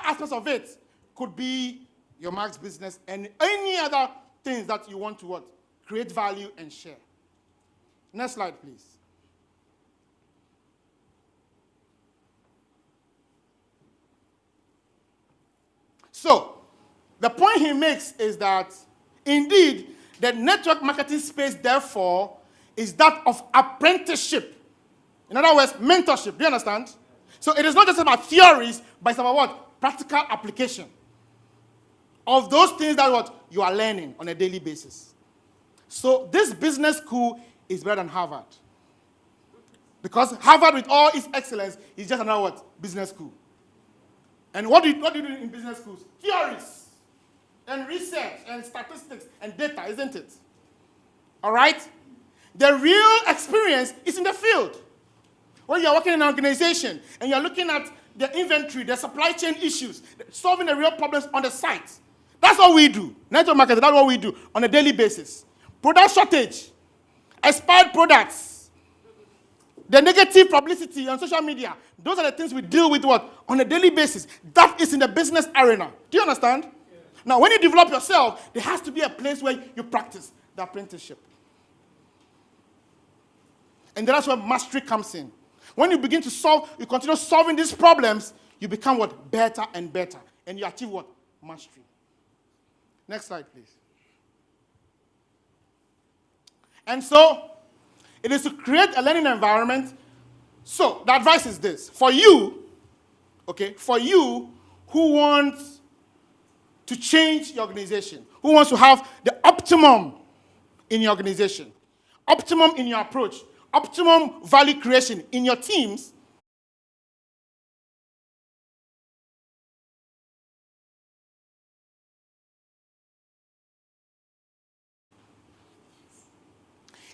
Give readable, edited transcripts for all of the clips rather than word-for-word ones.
aspects of it could be your Mark's business and any other things that you want to what? Create value and share. Next slide, please. So, the point he makes is that, indeed, the network marketing space, therefore, is that of apprenticeship. In other words, mentorship. Do you understand? So it is not just about theories, but it's about what? Practical application of those things that what you are learning on a daily basis. So this business school is better than Harvard. Because Harvard, with all its excellence, is just another what? Business school. And what do you do in business schools? Theories and research and statistics and data, isn't it? All right? The real experience is in the field. When you're working in an organization and you're looking at the inventory, the supply chain issues, solving the real problems on the site. That's what we do. Network marketing, that's what we do on a daily basis. Product shortage, expired products, the negative publicity on social media. Those are the things we deal with what? On a daily basis. That is in the business arena. Do you understand? Yeah. Now, when you develop yourself, there has to be a place where you practice the apprenticeship. And that's where mastery comes in. When you begin to solve, you continue solving these problems, you become what? Better and better. And you achieve what? Mastery. Next slide, please. And so, it is to create a learning environment. So, the advice is this. For you, okay, for you who want to change your organization, who wants to have the optimum in your organization, optimum in your approach, optimum value creation in your teams,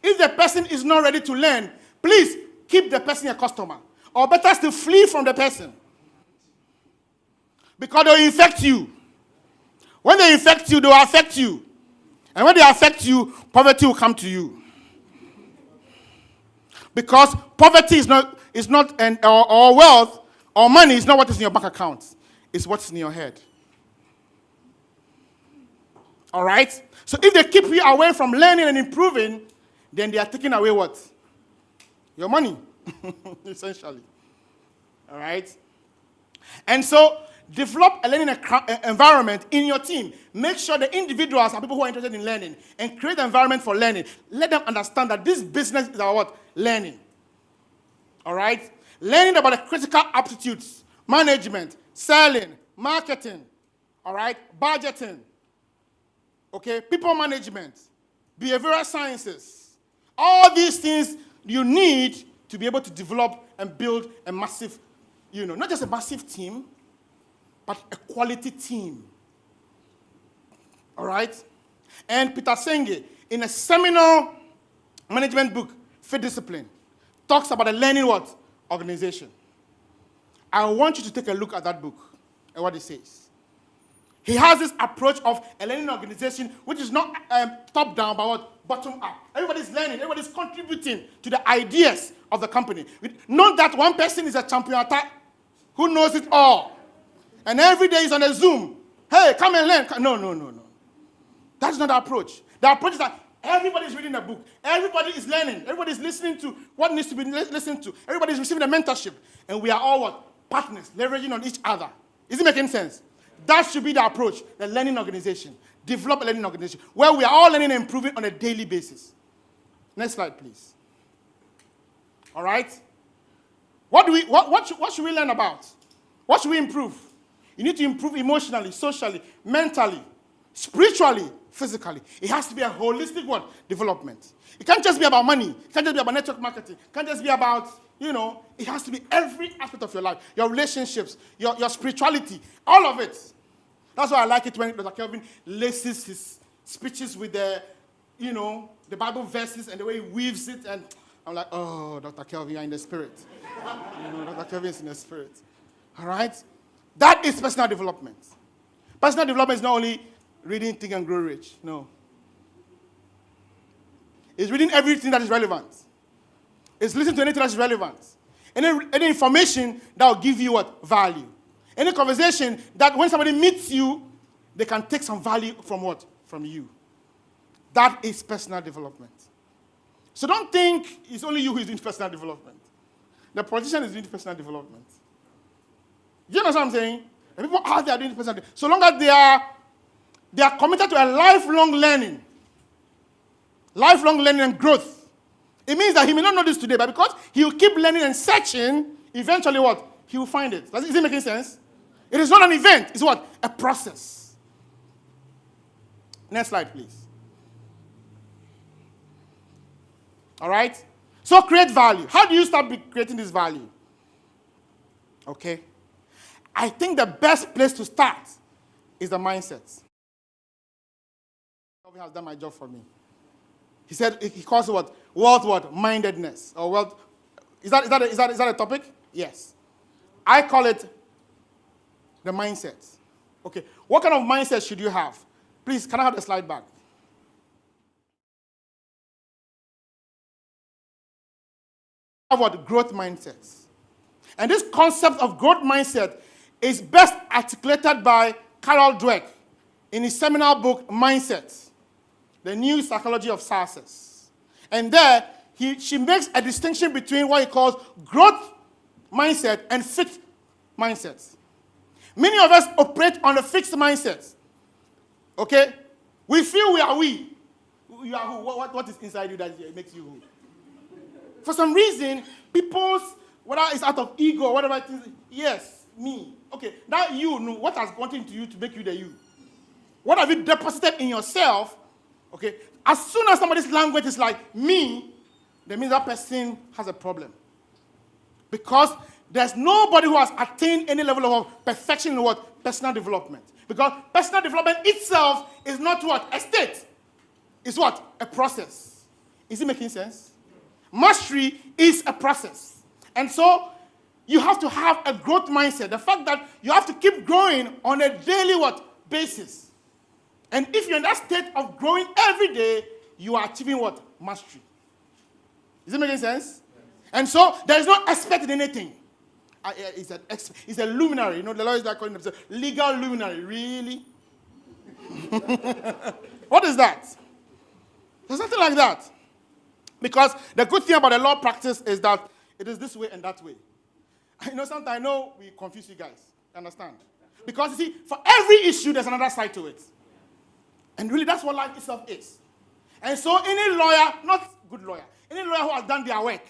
if the person is not ready to learn, please keep the person a customer. Or better still, flee from the person. Because they will infect you. When they infect you, they will affect you. And when they affect you, poverty will come to you. Because poverty is not or wealth or money is not what is in your bank account. It's what's in your head. All right? So if they keep you away from learning and improving, then they are taking away what? Your money, essentially. All right? And so develop a learning environment in your team. Make sure the individuals are people who are interested in learning and create an environment for learning. Let them understand that this business is about what? Learning. All right? Learning about the critical aptitudes, management, selling, marketing, all right? Budgeting, okay? People management, behavioral sciences. All these things you need to be able to develop and build a massive, not just a massive team, but a quality team. All right? And Peter Senge, in a seminal management book, Fit Discipline, talks about a learning what? Organization. I want you to take a look at that book and what it says. He has this approach of a learning organization, which is not top-down, but what? Bottom-up. Everybody's learning. Everybody's contributing to the ideas of the company. Not that one person is a champion who knows it all. And every day he's on a Zoom. Hey, come and learn. No. That's not the approach. The approach is that everybody's reading a book. Everybody is learning. Everybody's listening to what needs to be listened to. Everybody's receiving a mentorship. And we are all what? Partners, leveraging on each other. Is it making sense? That should be the approach, the learning organization. Develop a learning organization where we are all learning and improving on a daily basis. Next slide, please. All right? What should we learn about? What should we improve? You need to improve emotionally, socially, mentally, spiritually, physically. It has to be a holistic what? Development. It can't just be about money. It can't just be about network marketing. It can't just be about, it has to be every aspect of your life. Your relationships, your spirituality, all of it. That's why I like it when Dr. Kelvin laces his speeches with the Bible verses and the way he weaves it. And I'm like, oh, Dr. Kelvin, you're in the spirit. Dr. Kelvin is in the spirit. All right? That is personal development. Personal development is not only reading Think and Grow Rich. No. It's reading everything that is relevant. It's listening to anything that is relevant. Any information that will give you what? Value. Any conversation that when somebody meets you, they can take some value from what? From you. That is personal development. So don't think it's only you who is doing personal development. The politician is doing personal development. Do you know what I'm saying? The people out there are doing personal development. So long as they are committed to a lifelong learning and growth. It means that he may not know this today, but because he will keep learning and searching, eventually what? He will find it. Is it making sense? It is not an event. It's what? A process. Next slide, please. All right? So create value. How do you start creating this value? Okay? I think the best place to start is the mindset. He has done my job for me. He said he calls it what? Mindedness. Or world. Is that a topic? Yes. I call it the mindset. Okay. What kind of mindset should you have? Please, can I have the slide back? Have what? Growth mindsets. And this concept of growth mindset is best articulated by Carol Dweck in his seminal book, Mindset, The New Psychology of Success. And there, she makes a distinction between what he calls growth mindset and fixed mindsets. Many of us operate on a fixed mindset. Okay? We feel we are we. You are who? What is inside you that makes you who? For some reason, people's, whether it's out of ego or whatever it is, yes, me. Okay, now you know what has gone into you to make you the you. What have you deposited in yourself? Okay, as soon as somebody's language is like me, that means that person has a problem. Because there's nobody who has attained any level of perfection in what? Personal development. Because personal development itself is not what? A state. It's what? A process. Is it making sense? Mastery is a process. And so, you have to have a growth mindset. The fact that you have to keep growing on a daily what? Basis. And if you're in that state of growing every day, you are achieving what? Mastery. Is it making sense? Yes. And so, there is no expert in anything. It's a luminary. You know, the lawyers that call themselves legal luminary. Really? What is that? There's nothing like that. Because the good thing about the law practice is that it is this way and that way. Sometimes I know we confuse you guys. Understand? Because you see, for every issue, there's another side to it. And really, that's what life itself is. And so any lawyer, not good lawyer, any lawyer who has done their work,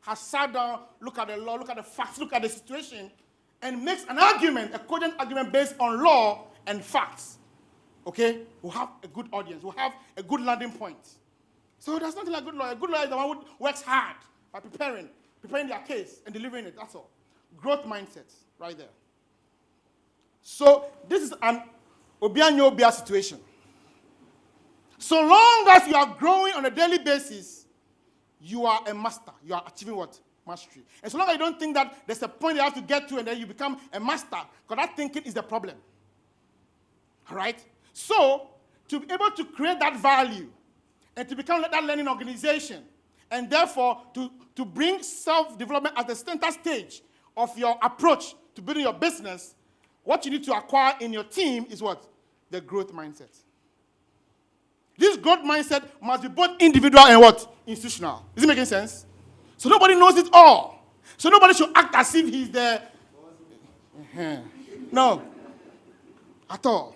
has sat down, look at the law, look at the facts, look at the situation, and makes an argument, a cogent argument based on law and facts. Okay? We'll have a good audience. We'll have a good landing point. So there's nothing like good lawyer. A good lawyer is the one who works hard by preparing their case and delivering it. That's all. Growth mindset, right there. So this is an Obianyo situation. So long as you are growing on a daily basis, you are a master. You are achieving what? Mastery. And so long as you don't think that there's a point you have to get to and then you become a master, because that thinking is the problem. All right? So, to be able to create that value and to become that learning organization, and therefore to bring self-development at the center stage of your approach to building your business, what you need to acquire in your team is what? The growth mindset. This growth mindset must be both individual and what? Institutional. Is it making sense? So nobody knows it all. So nobody should act as if he's the... No. At all.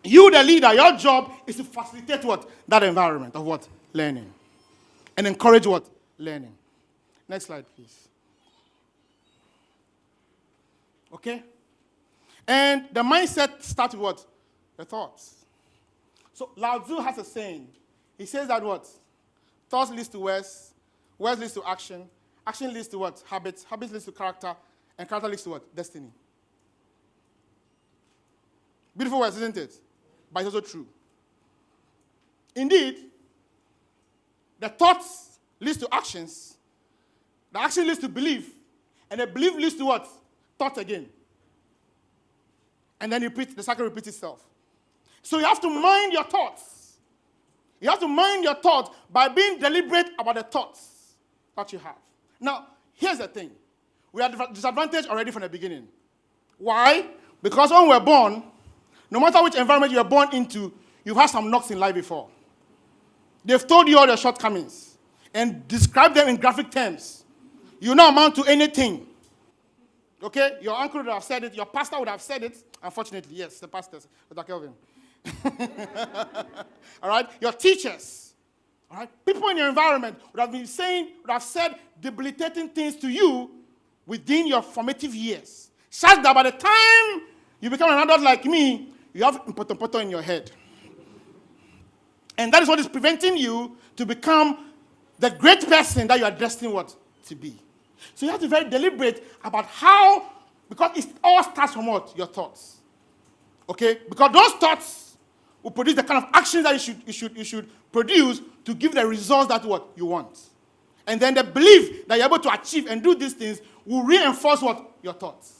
You, the leader, your job is to facilitate what? That environment of what? Learning. And encourage what? Learning. Next slide, please. Okay? And the mindset starts with what? The thoughts. So Lao Tzu has a saying. He says that what? Thoughts leads to words. Words leads to action. Action leads to what? Habits. Habits leads to character. And character leads to what? Destiny. Beautiful words, isn't it? But it's also true. Indeed, the thoughts leads to actions. The action leads to belief. And the belief leads to what? Thought again. And then the cycle repeats itself. So you have to mind your thoughts. You have to mind your thoughts by being deliberate about the thoughts that you have. Now, here's the thing. We are disadvantaged already from the beginning. Why? Because when we're born, no matter which environment you're born into, you've had some knocks in life before. They've told you all your shortcomings and described them in graphic terms. You don't amount to anything. Okay? Your uncle would have said it. Your pastor would have said it. Unfortunately, yes, the pastors, Dr. Kelvin. All right? Your teachers. All right? People in your environment would have said debilitating things to you within your formative years. Such that by the time you become an adult like me, you have impotent in your head. And that is what is preventing you to become the great person that you are destined to be. So you have to be very deliberate about how, because it all starts from what? Your thoughts. Okay? Because those thoughts will produce the kind of actions that you should produce to give the results that what you want. And then the belief that you're able to achieve and do these things will reinforce what? Your thoughts.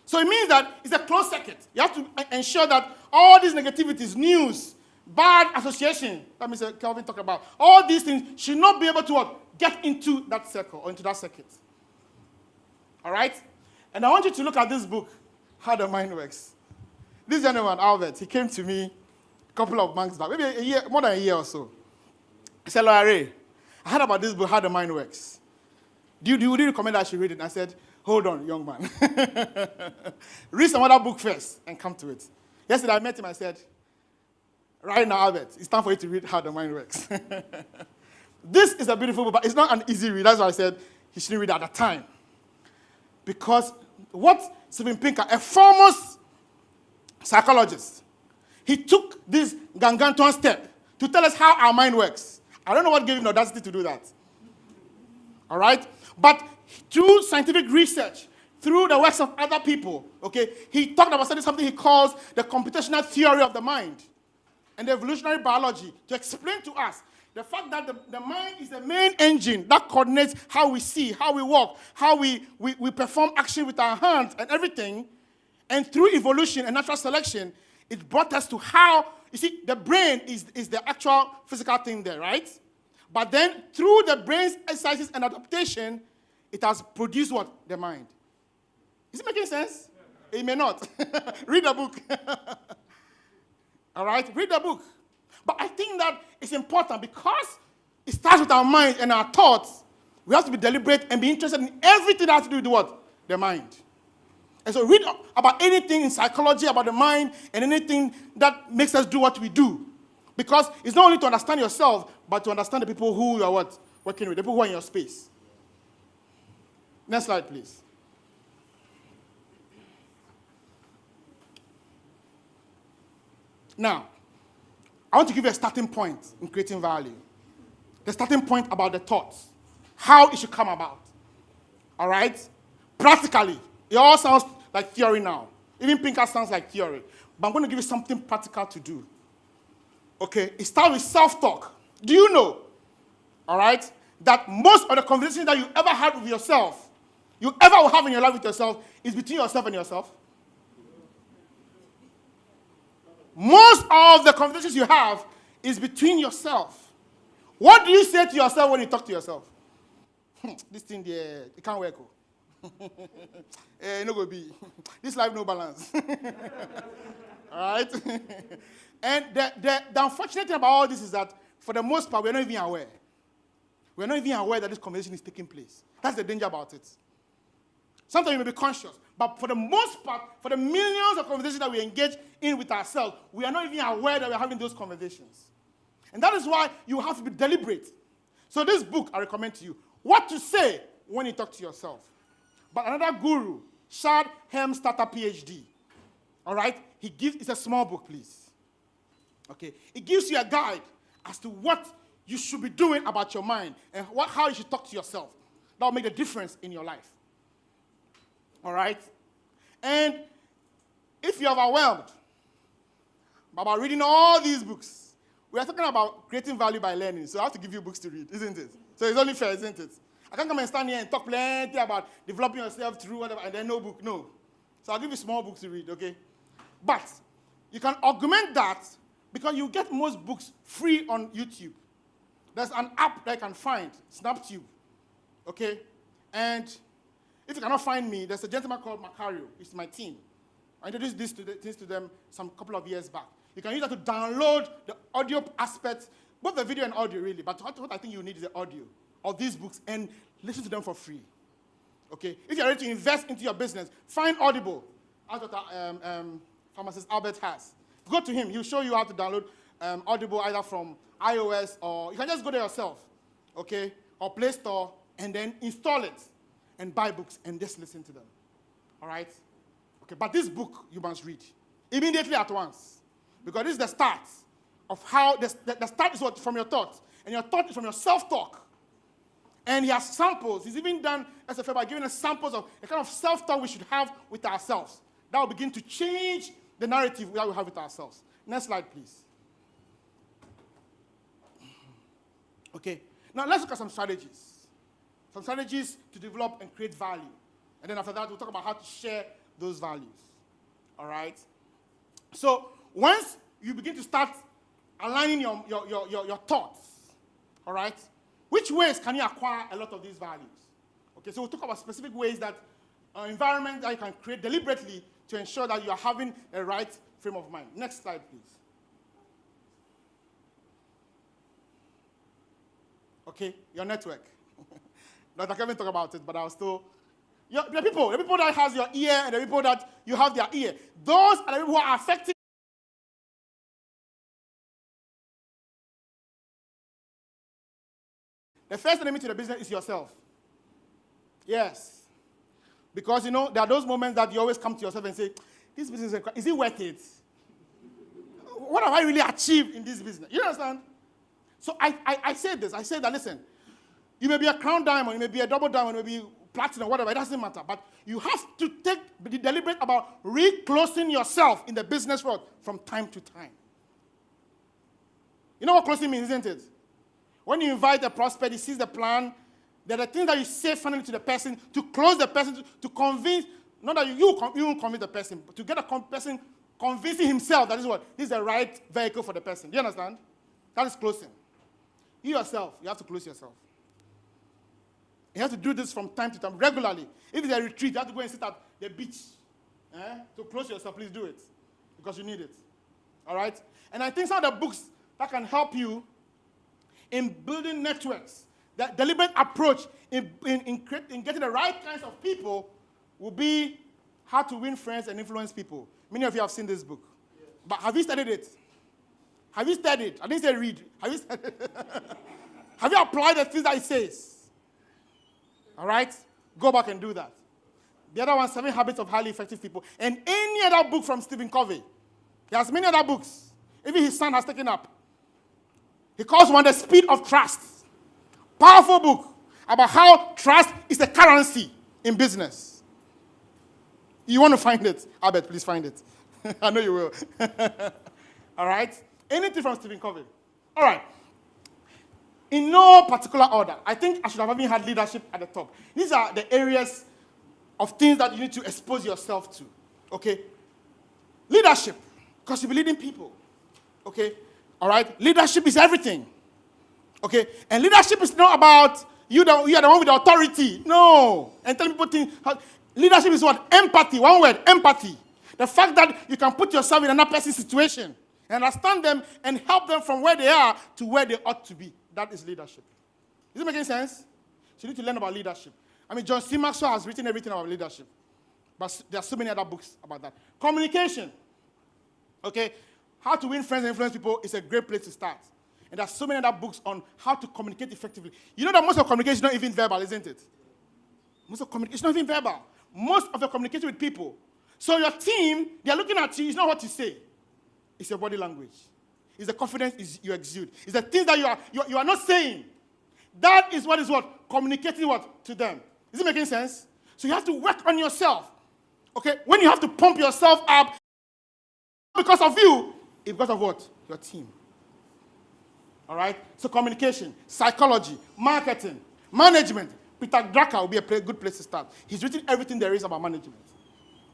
So it means that it's a closed circuit. You have to ensure that all these negativities, news, bad association, that Mr. Kelvin talked about, all these things should not be able to what? Get into that circle or into that circuit. All right? And I want you to look at this book, How the Mind Works. This gentleman, Albert, he came to me a couple of months back, maybe a year, more than a year or so. He said, Lawyer Ray, I heard about this book, How the Mind Works. Would you recommend I should read it? And I said, hold on, young man. Read some other book first and come to it. Yesterday I met him, I said, right now, Albert, it's time for you to read How the Mind Works. This is a beautiful book, but it's not an easy read. That's why I said he shouldn't read it at the time. Because what Steven Pinker, a foremost psychologist, he took this gargantuan step to tell us how our mind works. I don't know what gave him the audacity to do that. All right? But through scientific research, through the works of other people, okay, he talked about something he calls the computational theory of the mind and the evolutionary biology to explain to us the fact that the mind is the main engine that coordinates how we see, how we walk, how we perform action with our hands and everything. And through evolution and natural selection, it brought us to how, you see, the brain is the actual physical thing there, right? But then through the brain's exercises and adaptation, it has produced what? The mind. Is it making sense? Yeah. It may not. Read the book. All right? Read the book. But I think that it's important because it starts with our mind and our thoughts. We have to be deliberate and be interested in everything that has to do with what? The mind. And so read about anything in psychology about the mind and anything that makes us do what we do. Because it's not only to understand yourself, but to understand the people who you are what? Working with, the people who are in your space. Next slide, please. Now, I want to give you a starting point in creating value. The starting point about the thoughts. How it should come about. All right? Practically. It all sounds like theory now. Even Pinker sounds like theory. But I'm going to give you something practical to do. Okay? It starts with self-talk. Do you know, all right, that most of the conversations that you ever had with yourself, you ever will have in your life with yourself, is between yourself and yourself? Most of the conversations you have is between yourself. What do you say to yourself when you talk to yourself? This thing there, it can't work. No go be. This life no balance. All right? And the unfortunate thing about all this is that for the most part, we're not even aware. We're not even aware that this conversation is taking place. That's the danger about it. Sometimes you may be conscious, but for the most part, for the millions of conversations that we engage in with ourselves, we are not even aware that we're having those conversations. And that is why you have to be deliberate. So this book, I recommend to you, What to Say When You Talk to Yourself. But another guru, Shad Helmstetter, PhD. All right? It's a small book, please. Okay? It gives you a guide as to what you should be doing about your mind and how you should talk to yourself. That will make a difference in your life. All right? And if you're overwhelmed about reading all these books, we are talking about creating value by learning, so I have to give you books to read, isn't it? So it's only fair, isn't it? I can't come and stand here and talk plenty about developing yourself through whatever, and then no book, no. So I'll give you small books to read, okay? But you can augment that because you get most books free on YouTube. There's an app that you can find, SnapTube, okay? And If you cannot find me, there's a gentleman called Macario. It's my team. I introduced things to them some couple of years back. You can use that to download the audio aspects, both the video and audio really, but what I think you need is the audio of these books and listen to them for free. Okay? If you're ready to invest into your business, find Audible. That's what pharmacist Albert has. Go to him. He'll show you how to download Audible either from iOS or you can just go there yourself, okay, or Play Store, and then install it and buy books and just listen to them. All right? Okay, but this book you must read immediately at once because this is the start of how the start is what from your thoughts, and your thought is from your self-talk. And he has samples. He's even done as a favor by giving us samples of the kind of self-talk we should have with ourselves. That will begin to change the narrative that we have with ourselves. Next slide, please. Okay. Now let's look at some strategies. Some strategies to develop and create value. And then after that, we'll talk about how to share those values. All right? So once you begin to start aligning your thoughts, all right, which ways can you acquire a lot of these values? Okay, so we'll talk about specific ways that environment that you can create deliberately to ensure that you are having the right frame of mind. Next slide, please. Okay, your network. Dr. Kevin talked about it, but I'll still... the people that has your ear and the people that you have their ear. Those are the people who are affecting. The first enemy to the business is yourself. Yes. Because, there are those moments that you always come to yourself and say, this business, is it worth it? What have I really achieved in this business? You understand? So I say this. I say that, listen, you may be a crown diamond, you may be a double diamond, you may be platinum, whatever. It doesn't matter. But you have to be deliberate about reclosing yourself in the business world from time to time. You know what closing means, isn't it? When you invite a prospect, he sees the plan. There are things that you say finally to the person to close the person, to convince, not that you won't convince the person, but to get a person convincing himself that this is the right vehicle for the person. Do you understand? That is closing. You yourself, you have to close yourself. You have to do this from time to time, regularly. If it's a retreat, you have to go and sit at the beach. To close yourself, please do it. Because you need it. All right? And I think some of the books that can help you in building networks, that deliberate approach in getting the right kinds of people will be How to Win Friends and Influence People. Many of you have seen this book. Yes. But have you studied it? Have you studied? I didn't say read. Have you studied? Have you applied the things that it says? All right? Go back and do that. The other one, 7 Habits of Highly Effective People. And any other book from Stephen Covey. He has many other books. Even his son has taken up. He calls one The Speed of Trust. Powerful book about how trust is a currency in business. You want to find it? Albert, please find it. I know you will. All right? Anything from Stephen Covey. All right. In no particular order, I think I should have even had leadership at the top. These are the areas of things that you need to expose yourself to. Okay? Leadership, because you'll be leading people. Okay? All right? Leadership is everything. Okay? And leadership is not about you are the one with the authority. No. And telling people things. Leadership is what? Empathy. One word, empathy. The fact that you can put yourself in another person's situation and understand them and help them from where they are to where they ought to be. That is leadership. Is it making sense? So you need to learn about leadership. I mean, John C. Maxwell has written everything about leadership. But there are so many other books about that. Communication. Okay? How to Win Friends and Influence People is a great place to start. And there are so many other books on how to communicate effectively. You know that most of communication is not even verbal, isn't it? Most of communication is not even verbal. Most of the communication with people. So your team, they are looking at you, it's not what you say. It's your body language. It's the confidence you exude. It's the things that you are not saying. That is what communicating what to them. Is it making sense? So you have to work on yourself. Okay? When you have to pump yourself up, because of you, it's because of what? Your team. All right? So communication, psychology, marketing, management. Peter Drucker will be a good place to start. He's written everything there is about management.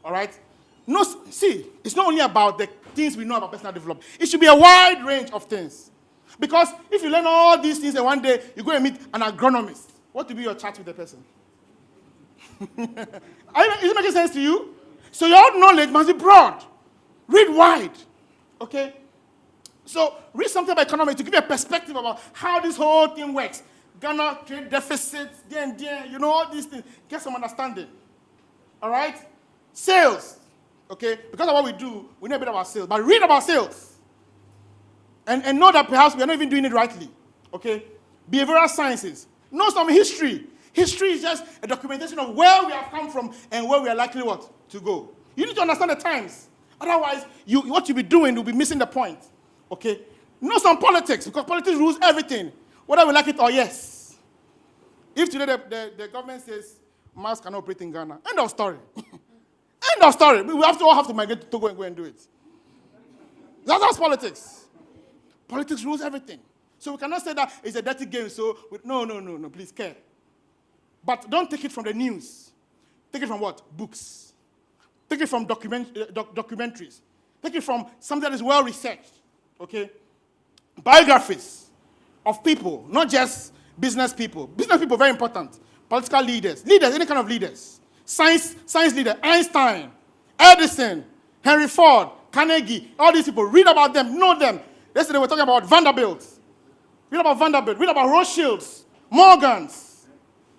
All right? No, see, it's not only about the things we know about personal development. It should be a wide range of things. Because if you learn all these things and one day you go and meet an agronomist, what will be your chat with the person? Is it making sense to you? So your knowledge must be broad. Read wide. Okay? So read something about economics to give you a perspective about how this whole thing works. Ghana trade deficits, all these things. Get some understanding. All right? Sales. Okay? Because of what we do, we know a bit about sales. But read about sales. And know that perhaps we are not even doing it rightly. Okay? Behavioral sciences. Know some history. History is just a documentation of where we have come from and where we are likely to go. You need to understand the times. Otherwise, what you'll be doing will be missing the point. Okay? Know some politics, because politics rules everything, whether we like it or yes. If today the government says masks cannot operate in Ghana, end of story. End of story. We all have to migrate to Togo and go and do it. That's politics. Politics rules everything. So we cannot say that it's a dirty game, so no, please care. But don't take it from the news. Take it from what? Books. Take it from documentaries. Take it from something that is well researched. Okay? Biographies of people, not just business people. Business people, very important. Political leaders, any kind of leaders. Science leader, Einstein, Edison, Henry Ford, Carnegie, all these people. Read about them, know them. Yesterday we were talking about Vanderbilt. Read about Vanderbilt. Read about Rothschilds, Morgans.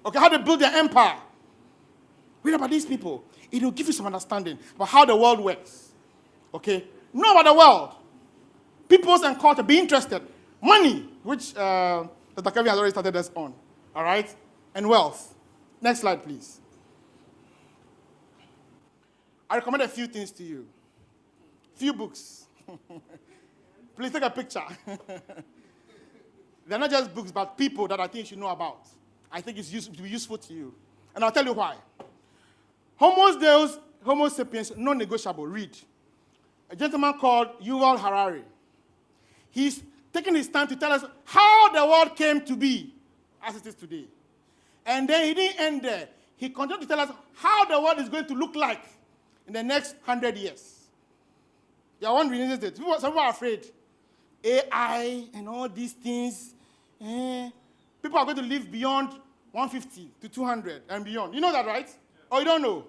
Okay, how they build their empire. Read about these people. It will give you some understanding about how the world works. Okay? Know about the world. Peoples and culture. Be interested. Money, which Dr. Kevin has already started us on. All right? And wealth. Next slide, please. I recommend a few things to you. Few books. Please take a picture. They're not just books, but people that I think you should know about. I think it will be useful to you. And I'll tell you why. Homo sapiens, non-negotiable. Read. A gentleman called Yuval Harari. He's taking his time to tell us how the world came to be as it is today. And then he didn't end there. He continued to tell us how the world is going to look like in the next 100 years. You're wondering, isn't it? Some people are afraid. AI and all these things. People are going to live beyond 150 to 200 and beyond. You know that, right? Yeah. Or you don't know?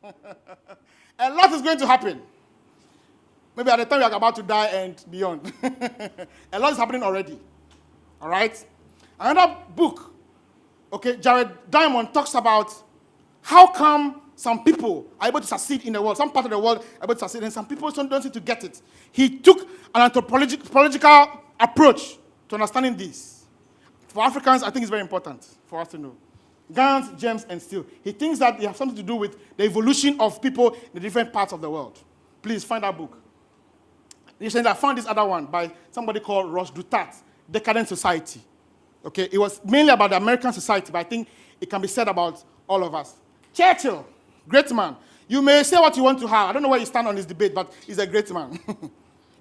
Yeah. A lot is going to happen. Maybe at the time you're about to die and beyond. A lot is happening already. All right? Another book, okay, Jared Diamond talks about how come some people are able to succeed in the world, some part of the world are able to succeed, and some people don't seem to get it. He took an anthropological approach to understanding this. For Africans, I think it's very important for us to know. Guns, gems, and steel. He thinks that they have something to do with the evolution of people in the different parts of the world. Please find that book. Recently, I found this other one by somebody called Ross Douthat, Decadent Society. Okay, it was mainly about the American society, but I think it can be said about all of us. Churchill, great man. You may say what you want to have. I don't know where you stand on this debate, but he's a great man.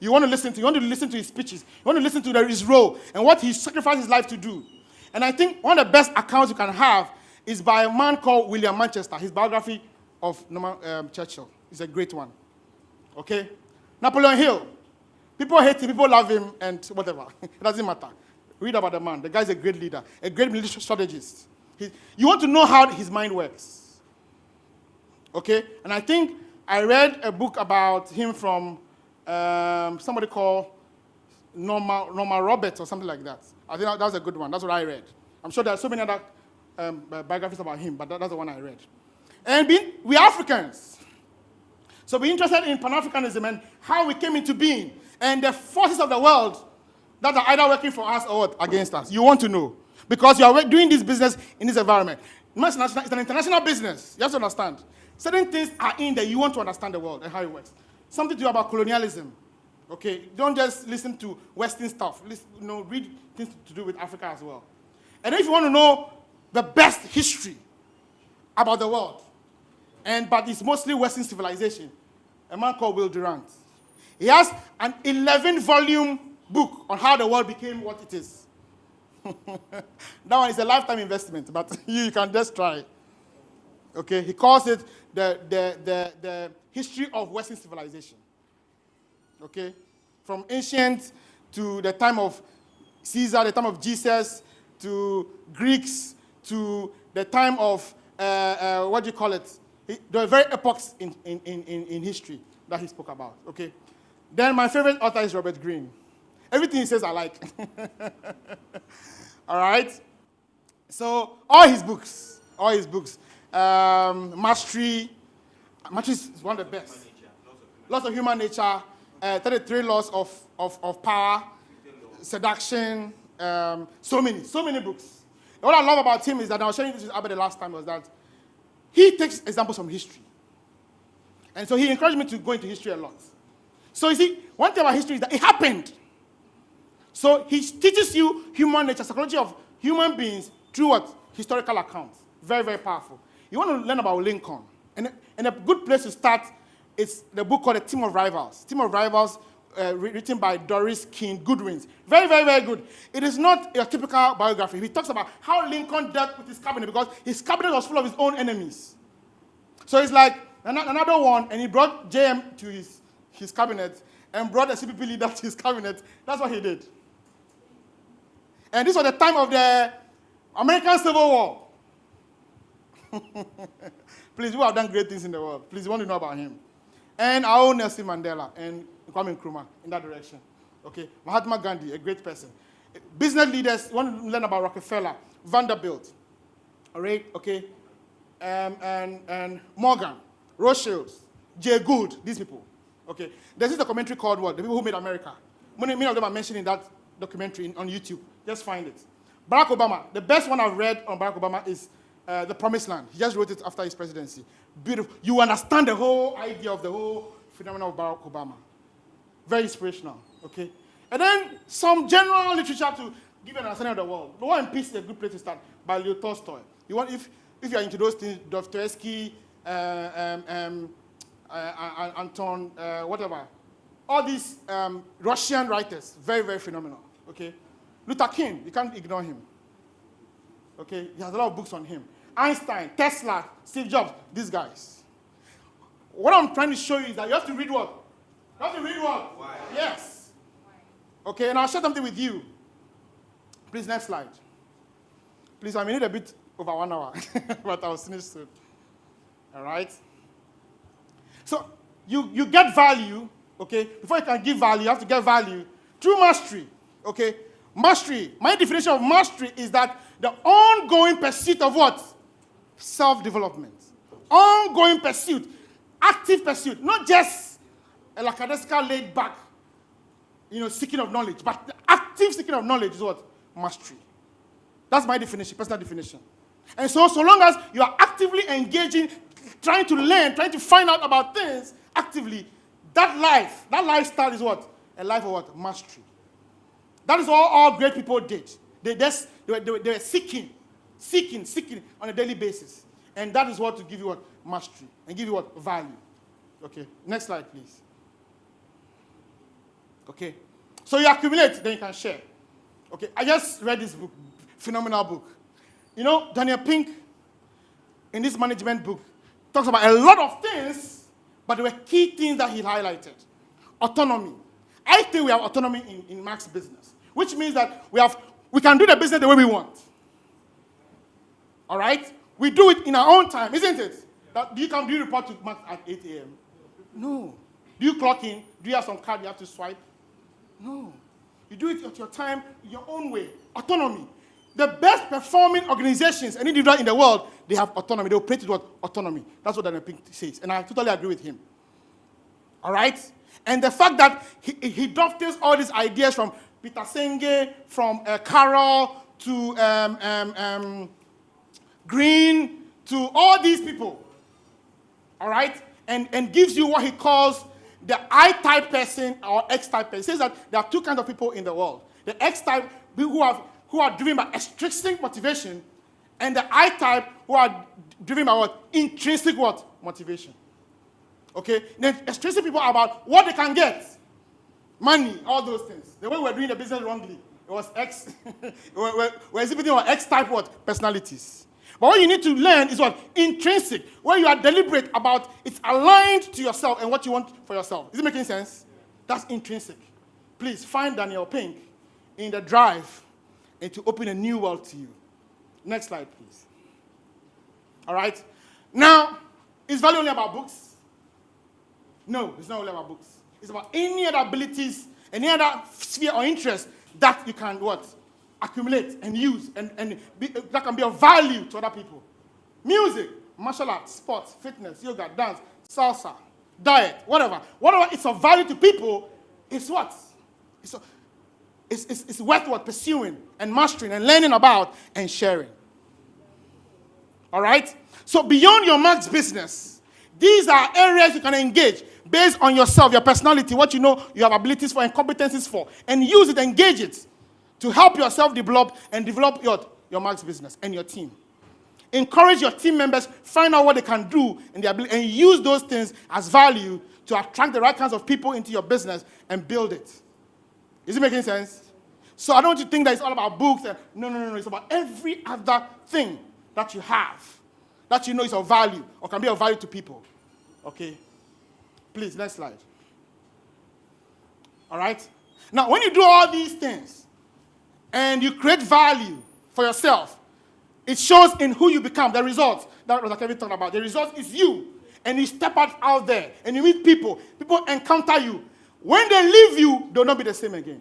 You want to listen to his speeches. You want to listen to his role and what he sacrificed his life to do. And I think one of the best accounts you can have is by a man called William Manchester, his biography of Churchill. It's a great one. Okay? Napoleon Hill. People hate him, people love him, and whatever. It doesn't matter. Read about the man. The guy's a great leader, a great military strategist. You want to know how his mind works. Okay? And I think I read a book about him from somebody called Norma Roberts or something like that. I think that was a good one. That's what I read. I'm sure there are so many other biographies about him, but that's the one I read. And we Africans. So we're interested in Pan-Africanism and how we came into being and the forces of the world that are either working for us or against us. You want to know. Because you are doing this business in this environment. It's an international business. You have to understand. Certain things are in there. You want to understand the world and how it works. Something to do about colonialism. Okay? Don't just listen to Western stuff. Read things to do with Africa as well. And if you want to know the best history about the world, but it's mostly Western civilization, a man called Will Durant. He has an 11-volume book on how the world became what it is. That one is a lifetime investment, but you can just try. Okay, he calls it the history of Western civilization. Okay, from ancient to the time of Caesar, the time of Jesus, to Greeks, to the time of what do you call it? There are very epochs in history that he spoke about, okay? Then my favorite author is Robert Greene. Everything he says I like. All right? So all his books, Mastery is one of the best. Laws of Human Nature, 33 Laws of Power, Seduction, so many books. What I love about him is that, I was sharing this with Albert the last time, was that he takes examples from history. And so he encouraged me to go into history a lot. So you see, one thing about history is that it happened. So he teaches you human nature, psychology of human beings through what? Historical accounts. Very, very powerful. You want to learn about Lincoln. And a good place to start is the book called A Team of Rivals. Team of Rivals, written by Doris Keane Goodwin. Very, very, very good. It is not a typical biography. He talks about how Lincoln dealt with his cabinet, because his cabinet was full of his own enemies. So it's like another one, and he brought JM to his cabinet and brought a CPP leader to his cabinet. That's what he did. And this was the time of the American Civil War. Please, we have done great things in the world. Please, you want to know about him. And our own Nelson Mandela and Kwame Nkrumah in that direction. Okay, Mahatma Gandhi, a great person. Business leaders, want to learn about Rockefeller, Vanderbilt, all right, okay, and Morgan, Rothschild, Jay Gould, these people. Okay, there's this documentary called what? The People Who Made America. Many of them are mentioned in that documentary on YouTube. Just find it. Barack Obama, the best one I've read on Barack Obama is The Promised Land. He just wrote it after his presidency. Beautiful. You understand the whole idea of the whole phenomenon of Barack Obama. Very inspirational, okay? And then some general literature to give you an understanding of the world. The War and Peace is a good place to start, by Leo Tolstoy. You want, if you're into those things, Dostoevsky, Anton, whatever. All these Russian writers, very, very phenomenal, okay? Luther King, you can't ignore him. Okay, he has a lot of books on him. Einstein, Tesla, Steve Jobs, these guys. What I'm trying to show you is that you have to read what? You have to read what? Why? Yes. Okay, and I'll share something with you. Please, next slide. Please, I may need a bit over 1 hour, but I'll finish soon. All right? So, you get value, okay? Before you can give value, you have to get value through mastery, okay? Mastery, my definition of mastery is that the ongoing pursuit of what? Self-development. Ongoing pursuit, active pursuit, not just a lackadaisical laid back, seeking of knowledge, but the active seeking of knowledge is what? Mastery. That's my definition, personal definition. And so long as you are actively engaging, trying to learn, trying to find out about things actively, that lifestyle is what? A life of what? Mastery. That is all great people did. They were seeking on a daily basis. And that is what to give you what? Mastery. And give you what? Value. Okay, next slide, please. Okay, so you accumulate, then you can share. Okay, I just read this book, phenomenal book. Daniel Pink, in this management book, talks about a lot of things, but there were key things that he highlighted. Autonomy. I think we have autonomy in Mark's business, which means that we can do the business the way we want. All right? We do it in our own time, isn't it? Do you report to Mark at 8 a.m.? No. Do you clock in? Do you have some card you have to swipe? No. You do it at your time, your own way. Autonomy. The best performing organizations and individuals in the world, they have autonomy. They operate with what? Autonomy. That's what Daniel Pink says. And I totally agree with him. All right? And the fact that he dovetails all these ideas from Peter Senge, from Carroll to Green, to all these people, all right, and gives you what he calls the I-type person or X-type person. He says that there are two kinds of people in the world. The X-type, who are driven by extrinsic motivation, and the I-type, who are driven by what? Intrinsic what? Motivation. Okay? Then extrinsic people are about what they can get. Money, all those things. The way we're doing the business wrongly, it was X. we're exhibiting our X-type what? Personalities. But what you need to learn is what? Intrinsic, where you are deliberate about it's aligned to yourself and what you want for yourself. Is it making sense? That's intrinsic. Please find Daniel Pink in the drive and to open a new world to you. Next slide, please. All right? Now, is value only about books? No, it's not only about books. It's about any other abilities, any other sphere or interest that you can what? Accumulate and use and that can be of value to other people. Music, martial arts, sports, fitness, yoga, dance, salsa, diet, whatever. Whatever it's of value to people, it's what? It's worth what? Pursuing and mastering and learning about and sharing. All right? So beyond your Mark's business, these are areas you can engage based on yourself, your personality, what you know you have abilities for and competencies for, and use it, engage it to help yourself develop and develop your Mark's business and your team. Encourage your team members, find out what they can do in their ability, and use those things as value to attract the right kinds of people into your business and build it. Is it making sense? So I don't want you to think that it's all about books. No. It's about every other thing that you have that you know is of value or can be of value to people. Okay? Please, next slide. All right? Now, when you do all these things and you create value for yourself, it shows in who you become, the results. That was like Kevin talked about. The result is you. And you step out there and you meet people. People encounter you. When they leave you, they'll not be the same again.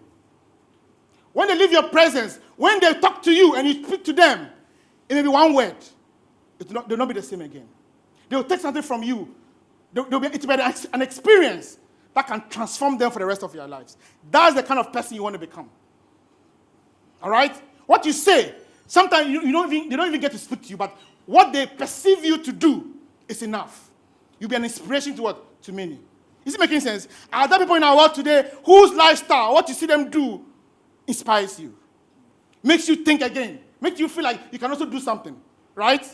When they leave your presence, when they talk to you and you speak to them, it may be one word. They'll not be the same again. They'll take something from you. It will be an experience that can transform them for the rest of your lives. That's the kind of person you want to become. All right? What you say, sometimes they don't even get to speak to you, but what they perceive you to do is enough. You'll be an inspiration to what? To many. Is it making sense? Are there people in our world today whose lifestyle, what you see them do, inspires you? Makes you think again. Makes you feel like you can also do something. Right?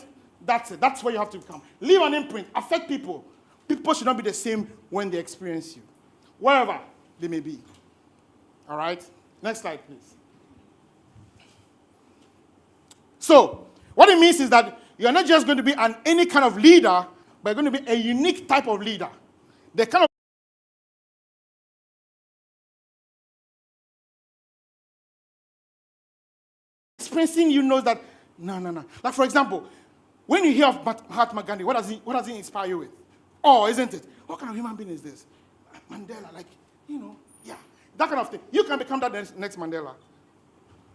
That's it. That's where you have to become. Leave an imprint. Affect people. People should not be the same when they experience you. Wherever they may be. All right? Next slide, please. So, what it means is that you're not just going to be any kind of leader, but you're going to be a unique type of leader. The kind of experiencing you knows that, no. Like, for example, when you hear of Mahatma Gandhi, what does he inspire you with? Oh, isn't it? What kind of human being is this? Mandela, yeah. That kind of thing. You can become that next Mandela.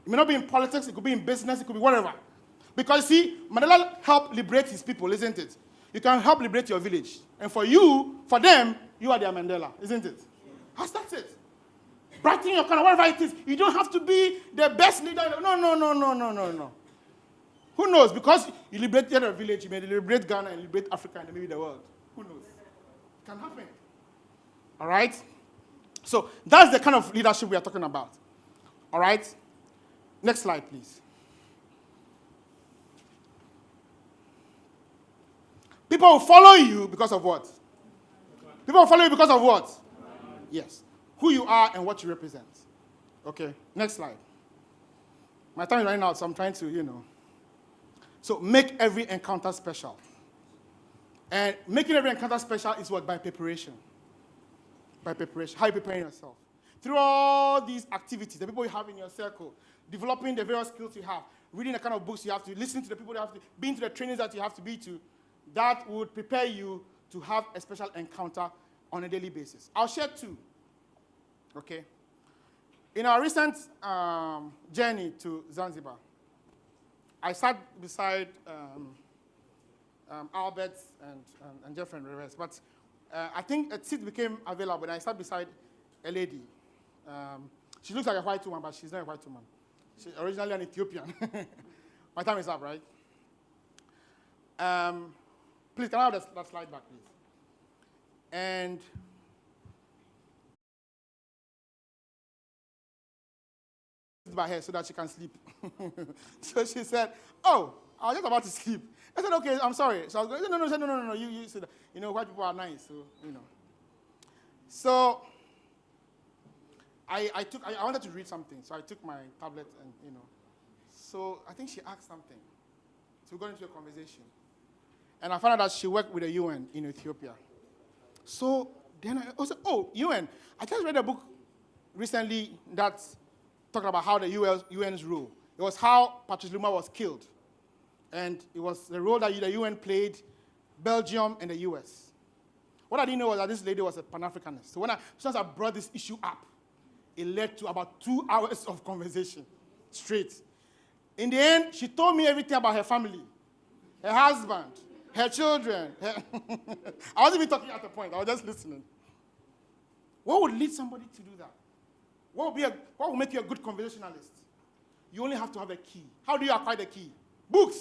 It may not be in politics, it could be in business, it could be whatever. Because, see, Mandela helped liberate his people, isn't it? You can help liberate your village. And for them, you are their Mandela, isn't it? That's it. Brighten your corner, whatever it is. You don't have to be the best leader. No. Who knows? Because you liberated a village, you may liberate Ghana and liberate Africa and maybe the world. Who knows? It can happen. All right? So that's the kind of leadership we are talking about. All right? Next slide, please. People will follow you because of what? People will follow you because of what? Yes. Who you are and what you represent. Okay, next slide. My time is running out, so I'm trying to, So make every encounter special. And making every encounter special is what? By preparation. By preparation. How are you preparing yourself? Through all these activities, the people you have in your circle, developing the various skills you have, reading the kind of books you have to, listening to the people you have to, being to the trainings that you have to be to, that would prepare you to have a special encounter on a daily basis. I'll share two. Okay? In our recent journey to Zanzibar, I sat beside Albert and Jeff and the rest, but I think a seat became available, and I sat beside a lady. She looks like a white woman, but she's not a white woman. She's originally an Ethiopian. My time is up, right? Please, can I have that slide back, please? And by her so that she can sleep. So she said, "Oh, I was just about to sleep." I said, "Okay, I'm sorry." So I was going, "No. You said, white people are nice, so So I wanted to read something, so I took my tablet and So I think she asked something. So we got into a conversation, and I found out that she worked with the UN in Ethiopia. So then I said, "Oh, UN! I just read a book recently that's talking about how the UN's rule. It was how Patrice Lumumba was killed And it was the role that the UN played, Belgium and the US. What I didn't know was that this lady was a Pan-Africanist. So since I brought this issue up, it led to about 2 hours of conversation, straight. In the end, she told me everything about her family, her husband, her children. I wasn't even talking at the point. I was just listening. What would lead somebody to do that? What would make you a good conversationalist? You only have to have a key. How do you acquire the key? Books.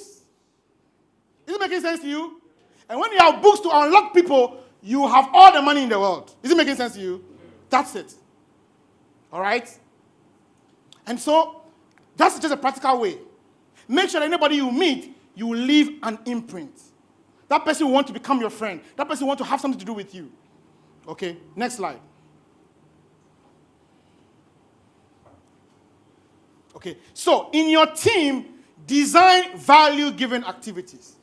Is it making sense to you? And when you have books to unlock people, you have all the money in the world. Is it making sense to you? That's it. All right? And so, that's just a practical way. Make sure that anybody you meet, you leave an imprint. That person will want to become your friend. That person will want to have something to do with you. Okay, next slide. Okay, so in your team, design value-giving activities.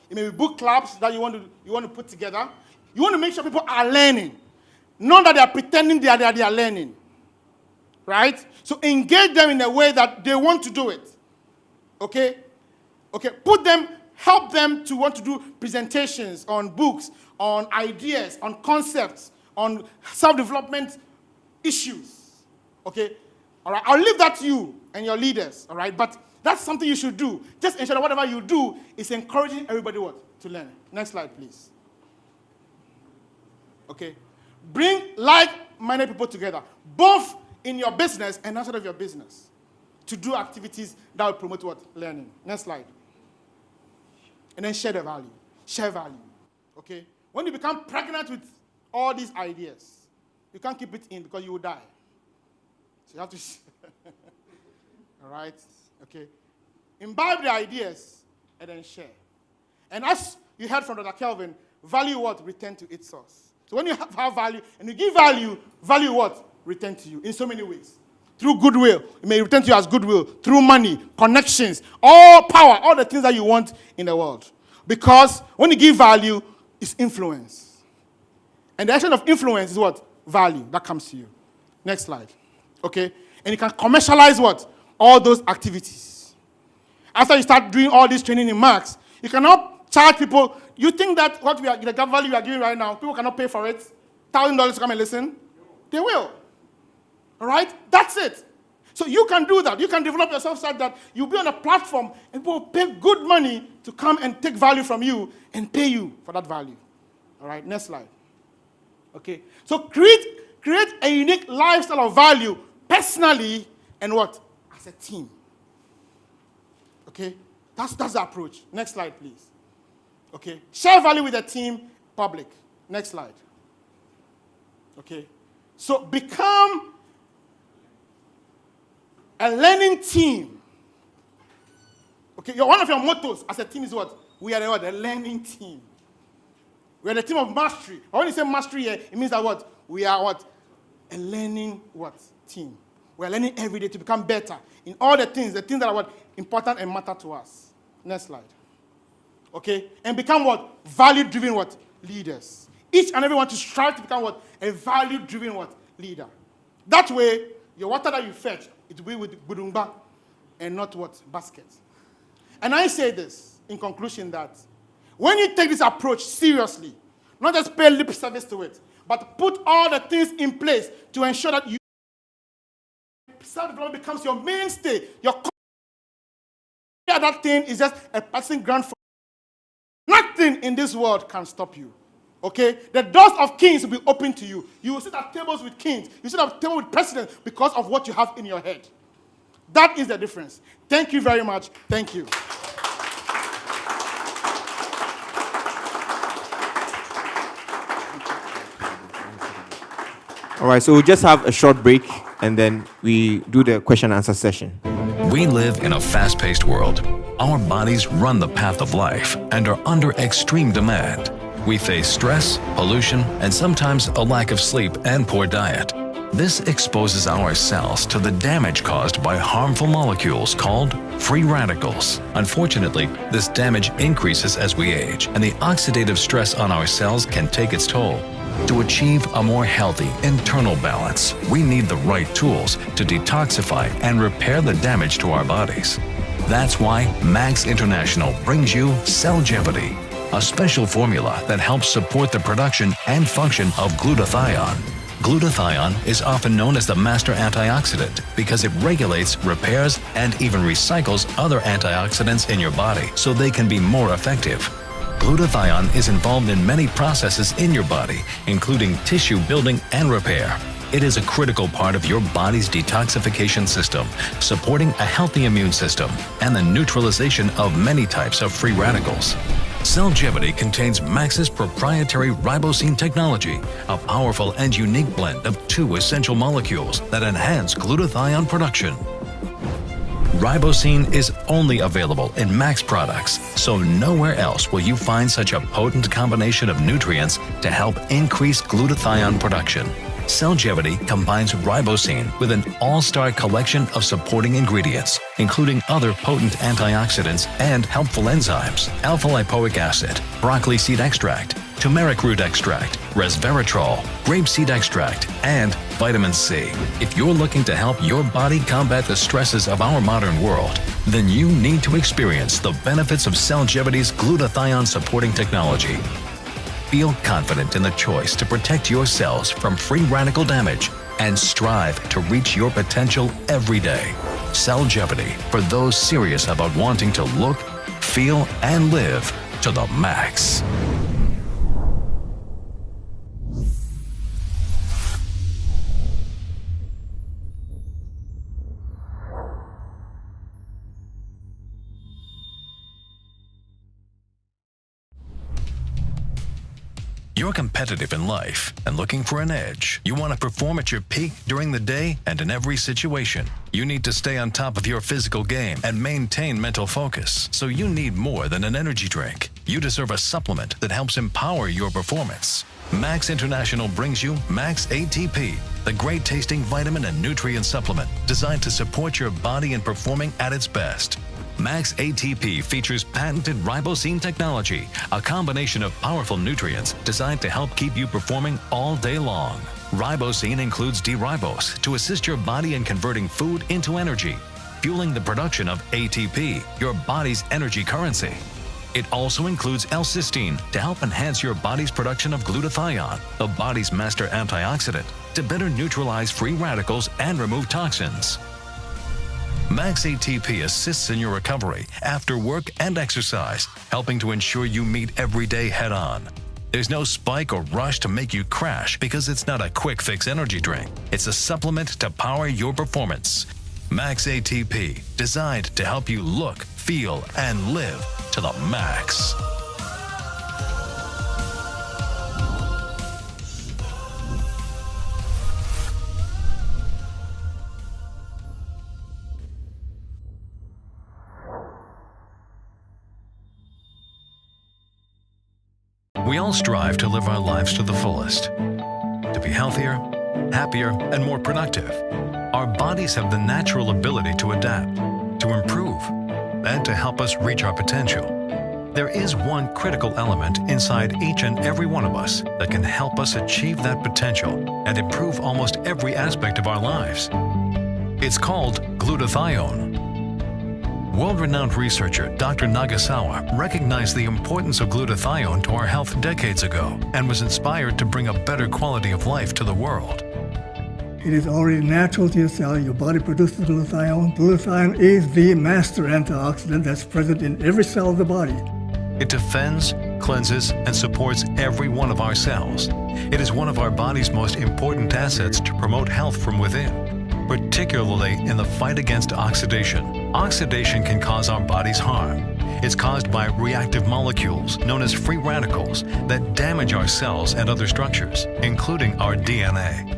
It may be book clubs that you want to put together. You want to make sure people are learning. Not that they are pretending they are learning. Right? So engage them in a way that they want to do it. Okay? Okay, help them to want to do presentations on books, on ideas, on concepts, on self-development issues. Okay? All right, I'll leave that to you and your leaders, all right? But that's something you should do. Just ensure that whatever you do is encouraging everybody to learn. Next slide, please. Okay. Bring like-minded people together, both in your business and outside of your business, to do activities that will promote learning. Next slide. And then share the value. Share value. Okay? When you become pregnant with all these ideas, you can't keep it in because you will die. So you have to all right? Okay. Imbibe the ideas and then share. And as you heard from Dr. Kelvin, value return to its source. So when you have value and you give value return to you in so many ways. Through goodwill. It may return to you as goodwill. Through money, connections, all power, all the things that you want in the world. Because when you give value, it's influence. And the action of influence is value that comes to you. Next slide. Okay? And you can commercialize all those activities. After you start doing all this training in Max, you cannot charge people. You think that the value we are giving right now, people cannot pay for it? $1,000 to come and listen? They will. All right? That's it. So you can do that. You can develop yourself such that you'll be on a platform and people will pay good money to come and take value from you and pay you for that value. All right? Next slide. Okay? So create a unique lifestyle of value personally and as a team. Okay? That's the approach. Next slide, please. Okay? Share value with the team, public. Next slide. Okay? So become a learning team. Okay? One of your mottos as a team is We are the learning team. We are the team of mastery. When you say mastery here, it means that we are a learning team. We are learning every day to become better in all the things that are important and matter to us. Next slide. Okay? And become value-driven leaders. Each and every one to strive to become a value-driven leader. That way, your water that you fetch, it will be with budumba and not basket. And I say this in conclusion that when you take this approach seriously, not just pay lip service to it, but put all the things in place to ensure that self-development becomes your mainstay. That thing is just a passing ground for nothing in this world can stop you. Okay? The doors of kings will be open to you. You will sit at tables with kings. You sit at tables with presidents because of what you have in your head. That is the difference. Thank you very much. Thank you. All right, so we'll just have a short break and then we do the question and answer session. We live in a fast-paced world. Our bodies run the path of life and are under extreme demand. We face stress, pollution, and sometimes a lack of sleep and poor diet. This exposes our cells to the damage caused by harmful molecules called free radicals. Unfortunately, this damage increases as we age, and the oxidative stress on our cells can take its toll. To achieve a more healthy internal balance, we need the right tools to detoxify and repair the damage to our bodies. That's why Max International brings you Cellgevity, a special formula that helps support the production and function of glutathione. Glutathione is often known as the master antioxidant because it regulates, repairs, and even recycles other antioxidants in your body so they can be more effective. Glutathione is involved in many processes in your body, including tissue building and repair. It is a critical part of your body's detoxification system, supporting a healthy immune system and the neutralization of many types of free radicals. Cellgevity contains Max's proprietary ribosine technology, a powerful and unique blend of 2 essential molecules that enhance glutathione production. Ribosine is only available in Max products, so nowhere else will you find such a potent combination of nutrients to help increase glutathione production. Cellgevity combines ribosine with an all-star collection of supporting ingredients, including other potent antioxidants and helpful enzymes, alpha-lipoic acid, broccoli seed extract, turmeric root extract, resveratrol, grapeseed extract, and vitamin C. If you're looking to help your body combat the stresses of our modern world, then you need to experience the benefits of Cellgevity's glutathione supporting technology. Feel confident in the choice to protect your cells from free radical damage and strive to reach your potential every day. Cellgevity for those serious about wanting to look, feel, and live to the max. You're competitive in life and looking for an edge. You want to perform at your peak during the day and in every situation. You need to stay on top of your physical game and maintain mental focus. So you need more than an energy drink. You deserve a supplement that helps empower your performance. Max International brings you Max ATP, the great tasting vitamin and nutrient supplement designed to support your body in performing at its best. Max ATP features patented ribosine technology, a combination of powerful nutrients designed to help keep you performing all day long. Ribosine includes D-ribose to assist your body in converting food into energy, fueling the production of ATP, your body's energy currency. It also includes L-cysteine to help enhance your body's production of glutathione, the body's master antioxidant, to better neutralize free radicals and remove toxins. Max ATP assists in your recovery after work and exercise, helping to ensure you meet every day head-on. There's no spike or rush to make you crash because it's not a quick fix energy drink. It's a supplement to power your performance. Max ATP, designed to help you look, feel, and live to the max. We all strive to live our lives to the fullest, to be healthier, happier, and more productive. Our bodies have the natural ability to adapt, to improve, and to help us reach our potential. There is one critical element inside each and every one of us that can help us achieve that potential and improve almost every aspect of our lives. It's called glutathione. World-renowned researcher Dr. Nagasawa recognized the importance of glutathione to our health decades ago and was inspired to bring a better quality of life to the world. It is already natural to your cell. Your body produces glutathione. Glutathione is the master antioxidant that's present in every cell of the body. It defends, cleanses, and supports every one of our cells. It is one of our body's most important assets to promote health from within, particularly in the fight against oxidation. Oxidation can cause our bodies harm. It's caused by reactive molecules known as free radicals that damage our cells and other structures, including our DNA.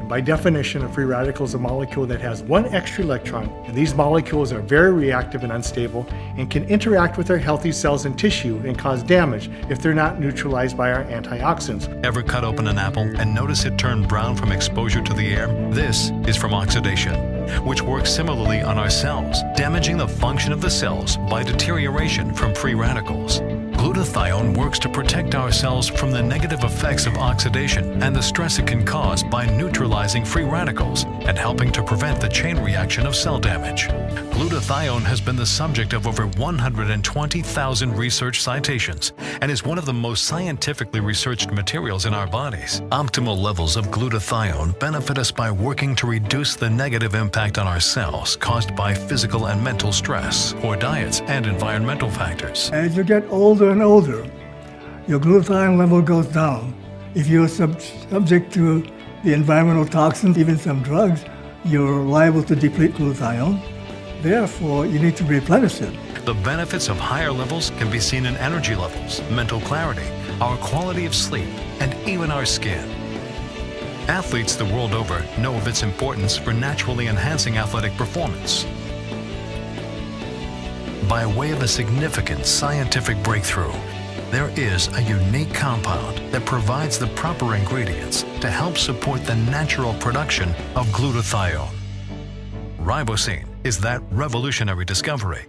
By definition, a free radical is a molecule that has one extra electron, and these molecules are very reactive and unstable and can interact with our healthy cells and tissue and cause damage if they're not neutralized by our antioxidants. Ever cut open an apple and notice it turn brown from exposure to the air? This is from oxidation, which works similarly on our cells, damaging the function of the cells by deterioration from free radicals. Glutathione works to protect our cells from the negative effects of oxidation and the stress it can cause by neutralizing free radicals and helping to prevent the chain reaction of cell damage. Glutathione has been the subject of over 120,000 research citations and is one of the most scientifically researched materials in our bodies. Optimal levels of glutathione benefit us by working to reduce the negative impact on our cells caused by physical and mental stress, poor diets, and environmental factors. As you get older and older, your glutathione level goes down. If you're subject to the environmental toxins, even some drugs, you're liable to deplete glutathione. Therefore, you need to replenish it. The benefits of higher levels can be seen in energy levels, mental clarity, our quality of sleep, and even our skin. Athletes the world over know of its importance for naturally enhancing athletic performance. By way of a significant scientific breakthrough, there is a unique compound that provides the proper ingredients to help support the natural production of glutathione. Ribosine is that revolutionary discovery.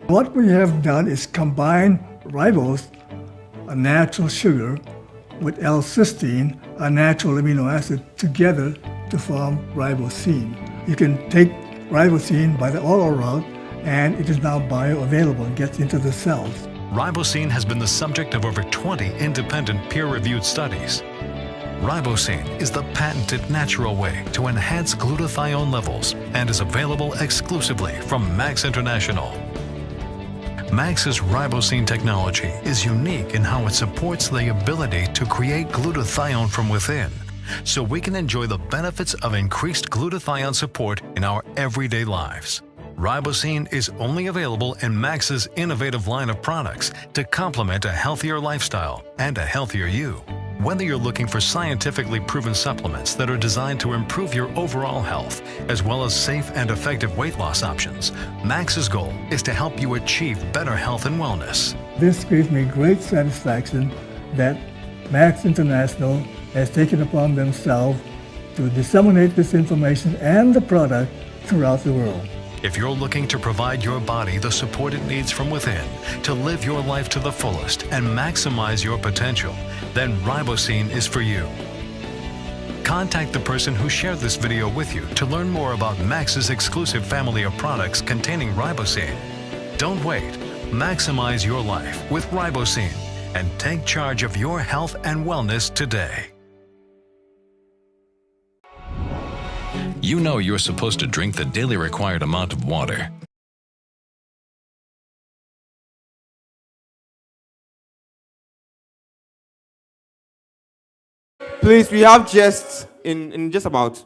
What we have done is combine ribose, a natural sugar, with L-cysteine, a natural amino acid, together to form ribosine. You can take ribosine by the oral route, and it is now bioavailable and gets into the cells. Ribosine has been the subject of over 20 independent peer-reviewed studies. Ribosine is the patented natural way to enhance glutathione levels and is available exclusively from Max International. Max's ribosine technology is unique in how it supports the ability to create glutathione from within, so we can enjoy the benefits of increased glutathione support in our everyday lives. Ribosine is only available in Max's innovative line of products to complement a healthier lifestyle and a healthier you. Whether you're looking for scientifically proven supplements that are designed to improve your overall health, as well as safe and effective weight loss options, Max's goal is to help you achieve better health and wellness. This gives me great satisfaction that Max International has taken upon themselves to disseminate this information and the product throughout the world. If you're looking to provide your body the support it needs from within to live your life to the fullest and maximize your potential, then Ribosine is for you. Contact the person who shared this video with you to learn more about Max's exclusive family of products containing Ribosine. Don't wait. Maximize your life with Ribosine and take charge of your health and wellness today. You know you're supposed to drink the daily required amount of water. Please, we have just, in just about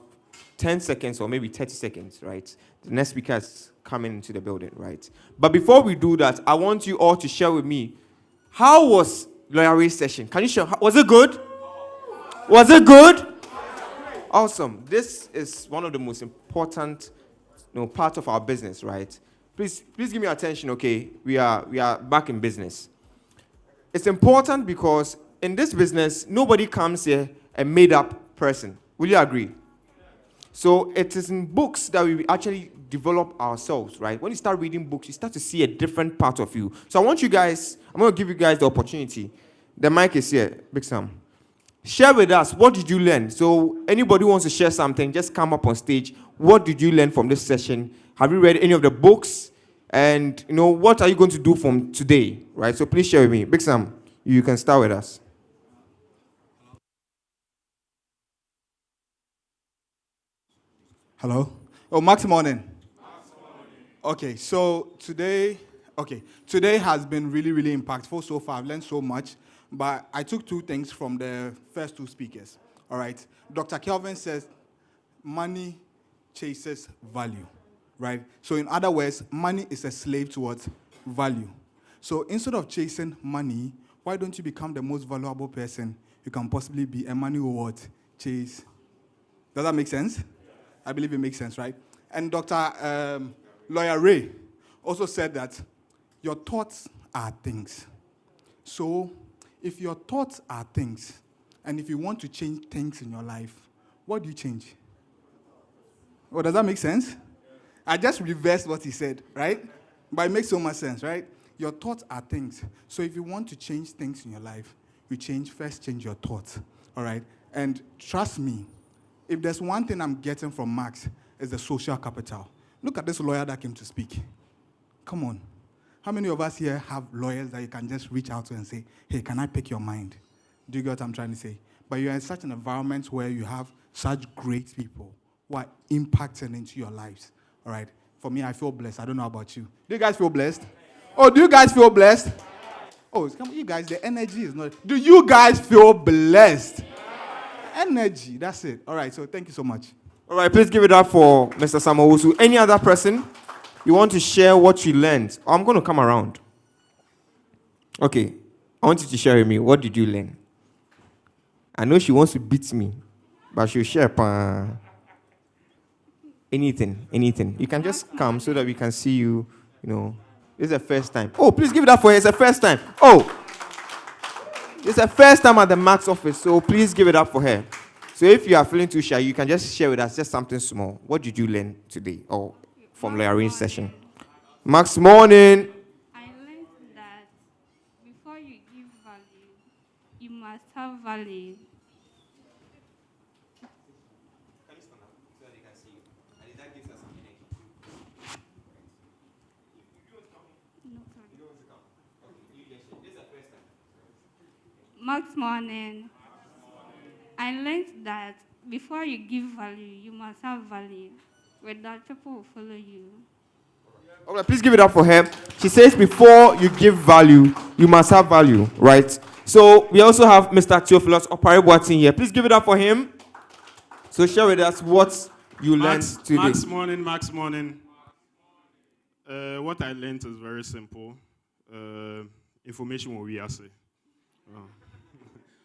10 seconds or maybe 30 seconds, right? The next speaker is coming into the building, right? But before we do that, I want you all to share with me, how was Lawyer Ray's session? Can you share? Was it good? Was it good? Awesome. This is one of the most important, part of our business, right? Please give me attention, okay? We are back in business. It's important because in this business, nobody comes here a made-up person. Will you agree? So it is in books that we actually develop ourselves, right? When you start reading books, you start to see a different part of you. So I'm going to give you guys the opportunity. The mic is here, Big Sam. Share with us, what did you learn? So anybody who wants to share something, just come up on stage. What did you learn from this session? Have you read any of the books? And, what are you going to do from today, right? So please share with me. Big Sam, you can start with us. Hello? Oh, Max morning. Okay, so today has been really, really impactful so far. I've learned so much, but I took two things from the first two speakers. All right, Dr. Kelvin says money chases value, right? So in other words, money is a slave towards value. So instead of chasing money, why don't you become the most valuable person you can possibly be, and money will what? Chase. Does that make sense? I believe it makes sense, right? And Dr. Lawyer Ray also said that your thoughts are things. So if your thoughts are things, and if you want to change things in your life, what do you change? Well, does that make sense? I just reversed what he said, right? But it makes so much sense, right? Your thoughts are things. So if you want to change things in your life, first change your thoughts. All right? And trust me, if there's one thing I'm getting from Max, it's the social capital. Look at this lawyer that came to speak. Come on. How many of us here have lawyers that you can just reach out to and say, hey, can I pick your mind? Do you get what I'm trying to say? But you're in such an environment where you have such great people who are impacting into your lives. All right? For me, I feel blessed. I don't know about you. Do you guys feel blessed? Oh, do you guys feel blessed? Oh, come on, you guys, the energy is not. Do you guys feel blessed? Energy, that's it. All right, so thank you so much. All right, please give it up for Mr. Samowusu. Any other person you want to share what you learned? I'm going to come around. Okay, I want you to share with me. What did you learn? I know she wants to beat me, but she'll share anything. You can just come so that we can see you, you know. It's the first time. Oh, please give it up for her. It's the first time. Oh, it's the first time at the Max office, so please give it up for her. So if you are feeling too shy, you can just share with us just something small. What did you learn today or from the arranged session? Max, morning. I learned that before you give value, you must have value. Max morning. I learned that before you give value, you must have value. Without people will follow you. All right, please give it up for her. She says before you give value, you must have value, right? So we also have Mr. Theophilus Oparibuatin here. Please give it up for him. So share with us what you learned today. Max morning. What I learned is very simple. Information what we are saying.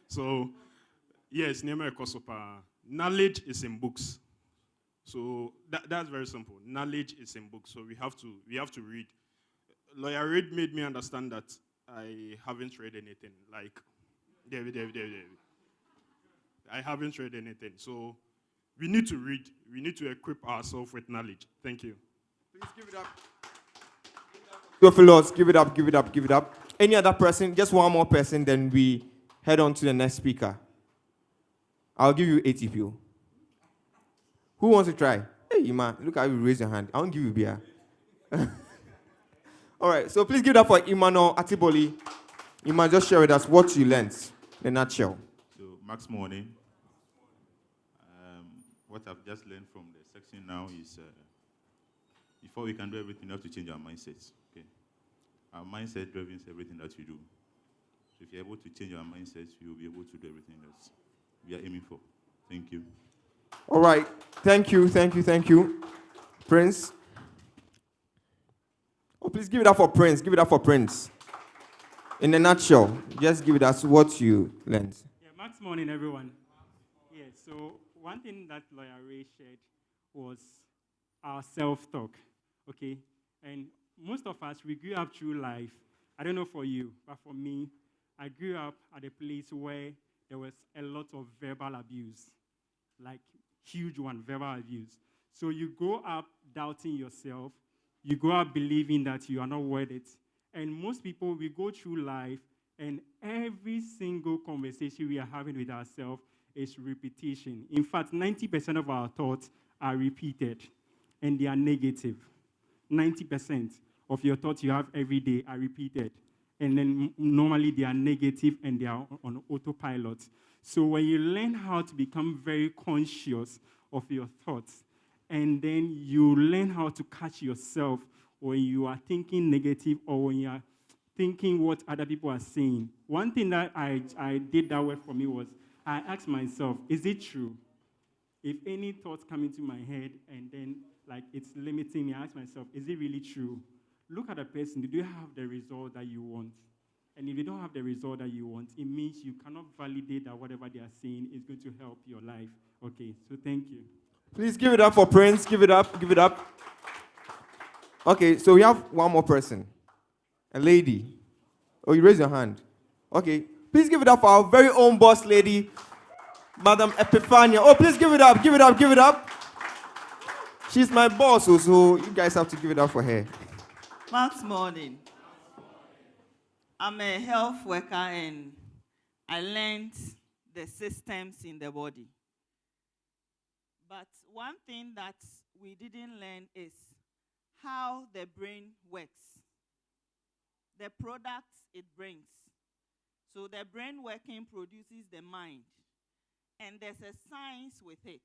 So, yes, knowledge is in books. So that's very simple. Knowledge is in books. So we have to read. Lawyer Reid made me understand that I haven't read anything. Like David. I haven't read anything. So we need to read. We need to equip ourselves with knowledge. Thank you. Please give it up. Theophilus, give it up. Any other person? Just one more person, then we head on to the next speaker. I'll give you ATPO. Who wants to try? Hey, Ima, look how you raise your hand. I won't give you beer. All right, so please give it up for Emmanuel Atiboli. Ima, just share with us what you learned in a nutshell. So, Max morning. What I've just learned from the section now is before we can do everything, we have to change our mindsets. Okay? Our mindset drives everything that we do. So if you're able to change our mindsets, you'll be able to do everything that we are aiming for. Thank you. All right. Thank you. Prince. Oh, please give it up for Prince. In a nutshell, just give it us what you learned. Yeah, Max morning, everyone. Yeah, so one thing that Lawyer Ray shared was our self-talk, okay? And most of us, we grew up through life. I don't know for you, but for me, I grew up at a place where there was a lot of verbal abuse, like huge one, verbal abuse. So you grow up doubting yourself. You grow up believing that you are not worth it. And most people, we go through life, and every single conversation we are having with ourselves is repetition. In fact, 90% of our thoughts are repeated, and they are negative. 90% of your thoughts you have every day are repeated. And then normally they are negative and they are on autopilot. So when you learn how to become very conscious of your thoughts, and then you learn how to catch yourself when you are thinking negative or when you are thinking what other people are saying. One thing that I did that way for me was I asked myself, is it true? If any thoughts come into my head and then like it's limiting me, I ask myself, is it really true? Look at the person. Do you have the result that you want? And if you don't have the result that you want, it means you cannot validate that whatever they are saying is going to help your life. Okay, so thank you. Please give it up for Prince. Give it up. Okay, so we have one more person. A lady. Oh, you raise your hand. Okay, please give it up for our very own boss lady, Madam Epiphania. Oh, please give it up. She's my boss, so you guys have to give it up for her. Max morning. I'm a health worker and I learned the systems in the body. But one thing that we didn't learn is how the brain works, the products it brings. So the brain working produces the mind, and there's a science with it.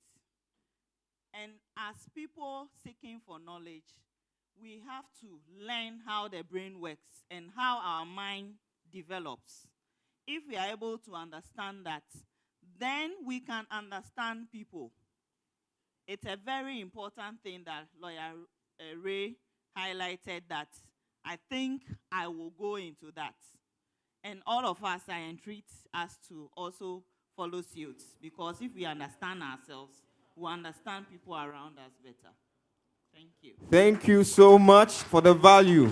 And as people seeking for knowledge, we have to learn how the brain works and how our mind develops. If we are able to understand that, then we can understand people. It's a very important thing that Lawyer Ray highlighted, that I think I will go into that. And all of us, I entreat us to also follow suit, because if we understand ourselves, we understand people around us better. Thank you. Thank you so much for the value.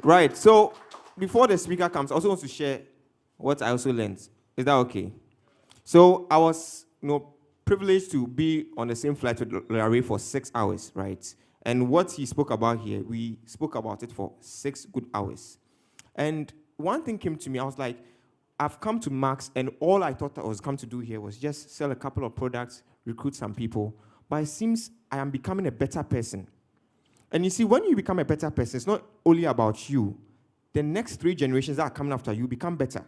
Right, so before the speaker comes, I also want to share what I also learned. Is that okay? So I was, privileged to be on the same flight with Larry for 6 hours, right? And what he spoke about here, we spoke about it for 6 good hours. And one thing came to me, I was like, I've come to Max, and all I thought I was come to do here was just sell a couple of products, recruit some people. But it seems I am becoming a better person. And you see, when you become a better person, it's not only about you. The next 3 generations that are coming after you become better.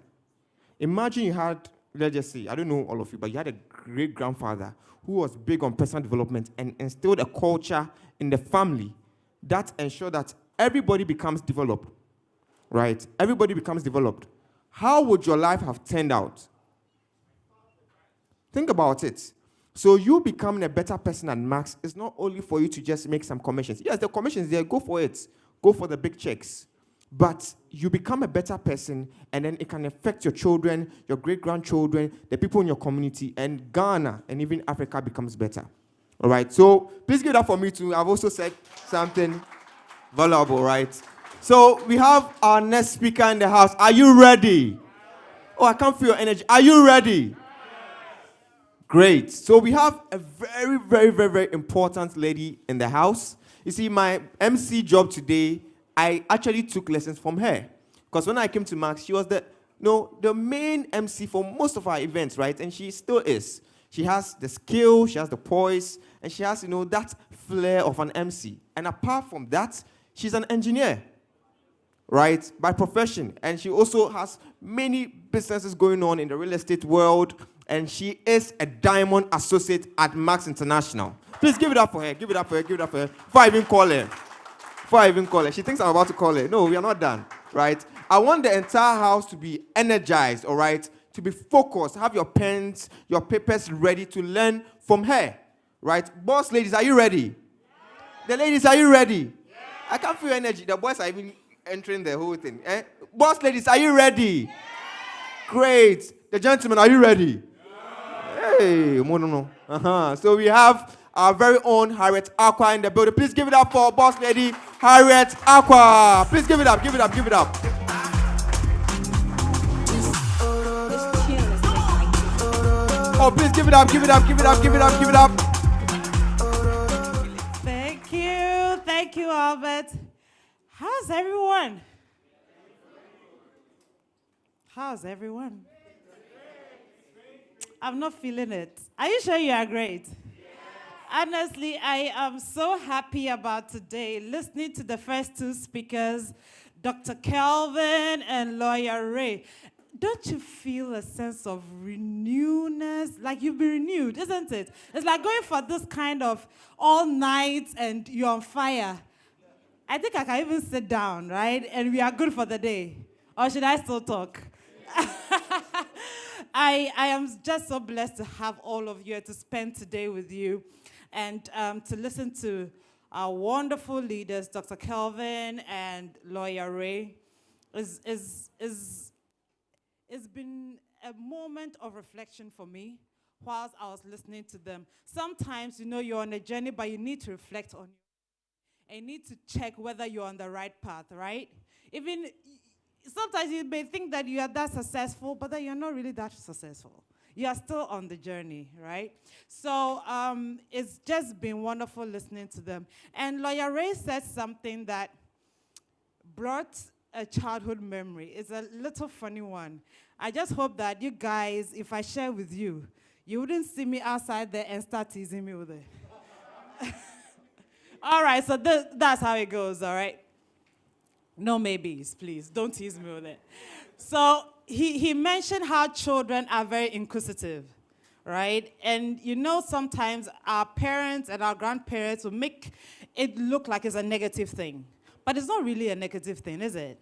Imagine you had, let's just say, I don't know all of you, but you had a great-grandfather who was big on personal development and instilled a culture in the family that ensured that everybody becomes developed, right? Everybody becomes developed. How would your life have turned out? Think about it. So you becoming a better person at Max is not only for you to just make some commissions. Yes, the commissions there, go for it. Go for the big checks. But you become a better person, and then it can affect your children, your great-grandchildren, the people in your community, and Ghana and even Africa becomes better. All right, so please give that for me too. I've also said something valuable, right? So we have our next speaker in the house. Are you ready? Oh, I can't feel your energy. Are you ready? Great. So we have a very, very, very, very important lady in the house. You see, my MC job today, I actually took lessons from her. Because when I came to Max, she was the main MC for most of our events, right? And she still is. She has the skill, she has the poise, and she has, that flair of an MC. And apart from that, she's an engineer, right, by profession. And she also has many businesses going on in the real estate world. And she is a Diamond Associate at Max International. Please give it up for her. Give it up for her. Give it up for her. Before I even call her. She thinks I'm about to call her. No, we are not done, right? I want the entire house to be energized, all right? To be focused. Have your pens, your papers ready to learn from her, right? Boss ladies, are you ready? The ladies, are you ready? I can't feel energy. The boys are even entering the whole thing. Boss ladies, are you ready? Great. The gentlemen, are you ready? Hey, no. So we have our very own Harriet Aqua in the building. Please give it up for boss lady Harriet Aqua. Please give it up, give it up, give it up. Oh, please give it up, give it up, give it up, give it up, give it up. Thank you, Albert. How's everyone? How's everyone? I'm not feeling it. Are you sure you are great? Yes. Honestly, I am so happy about today, listening to the first 2 speakers, Dr. Kelvin and Lawyer Ray. Don't you feel a sense of renewedness? Like you've been renewed, isn't it? It's like going for this kind of all night and you're on fire. I think I can even sit down, right? And we are good for the day. Or should I still talk? I am just so blessed to have all of you and to spend today with you and to listen to our wonderful leaders, Dr. Kelvin and Lawyer Ray. It's been a moment of reflection for me whilst I was listening to them. Sometimes, you're on a journey, but you need to reflect on it. And you need to check whether you're on the right path, right? Even sometimes you may think that you are that successful, but that you're not really that successful. You are still on the journey, right? So it's just been wonderful listening to them. And Lawyer Ray said something that brought a childhood memory. It's a little funny one. I just hope that you guys, if I share with you, you wouldn't see me outside there and start teasing me with it. All right, so that's how it goes, all right? No maybes, please. Don't tease me with it. So he mentioned how children are very inquisitive, right? And you know, sometimes our parents and our grandparents will make it look like it's a negative thing. But it's not really a negative thing, is it?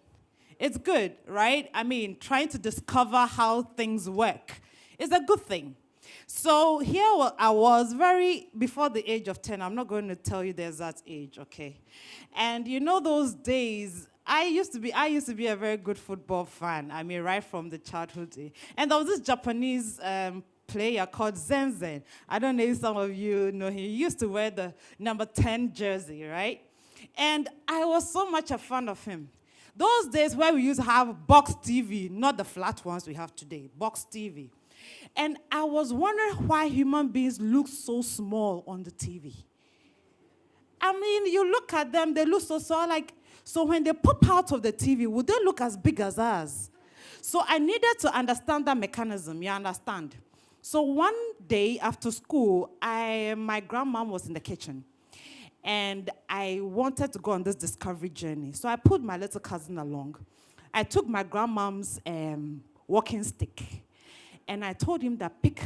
It's good, right? I mean, trying to discover how things work is a good thing. So here I was, before the age of 10. I'm not going to tell you the exact age, okay? And you know those days, I used to be a very good football fan. I mean, right from the childhood day. And there was this Japanese player called Zenzen. I don't know if some of you know him. He used to wear the number 10 jersey, right? And I was so much a fan of him. Those days where we used to have box TV, not the flat ones we have today, box TV. And I was wondering why human beings look so small on the TV. I mean, you look at them, they look so small. So when they pop out of the TV, would they look as big as us? So I needed to understand that mechanism, you understand? So one day after school, my grandmom was in the kitchen. And I wanted to go on this discovery journey. So I pulled my little cousin along. I took my grandmom's walking stick. And I told him that pick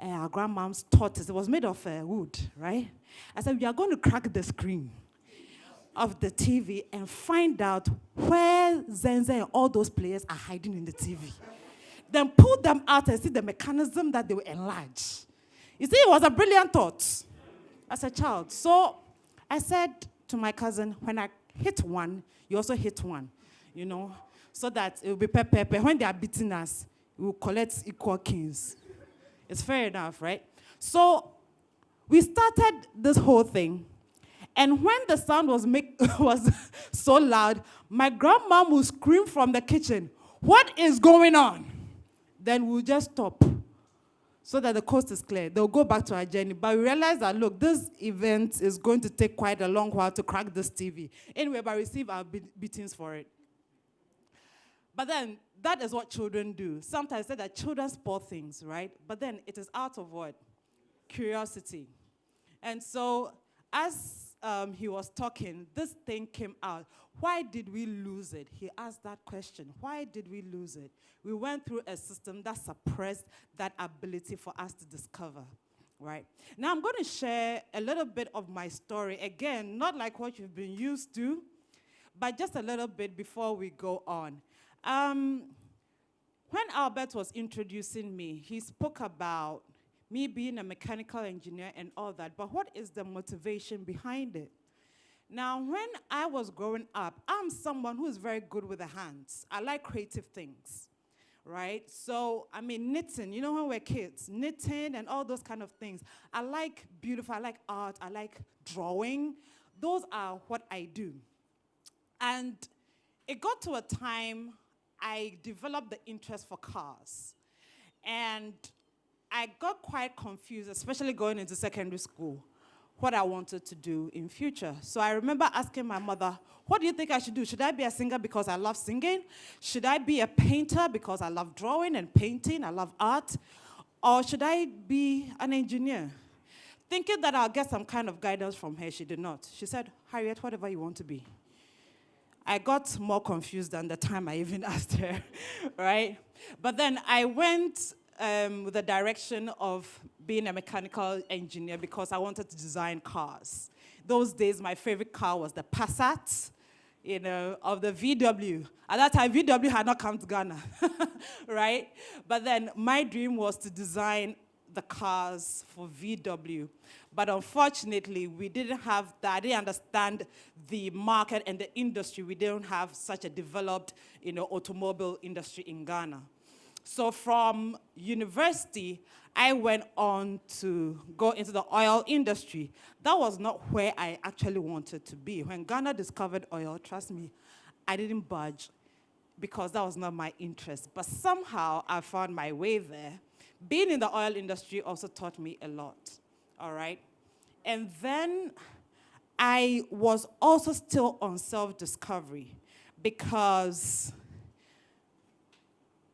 our grandmom's tortoise. It was made of wood, right? I said, we are going to crack the screen of the TV and find out where Zenze and all those players are hiding in the TV. Then pull them out and see the mechanism that they will enlarge. You see, it was a brilliant thought as a child. So I said to my cousin, when I hit one, you also hit one, you know, so that it will be pepper. When they are beating us, we will collect equal kings. It's fair enough, right? So we started this whole thing. And when the sound was so loud, my grandma would scream from the kitchen, "What is going on?" Then we'll just stop so that the coast is clear. They'll go back to our journey. But we realized that, look, this event is going to take quite a long while to crack this TV. Anyway, but receive our beatings for it. But then, that is what children do. Sometimes I say that children spoil things, right? But then it is out of what? Curiosity. And so, as he was talking, this thing came out. Why did we lose it? He asked that question. Why did we lose it? We went through a system that suppressed that ability for us to discover, right? Now I'm going to share a little bit of my story. Again, not like what you've been used to, but just a little bit before we go on. When Albert was introducing me, he spoke about me being a mechanical engineer and all that, but what is the motivation behind it? Now, when I was growing up, I'm someone who is very good with the hands. I like creative things, right? So, I mean, knitting, you know when we're kids, knitting and all those kind of things. I like beautiful, I like art, I like drawing. Those are what I do. And it got to a time I developed the interest for cars. And I got quite confused, especially going into secondary school, what I wanted to do in future. So I remember asking my mother, what do you think I should do? Should I be a singer because I love singing? Should I be a painter because I love drawing and painting, I love art? Or should I be an engineer? Thinking that I'll get some kind of guidance from her, she did not. She said, Harriet, whatever you want to be. I got more confused than the time I even asked her, right? But then I went with the direction of being a mechanical engineer because I wanted to design cars. Those days, my favorite car was the Passat, you know, of the VW. At that time, VW had not come to Ghana, right? But then my dream was to design the cars for VW. But unfortunately, we didn't have that. I didn't understand the market and the industry. We didn't have such a developed, you know, automobile industry in Ghana. So from university, I went on to go into the oil industry. That was not where I actually wanted to be. When Ghana discovered oil, trust me, I didn't budge because that was not my interest. But somehow I found my way there. Being in the oil industry also taught me a lot, all right? And then I was also still on self-discovery. because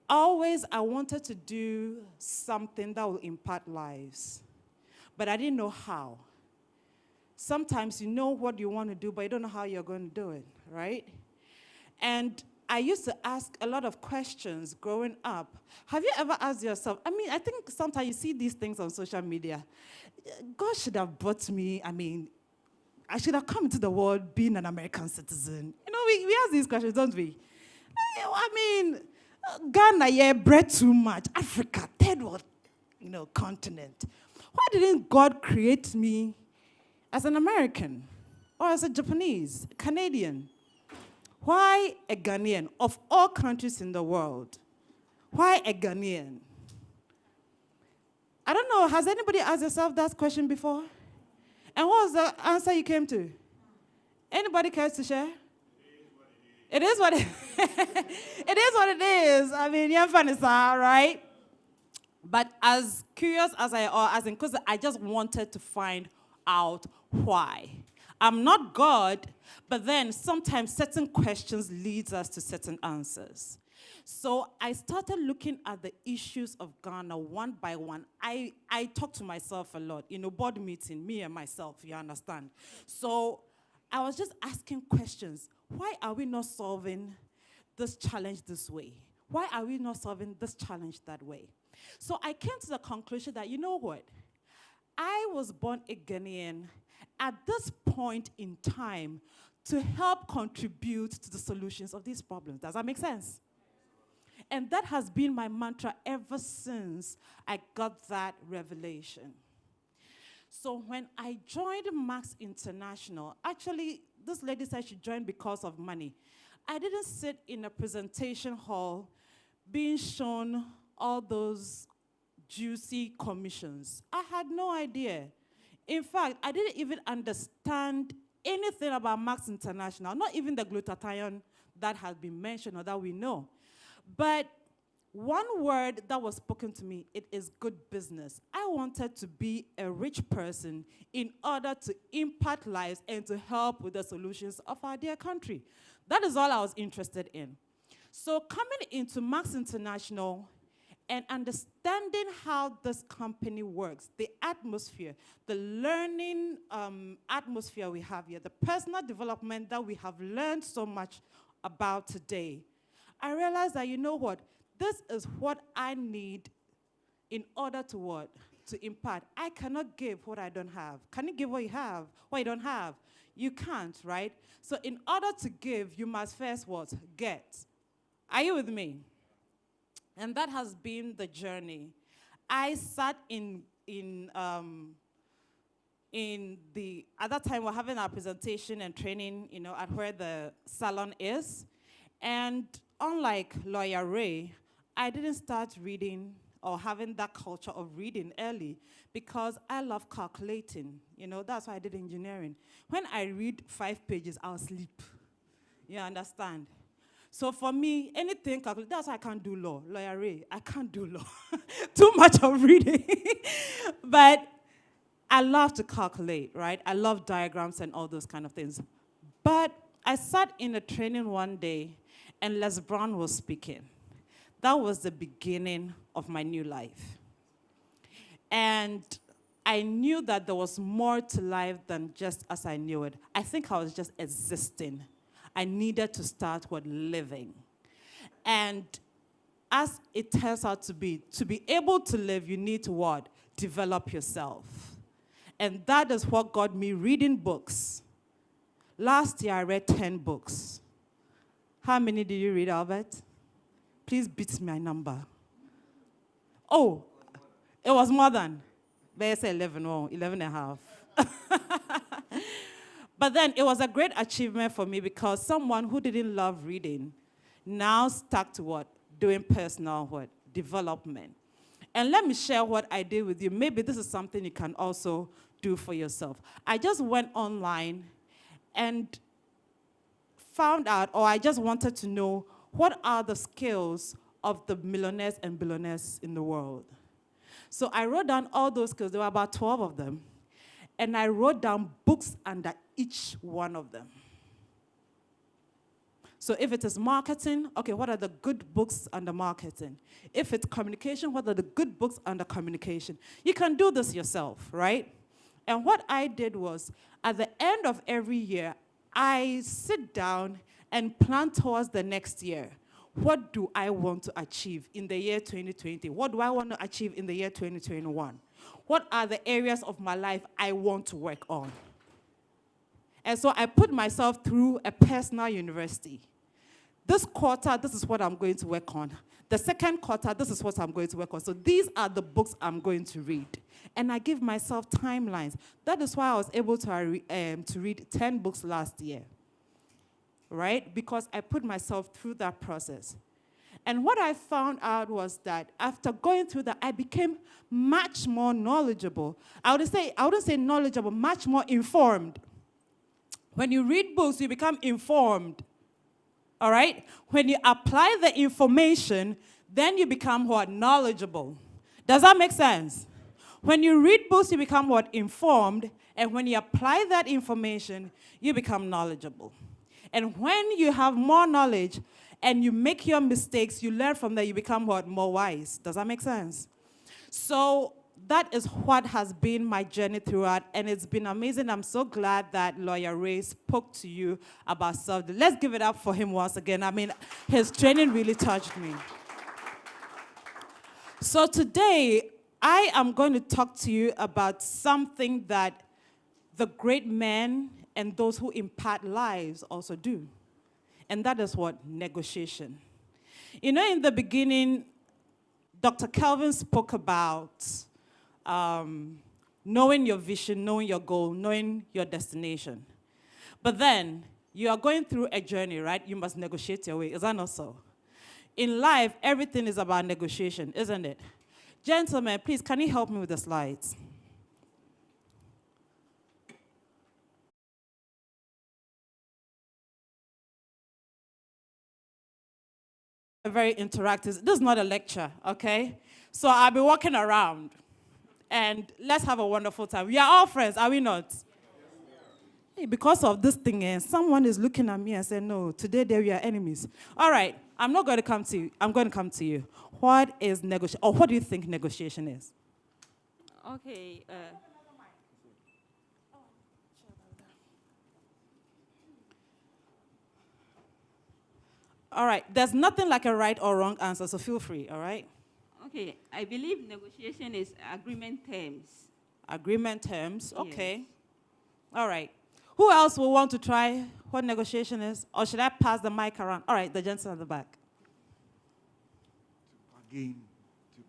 always I wanted to do something that will impact lives, but I didn't know how. Sometimes you know what you want to do, but you don't know how you're going to do it, right? And I used to ask a lot of questions growing up. Have you ever asked yourself, I think sometimes you see these things on social media. God should have brought me, I should have come into the world being an American citizen. We ask these questions, don't we? Ghana, yeah, bred too much. Africa, third world, continent. Why didn't God create me as an American or as a Japanese, Canadian? Why a Ghanaian of all countries in the world? Why a Ghanaian? I don't know, has anybody asked yourself that question before? And what was the answer you came to? Anybody cares to share? It is what it it is what it is. You're funny, sir, right? But as curious as I just wanted to find out why. I'm not God, but then sometimes certain questions leads us to certain answers. So I started looking at the issues of Ghana one by one. I talk to myself a lot, board meeting, me and myself, you understand? So I was just asking questions. Why are we not solving this challenge this way? Why are we not solving this challenge that way? So I came to the conclusion that, you know what? I was born a Ghanaian at this point in time to help contribute to the solutions of these problems. Does that make sense? And that has been my mantra ever since I got that revelation. So when I joined Max International, actually, this lady said she joined because of money. I didn't sit in a presentation hall being shown all those juicy commissions. I had no idea. In fact, I didn't even understand anything about Max International, not even the glutathione that has been mentioned or that we know. But one word that was spoken to me, it is good business. I wanted to be a rich person in order to impact lives and to help with the solutions of our dear country. That is all I was interested in. So coming into Max International and understanding how this company works, the atmosphere, the learning atmosphere we have here, the personal development that we have learned so much about today, I realized that, you know what, this is what I need in order to what? To impart. I cannot give what I don't have. Can you give what you have, what you don't have? You can't, right? So in order to give, you must first what? Get. Are you with me? And that has been the journey. I sat at that time we're having our presentation and training, at where the salon is. And unlike Lawyer Ray, I didn't start reading or having that culture of reading early because I love calculating. That's why I did engineering. When I read 5 pages, I'll sleep. You understand? So for me, anything calculate, that's why I can't do law. Lawyer Ray, I can't do law. Too much of reading. But I love to calculate, right? I love diagrams and all those kind of things. But I sat in a training one day, and Les Brown was speaking. That was the beginning of my new life. And I knew that there was more to life than just as I knew it. I think I was just existing. I needed to start with living. And as it turns out to be able to live, you need to what? Develop yourself. And that is what got me reading books. Last year, I read 10 books. How many did you read, Albert? Please beat my number. Oh, it was more than. Better say 11, 11 and a half. But then it was a great achievement for me because someone who didn't love reading now stuck to what? Doing personal what? Development. And let me share what I did with you. Maybe this is something you can also do for yourself. I just went online and found out, or I just wanted to know, what are the skills of the millionaires and billionaires in the world? So I wrote down all those skills. There were about 12 of them. And I wrote down books under each one of them. So if it is marketing, okay, what are the good books under marketing? If it's communication, what are the good books under communication? You can do this yourself, right? And what I did was, at the end of every year, I sit down and plan towards the next year. What do I want to achieve in the year 2020? What do I want to achieve in the year 2021? What are the areas of my life I want to work on? And so I put myself through a personal university. This quarter, this is what I'm going to work on. The second quarter, this is what I'm going to work on. So these are the books I'm going to read. And I give myself timelines. That is why I was able to read 10 books last year, right? Because I put myself through that process. And what I found out was that after going through that, I became much more knowledgeable. I wouldn't say knowledgeable, much more informed. When you read books, you become informed, all right? When you apply the information, then you become what? Knowledgeable. Does that make sense? When you read books, you become what? Informed, and when you apply that information, you become knowledgeable. And when you have more knowledge and you make your mistakes, you learn from that, you become what? More wise. Does that make sense? So that is what has been my journey throughout, and it's been amazing. I'm so glad that Lawyer Ray spoke to you about self-discipline. Let's give it up for him once again. I mean, his training really touched me. So today, I am going to talk to you about something that the great men and those who impact lives also do, and that is what? Negotiation. You know, in the beginning, Dr. Kelvin spoke about knowing your vision, knowing your goal, knowing your destination. But then, you are going through a journey, right? You must negotiate your way. Is that not so? In life, everything is about negotiation, isn't it? Gentlemen, please, can you help me with the slides? Very interactive. This is not a lecture, okay? So I'll be walking around. And let's have a wonderful time. We are all friends, are we not? Hey, because of this thing, someone is looking at me and saying, no, today we are enemies. All right, I'm not going to come to you. I'm going to come to you. What is negotiation, or what do you think negotiation is? Okay. All right, there's nothing like a right or wrong answer, so feel free, all right? Okay, I believe negotiation is agreement terms. Agreement terms, okay. Yes. All right. Who else will want to try what negotiation is? Or should I pass the mic around? All right, the gentleman at the back. To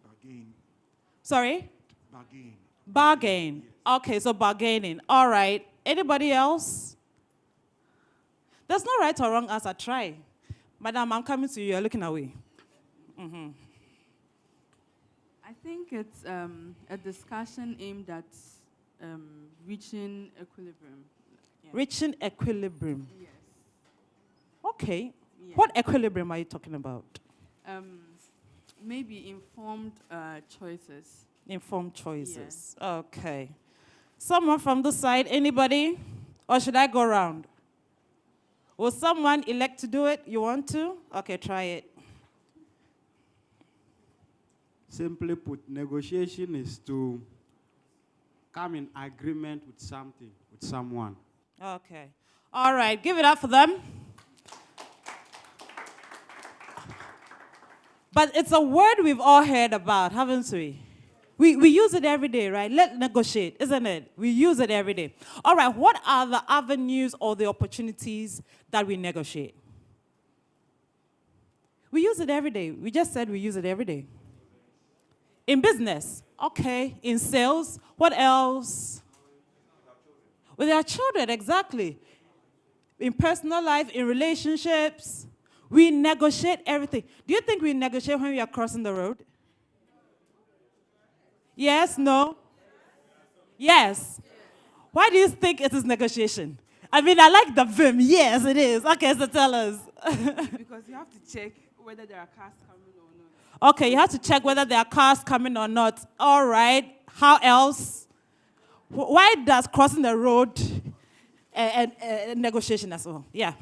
bargain. Sorry? Bargain. Bargain. Okay, so bargaining. All right. Anybody else? There's no right or wrong answer. Try. Madam, I'm coming to you. You're looking away. Mm-hmm. I think it's a discussion aimed at reaching equilibrium. Yeah. Reaching equilibrium. Yes. Okay. Yeah. What equilibrium are you talking about? Maybe informed choices. Informed choices. Yeah. Okay. Someone from the side, anybody? Or should I go around? Will someone elect to do it? You want to? Okay, try it. Simply put, negotiation is to come in agreement with something, with someone. Okay. All right, give it up for them. But it's a word we've all heard about, haven't we? We use it every day, right? Let's negotiate, isn't it? We use it every day. All right, what are the avenues or the opportunities that we negotiate? We use it every day. We just said we use it every day. In business, okay. In sales, what else? With our children, exactly. In personal life, in relationships, we negotiate everything. Do you think we negotiate when we are crossing the road? Yes, no? Yes. Why do you think it is negotiation? I mean, I like the vim. Yes, it is. Okay, so tell us. Because you have to check whether there are cars coming or not. Okay, you have to check whether there are cars coming or not. All right. How else? Why does crossing the road and negotiation as well? Yeah.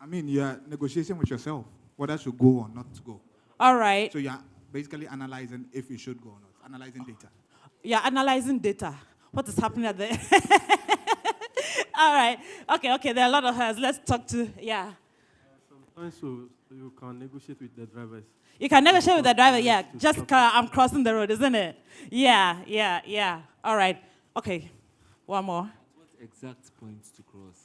I mean, you are negotiating with yourself whether to go or not to go. All right. So you are basically analyzing if you should go or not, analyzing data. You're analyzing data. What is happening at the All right. Okay. There are a lot of hands. Let's talk to, yeah. Sometimes you can negotiate with the drivers. You can negotiate with the driver, yeah. Just I'm crossing the road, isn't it? Yeah. All right. Okay. One more. What exact points to cross?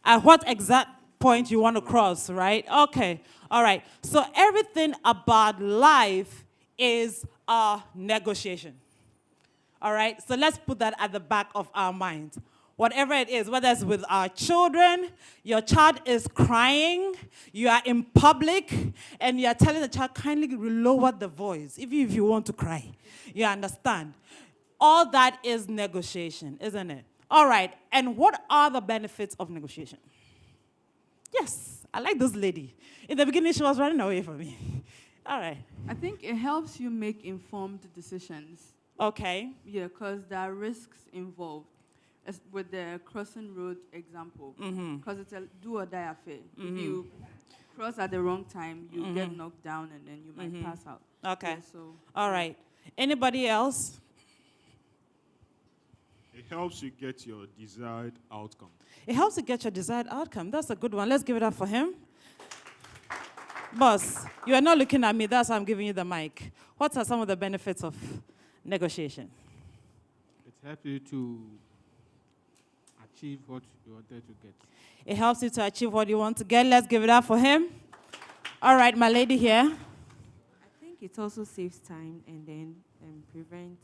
At what exact point you want to cross, right? Okay. All right. So everything about life is a negotiation. All right? So let's put that at the back of our minds. Whatever it is, whether it's with our children, your child is crying, you are in public, and you are telling the child, kindly lower the voice, even if you want to cry. You understand? All that is negotiation, isn't it? All right, and what are the benefits of negotiation? Yes, I like this lady. In the beginning, she was running away from me. All right. I think it helps you make informed decisions. Okay. Yeah, because there are risks involved. As with the crossing road example, because it's a do or die affair. If you cross at the wrong time, you get knocked down and then you might pass out. Okay. Yeah, so all right. Anybody else? It helps you get your desired outcome. It helps you get your desired outcome. That's a good one. Let's give it up for him. Boss, you are not looking at me. That's why I'm giving you the mic. What are some of the benefits of negotiation? It helps you to achieve what you wanted to get. It helps you to achieve what you want to get. Let's give it up for him. All right, my lady here. I think it also saves time and then prevent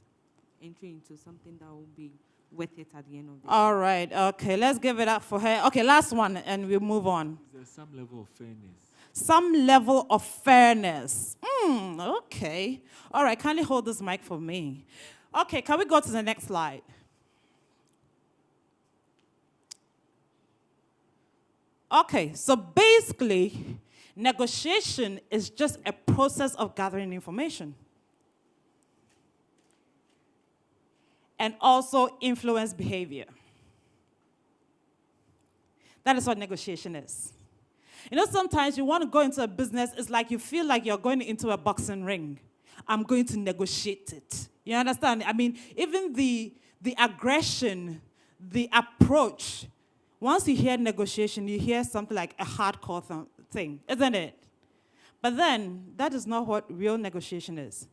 entry into something that will be worth it at the end of the day. All right, okay, let's give it up for her. Okay, last one, and we'll move on. There's some level of fairness. Some level of fairness. Okay. All right, kindly hold this mic for me. Okay, can we go to the next slide? Okay, so basically, negotiation is just a process of gathering information and also influence behavior. That is what negotiation is. You know, sometimes you want to go into a business, it's like you feel like you're going into a boxing ring. I'm going to negotiate it. You understand? I mean, even the aggression, the approach, once you hear negotiation, you hear something like a hardcore thing, isn't it? But then, that is not what real negotiation is.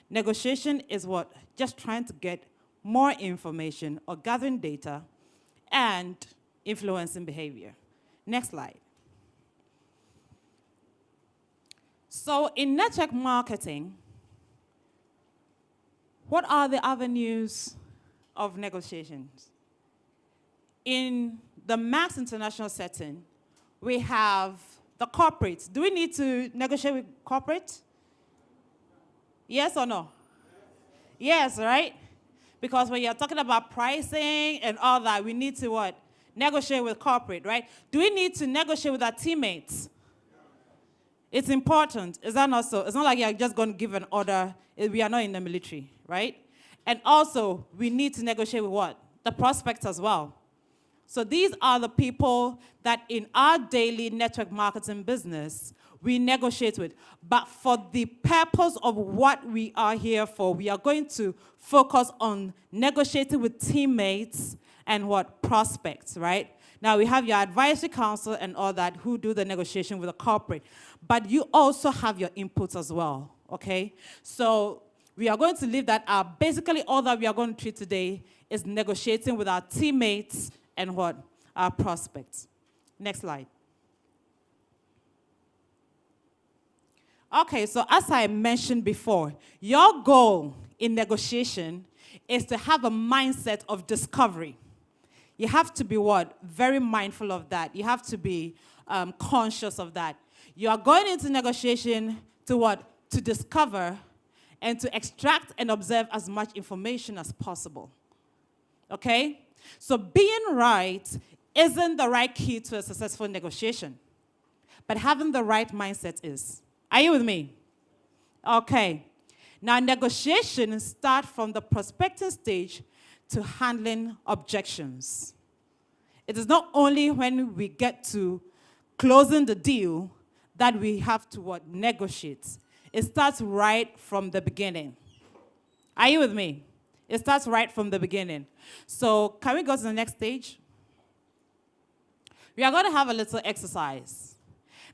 Negotiation is what? Just trying to get more information or gathering data and influencing behavior. Next slide. So in network marketing, what are the avenues of negotiations? In the Max International setting, we have the corporates. Do we need to negotiate with corporate? Yes or no? Yes, right? Because when you're talking about pricing and all that, we need to what? Negotiate with corporate, right? Do we need to negotiate with our teammates? It's important. Is that not so? It's not like you're just going to give an order. We are not in the military, right? And also, we need to negotiate with what? The prospects as well. So these are the people that in our daily network marketing business, we negotiate with. But for the purpose of what we are here for, we are going to focus on negotiating with teammates and what? Prospects, right? Now, we have your advisory council and all that who do the negotiation with the corporate. But you also have your inputs as well, okay? So we are going to leave that out. Basically, all that we are going to treat today is negotiating with our teammates and what? Our prospects. Next slide. Okay, so as I mentioned before, your goal in negotiation is to have a mindset of discovery. You have to be what? Very mindful of that. You have to be conscious of that. You are going into negotiation to what? To discover and to extract and observe as much information as possible. Okay? So being right isn't the right key to a successful negotiation, but having the right mindset is. Are you with me? Okay. Now, negotiations start from the prospecting stage to handling objections. It is not only when we get to closing the deal that we have to what? Negotiate. It starts right from the beginning. Are you with me? It starts right from the beginning. So can we go to the next stage? We are going to have a little exercise.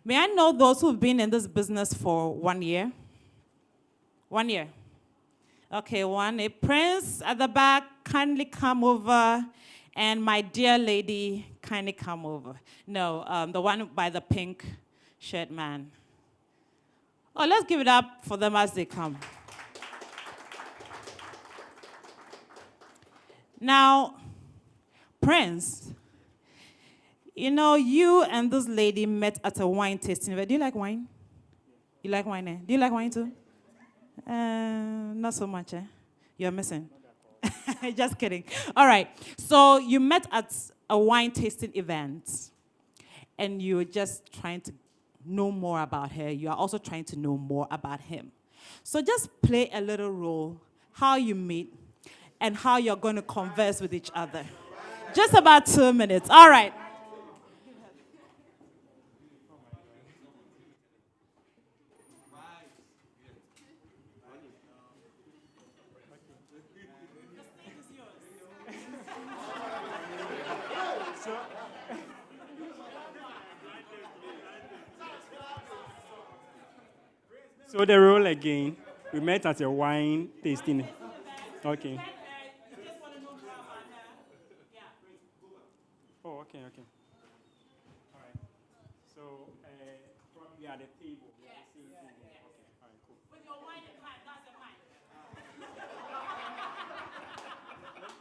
May I know those who've been in this business for 1 year? 1 year. Okay, one. A Prince at the back, kindly come over. And my dear lady, kindly come over. No, the one by the pink shirt man. Oh, let's give it up for them as they come. Now, Prince, you know, you and this lady met at a wine tasting event. Do you like wine? You like wine, eh? Do you like wine too? Not so much, eh? You're missing. Just kidding. All right. So you met at a wine tasting event, and you were just trying to know more about her. You are also trying to know more about him. So just play a little role, how you meet, and how you're going to converse with each other. Just about 2 minutes. All right. So the role again, we met at a wine tasting. Okay. Oh, okay. All right. So, probably at the table. We are the same table. Okay. All right, cool. With your wine and hand, that's a mic.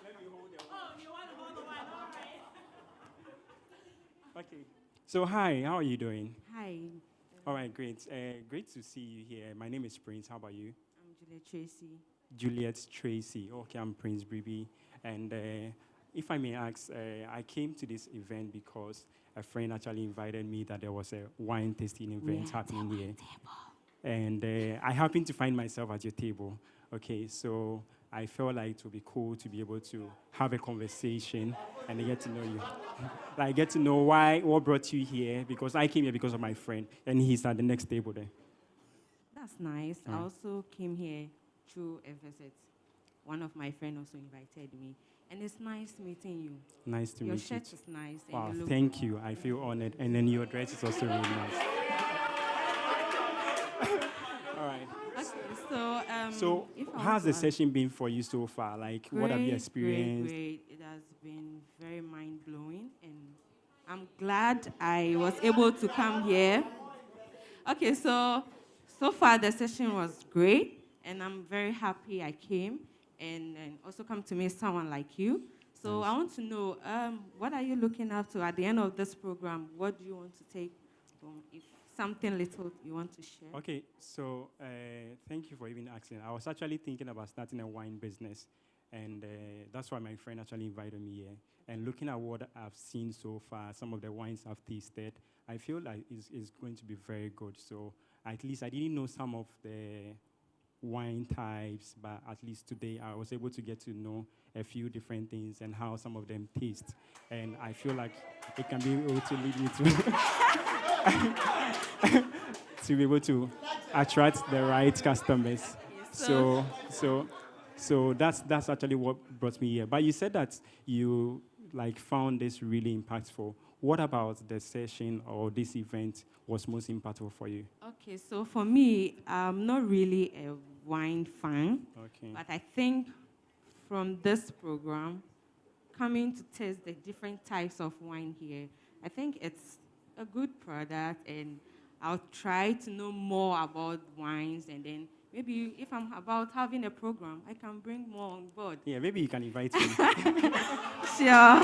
Let me hold the wine. Oh, you want to hold the wine? All right. Okay. So, hi, how are you doing? Hi. All right, great. Great to see you here. My name is Prince. How about you? I'm Juliet Tracy. Juliet Tracy. Okay, I'm Prince Bribi. And if I may ask, I came to this event because a friend actually invited me that there was a wine tasting event happening here. And I happened to find myself at your table. Okay, so I felt like it would be cool to be able to have a conversation and get to know you. Like, get to know what brought you here, because I came here because of my friend, and he's at the next table there. That's nice. I also came here through a visit. One of my friends also invited me. And it's nice meeting you. Nice to meet you. Your shirt is nice. And Wow, you look thank you. I feel honored. And then your dress is also really nice. All right. Okay, So how's the session been for you so far? Like, what have you experienced? Great. It has been very mind-blowing, and I'm glad I was able to come here. Okay, so far the session was great, and I'm very happy I came and also come to meet someone like you. So I want to know, what are you looking up to at the end of this program? What do you want to take from, if something little you want to share? Okay, so thank you for even asking. I was actually thinking about starting a wine business, and that's why my friend actually invited me here. And looking at what I've seen so far, some of the wines I've tasted, I feel like it's going to be very good. So at least I didn't know some of the wine types, but at least today I was able to get to know a few different things and how some of them taste. And I feel like it can be able to lead me to to be able to attract the right customers. So that's actually what brought me here. But you said that you found this really impactful. What about the session or this event was most impactful for you? Okay, so for me, I'm not really a wine fan. Okay. But I think from this program, coming to taste the different types of wine here, I think it's a good product, and I'll try to know more about wines, and then maybe if I'm about having a program, I can bring more on board. Yeah, maybe you can invite me. Sure.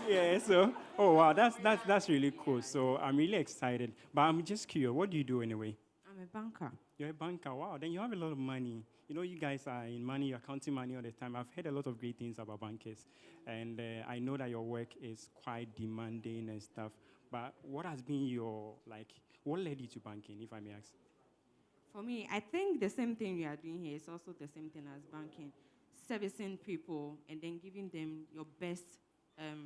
Yeah, so, oh wow, that's really cool. So I'm really excited. But I'm just curious, what do you do anyway? I'm a banker. You're a banker, wow. Then you have a lot of money. You know, you guys are in money, you're counting money all the time. I've heard a lot of great things about bankers. And I know that your work is quite demanding and stuff. But what has been your, what led you to banking, if I may ask? For me, I think the same thing we are doing here is also the same thing as banking. Servicing people and then giving them your best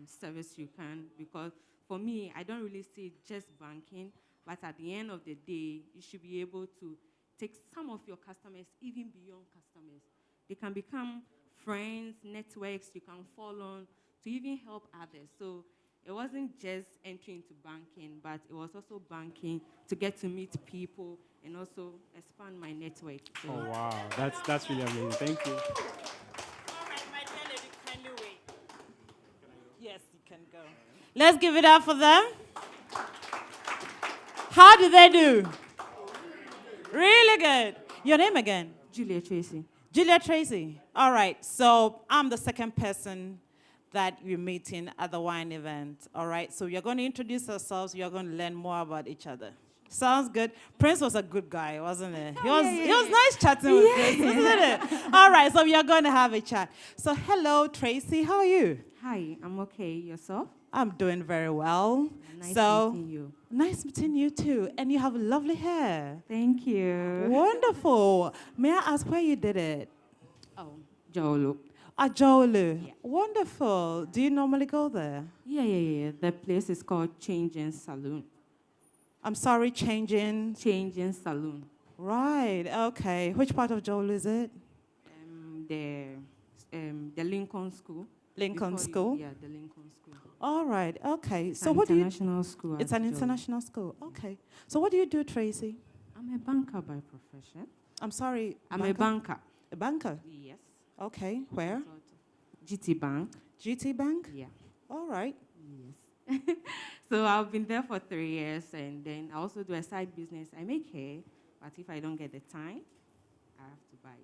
service you can, because for me, I don't really see it just banking, but at the end of the day, you should be able to take some of your customers even beyond customers. They can become friends, networks you can fall on to even help others. So it wasn't just entry into banking, but it was also banking to get to meet people and also expand my network. So Oh, wow. That's really amazing. Thank you. All right, my dear lady, kindly wait. Yes, you can go. Let's give it up for them. How did they do? Really good. Your name again? Julia Tracy. Julia Tracy. All right. So I'm the second person that you're meeting at the wine event. All right. So you're going to introduce yourselves. You're going to learn more about each other. Sounds good. Prince was a good guy, wasn't he? He was nice chatting with Prince, wasn't it? All right. So we are going to have a chat. So hello, Tracy. How are you? Hi, I'm okay. Yourself? I'm doing very well. Nice so, meeting you. Nice meeting you too. And you have lovely hair. Thank you. Wonderful. May I ask where you did it? Oh, Jolo. Ajolu. Yeah. Wonderful. Do you normally go there? Yeah. The place is called Changing Saloon. I'm sorry, Changing Saloon. Right. Okay. Which part of Jolu is it? The Lincoln School. Lincoln Before School? Yeah, the Lincoln School. All right. Okay. It's So an what do you? international school. It's at an Jolo. international school. Okay. So what do you do, Tracy? I'm a banker by profession. I'm sorry. I'm a banker. A banker. Yes. Okay. Where? GT Bank. GT Bank. Yeah. All right. Yes. So I've been there for 3 years, and then I also do a side business. I make hair, but if I don't get the time, I have to buy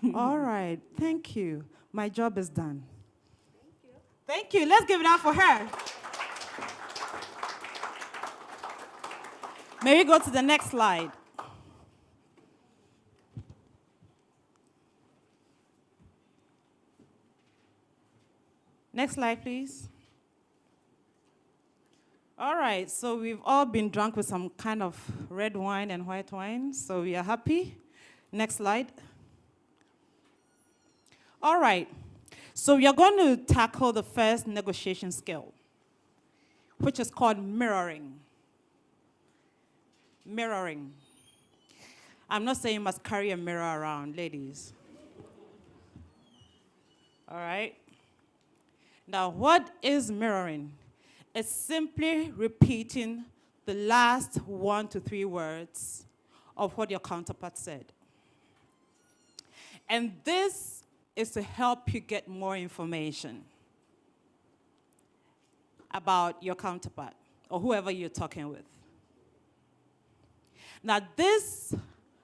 it. All right. Thank you. My job is done. Thank you. Let's give it up for her. May we go to the next slide? Next slide, please. All right, so we've all been drunk with some kind of red wine and white wine, so we are happy. Next slide. All right, so we are going to tackle the first negotiation skill, which is called mirroring. Mirroring. I'm not saying you must carry a mirror around, ladies. All right? Now, what is mirroring? It's simply repeating the last 1 to 3 words of what your counterpart said. And this is to help you get more information about your counterpart or whoever you're talking with. Now, this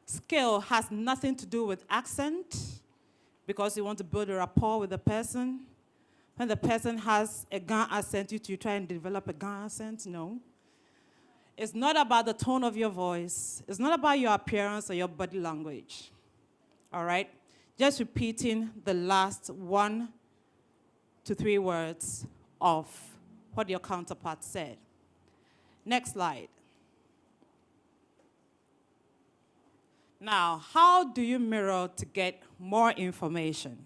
skill has nothing to do with accent, because you want to build a rapport with the person. When the person has a Ghana accent, you try and develop a Ghana accent. No. It's not about the tone of your voice. It's not about your appearance or your body language. All right? Just repeating the last 1 to 3 words of what your counterpart said. Next slide. Now, how do you mirror to get more information?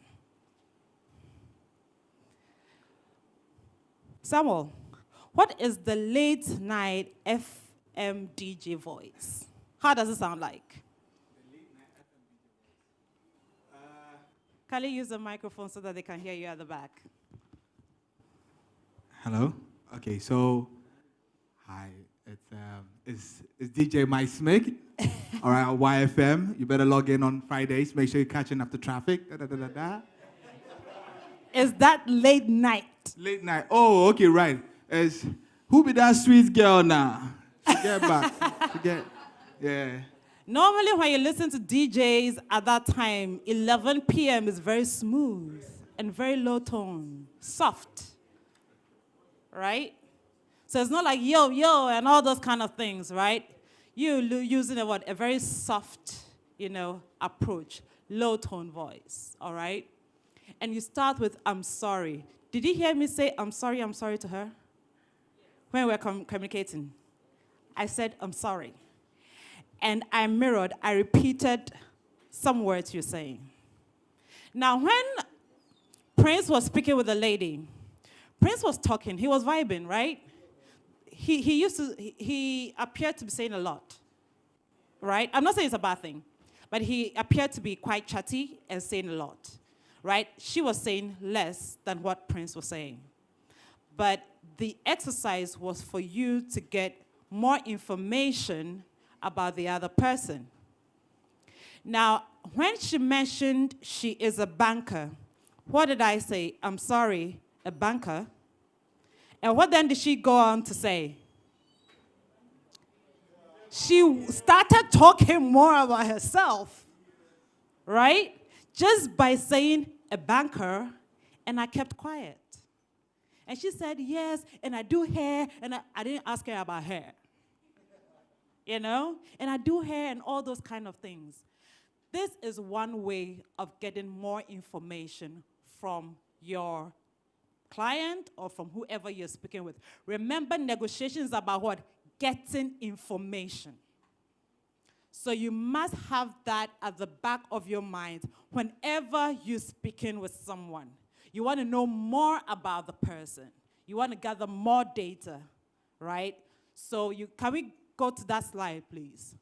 Samuel, what is the late night FM DJ voice? How does it sound like? Can you use the microphone so that they can hear you at the back? Hello. Okay, so hi, it's DJ Mike Smith. All right, on YFM. You better log in on Fridays. Make sure you're catching up the traffic. Da, da, da, da, da. Is that late night? Late night. Oh, okay, right. Who be that sweet girl now? Forget back. Forget. Yeah. Normally, when you listen to DJs at that time, 11 p.m. is very smooth and very low tone, soft, right? So it's not like yo, yo, and all those kind of things, right? You're using a very soft, approach, low tone voice, all right? And you start with, I'm sorry. Did you hear me say, I'm sorry to her? When we were communicating. I said, I'm sorry. And I mirrored, I repeated some words you're saying. Now, when Prince was speaking with the lady, Prince was talking. He was vibing, right? He appeared to be saying a lot, right? I'm not saying it's a bad thing, but he appeared to be quite chatty and saying a lot, right? She was saying less than what Prince was saying. But the exercise was for you to get more information about the other person. Now, when she mentioned she is a banker, what did I say? I'm sorry, a banker? And what then did she go on to say? She started talking more about herself, right? Just by saying a banker, and I kept quiet. And she said, yes, and I do hair, and I didn't ask her about hair. You know? And I do hair and all those kind of things. This is one way of getting more information from your client or from whoever you're speaking with. Remember, negotiations is about what? Getting information. So you must have that at the back of your mind whenever you're speaking with someone. You want to know more about the person. You want to gather more data, right? So can we go to that slide, please?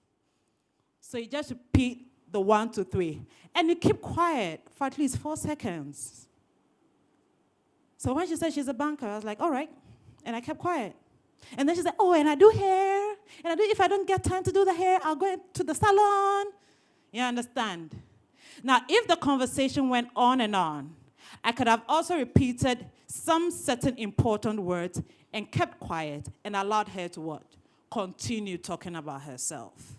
So you just repeat the 1, 2, 3. And you keep quiet for at least 4 seconds. So when she said she's a banker, I was like, all right. And I kept quiet. And then she said, oh, and I do hair. And if I don't get time to do the hair, I'll go to the salon. You understand? Now, if the conversation went on and on, I could have also repeated some certain important words and kept quiet and allowed her to what? Continue talking about herself.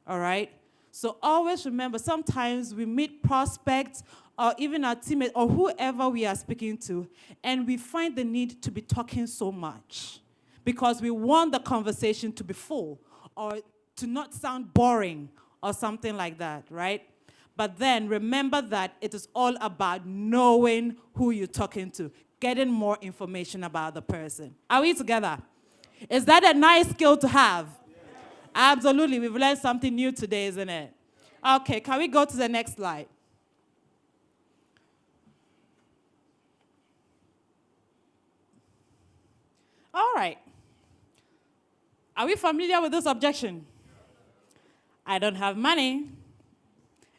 All right? So always remember, sometimes we meet prospects or even our teammates or whoever we are speaking to, and we find the need to be talking so much because we want the conversation to be full or to not sound boring or something like that, right? But then remember that it is all about knowing who you're talking to, getting more information about the person. Are we together? Is that a nice skill to have? Absolutely. We've learned something new today, isn't it? Okay, can we go to the next slide? All right. Are we familiar with this objection? I don't have money.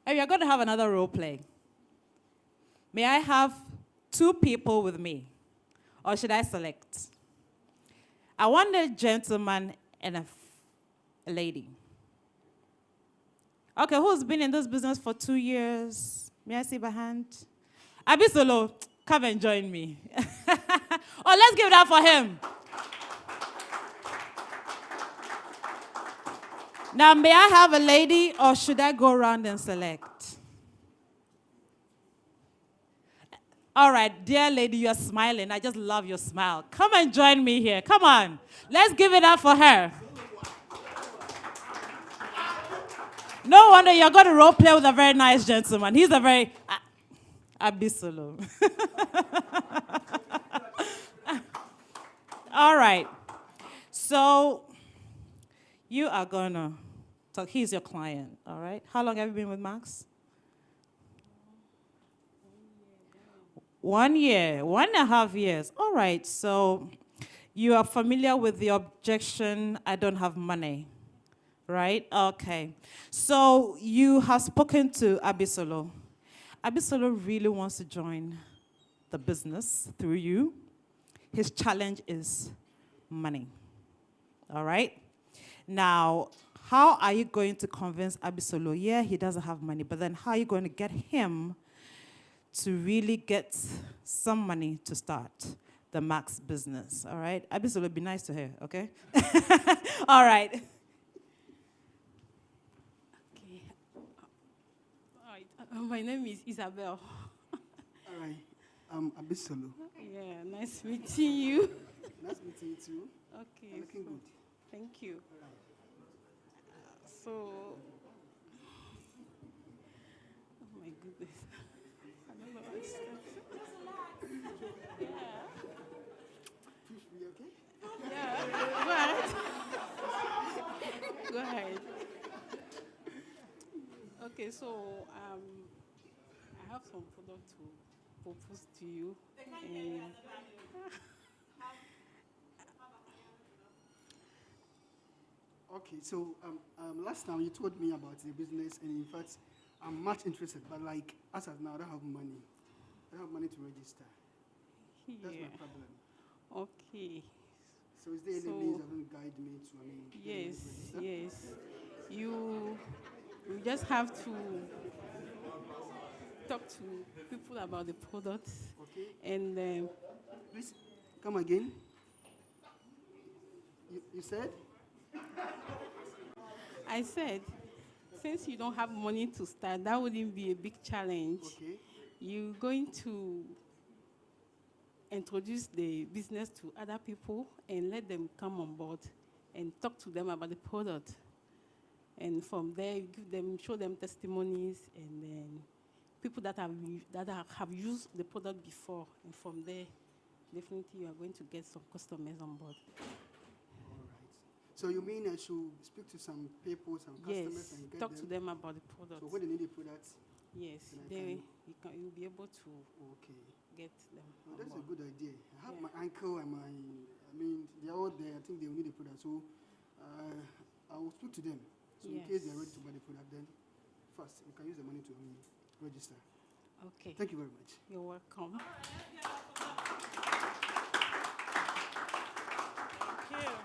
And you're going to have another role play. May I have 2 people with me? Or should I select? I want a gentleman and a lady. Okay, who's been in this business for 2 years? May I see by hand? Abisolo, come and join me. Oh, let's give it up for him. Now, may I have a lady, or should I go around and select? All right, dear lady, you're smiling. I just love your smile. Come and join me here. Come on. Let's give it up for her. No wonder you're going to role play with a very nice gentleman. He's a very... Abisolo. All right. So, you are going to talk. He's your client, all right? How long have you been with Max? 1 year, 1.5 years. All right, so you are familiar with the objection, I don't have money, right? Okay. So you have spoken to Abisolo. Abisolo really wants to join the business through you. His challenge is money, all right? Now, how are you going to convince Abisolo? Yeah, he doesn't have money, but then how are you going to get him to really get some money to start the Max business, all right? Abisolo, be nice to her, okay? All right. Okay. All right. My name is Isabel. All right. I'm Abisolo. Yeah, nice meeting you. Nice meeting you too. Okay. You're looking good. Thank you. So, oh my goodness. I don't know what to say. You okay? Yeah, go ahead. Go ahead. Okay, so I have some product to propose to you. And Okay, so last time you told me about the business, and in fact, I'm much interested. But like, as of now, I don't have money. I don't have money to register. That's my problem. Okay. So is there any means that will guide me to? Yes, yes. You just have to talk to people about the products. Okay. And please come again. You said? I said, since you don't have money to start, that wouldn't be a big challenge. Okay. You're going to introduce the business to other people and let them come on board and talk to them about the product. And from there, you give them, show them testimonies, and then people that have used the product before. And from there, definitely you are going to get some customers on board. So you mean I should speak to some people, some customers, and get talk them? to them about the product. So when they need the products? Yes, you'll be able to get them. Well, that's a good idea. I have my uncle and they're all there. I think they will need the product. So I will speak to them. So in case they're ready to buy the product, then first, we can use the money to register. Okay. Thank you very much. You're welcome. Thank you.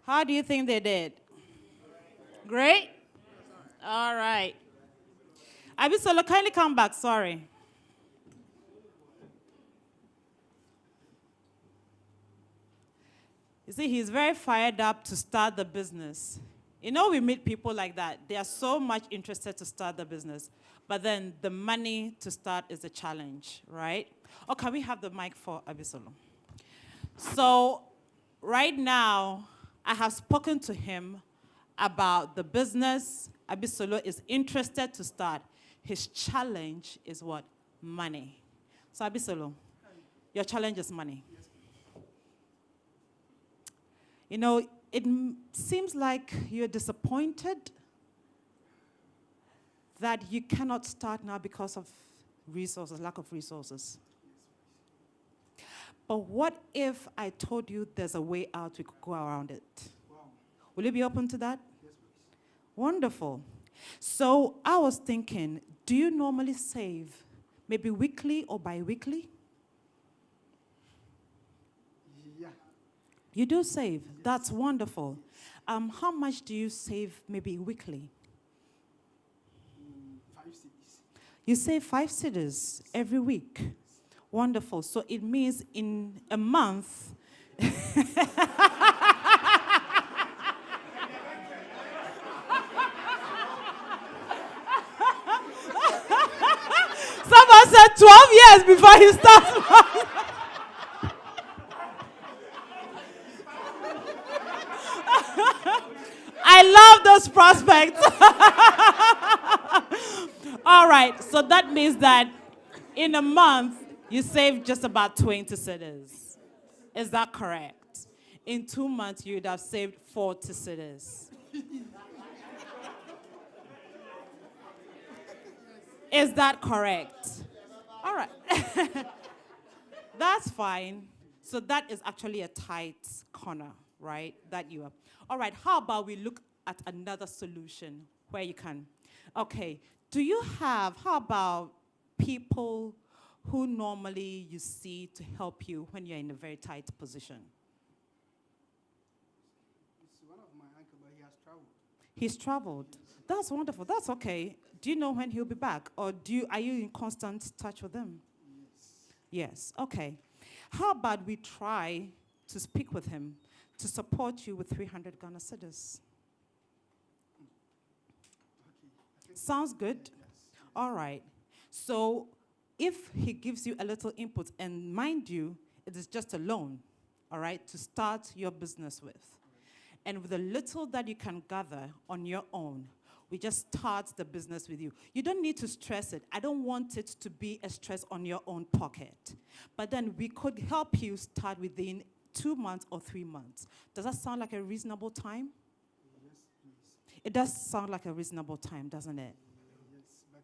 How do you think they did? Great? All right. Abisolo, kindly come back. Sorry. You see, he's very fired up to start the business. You know, we meet people like that. They are so much interested to start the business. But then the money to start is a challenge, right? Oh, can we have the mic for Abisolo? So, right now, I have spoken to him about the business. Abisolo is interested to start. His challenge is what? Money. So, Abisolo, your challenge is money. You know, it seems like you're disappointed that you cannot start now because of resources, lack of resources. But what if I told you there's a way out, we could go around it? Wow. Will you be open to that? Yes, please. Wonderful. So I was thinking, do you normally save maybe weekly or bi-weekly? Yeah. You do save. Yes. That's wonderful. How much do you save maybe weekly? 5 cities. You save 5 cedis every week. Wonderful. So it means in a month, someone said 12 years before he starts. I love those prospects. All right, so that means that in a month, you save just about 20 cedis. Is that correct? In 2 months, you'd have saved 40 cedis. Is that correct? All right. That's fine. So that is actually a tight corner, right? That you are. All right, how about we look at another solution where you can. Okay, how about people who normally you see to help you when you're in a very tight position? It's one of my uncle, but he has traveled. He's traveled. That's wonderful. That's okay. Do you know when he'll be back? Or are you in constant touch with him? Yes. Okay. How about we try to speak with him to support you with 300 Ghana cedis? Sounds good? All right. So if he gives you a little input, and mind you, it is just a loan, all right, to start your business with. And with the little that you can gather on your own, we just start the business with you. You don't need to stress it. I don't want it to be a stress on your own pocket. But then we could help you start within 2 months or 3 months. Does that sound like a reasonable time? Yes, please. It does sound like a reasonable time, doesn't it? Yes, but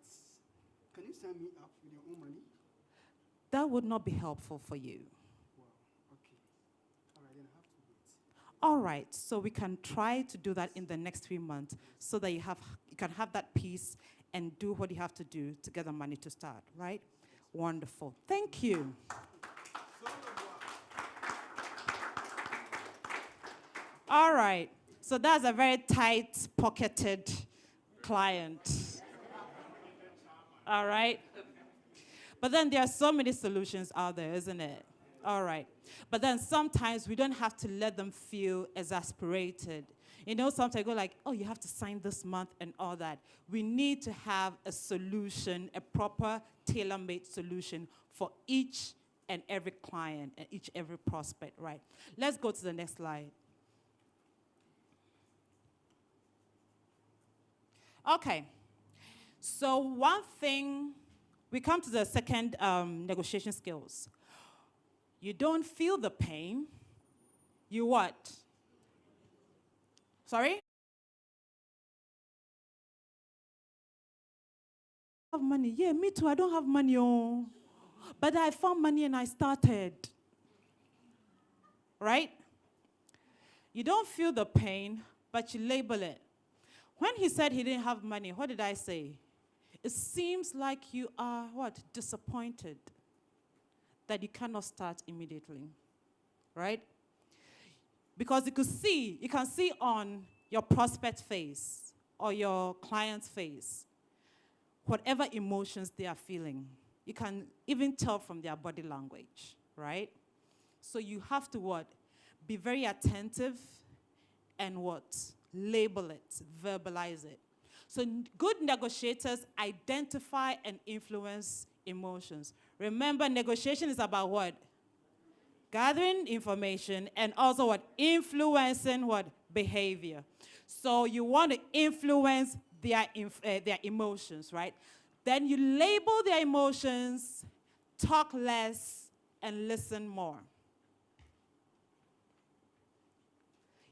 can you sign me up with your own money that would not be helpful for you. Okay. All right, then I have to wait. All right, so we can try to do that in the next 3 months so that you can have that peace and do what you have to do to get the money to start, right? Wonderful. Thank you. All right, so that's a very tight-pocketed client. All right? But then there are so many solutions out there, isn't it? All right. But then sometimes we don't have to let them feel exasperated. You know, sometimes go like, oh, you have to sign this month and all that. We need to have a solution, a proper tailor-made solution for each and every client and every prospect, right? Let's go to the next slide. Okay. So one thing, we come to the second negotiation skills. You don't feel the pain. You what? Sorry? Have money. Yeah, me too. I don't have money. Oh. But I found money and I started. Right? You don't feel the pain, but you label it. When he said he didn't have money, what did I say? It seems like you are what? Disappointed that you cannot start immediately. Right? Because you can see on your prospect face or your client's face whatever emotions they are feeling. You can even tell from their body language, right? So you have to what? Be very attentive and what? Label it, verbalize it. So good negotiators identify and influence emotions. Remember, negotiation is about what? Gathering information and also what? Influencing what? Behavior. So you want to influence their emotions, right? Then you label their emotions, talk less, and listen more.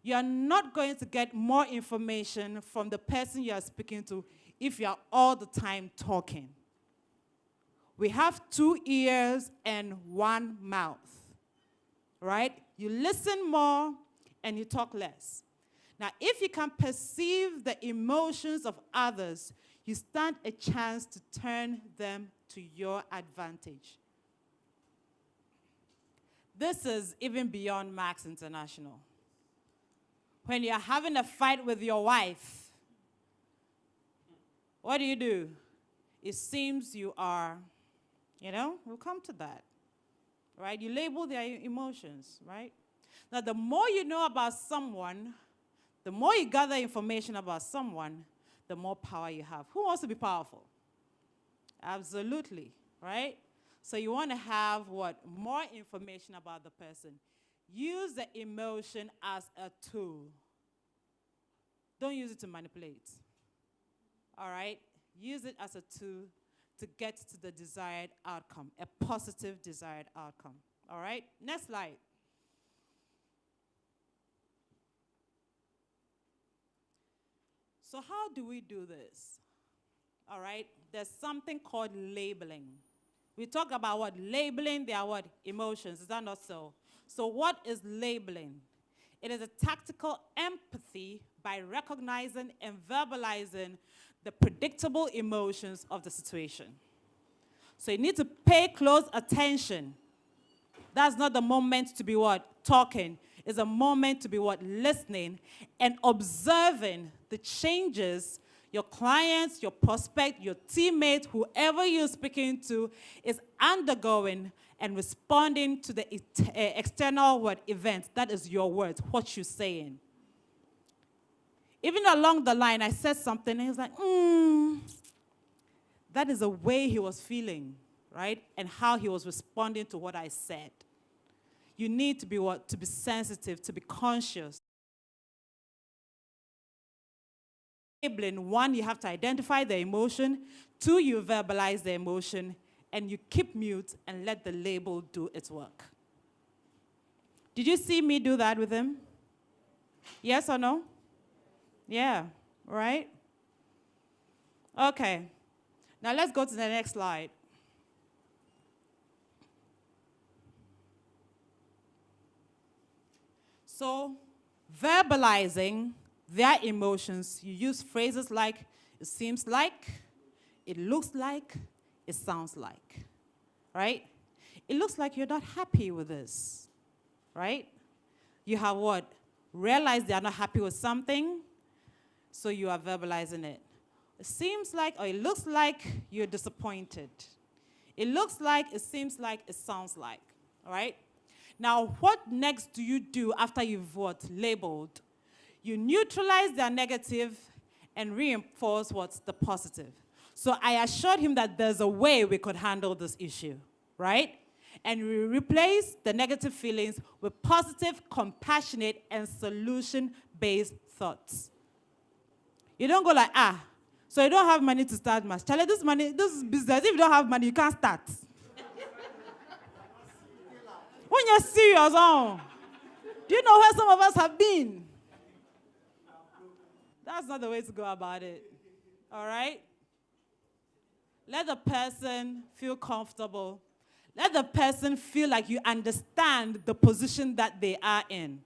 You are not going to get more information from the person you are speaking to if you are all the time talking. We have 2 ears and 1 mouth, right? You listen more and you talk less. Now, if you can perceive the emotions of others, you stand a chance to turn them to your advantage. This is even beyond Max International. When you're having a fight with your wife, what do? It seems you are, we'll come to that, right? You label their emotions, right? Now, the more you know about someone, the more you gather information about someone, the more power you have. Who wants to be powerful? Absolutely, right? So you want to have what? More information about the person. Use the emotion as a tool. Don't use it to manipulate. All right? Use it as a tool to get to the desired outcome, a positive desired outcome. All right? Next slide. So how do we do this? All right? There's something called labeling. We talk about what? Labeling their what? Emotions. Is that not so? So what is labeling? It is a tactical empathy by recognizing and verbalizing the predictable emotions of the situation. So you need to pay close attention. That's not the moment to be what? Talking. It's a moment to be what? Listening and observing the changes your clients, your prospect, your teammate, whoever you're speaking to is undergoing and responding to the external what? Events. That is your words, what you're saying. Even along the line, I said something, and he was like, That is the way he was feeling, right? And how he was responding to what I said. You need to be what? To be sensitive, to be conscious. Labeling, 1, you have to identify the emotion. 2, you verbalize the emotion. And you keep mute and let the label do its work. Did you see me do that with him? Yes or no? Yeah, right? Okay. Now let's go to the next slide. So, verbalizing their emotions, you use phrases like, it seems like, it looks like, it sounds like, right? It looks like you're not happy with this, right? You have what? Realized they are not happy with something, so you are verbalizing it. It seems like, or it looks like you're disappointed. It looks like, it seems like, it sounds like, all right? Now, what next do you do after you've what? Labeled. You neutralize their negative and reinforce what's the positive. So I assured him that there's a way we could handle this issue, right? And we replace the negative feelings with positive, compassionate, and solution-based thoughts. You don't go like, so you don't have money to start much. Charlie, this is business. If you don't have money, you can't start. When you're serious, do you know where some of us have been? That's not the way to go about it. All right? Let the person feel comfortable. Let the person feel like you understand the position that they are in.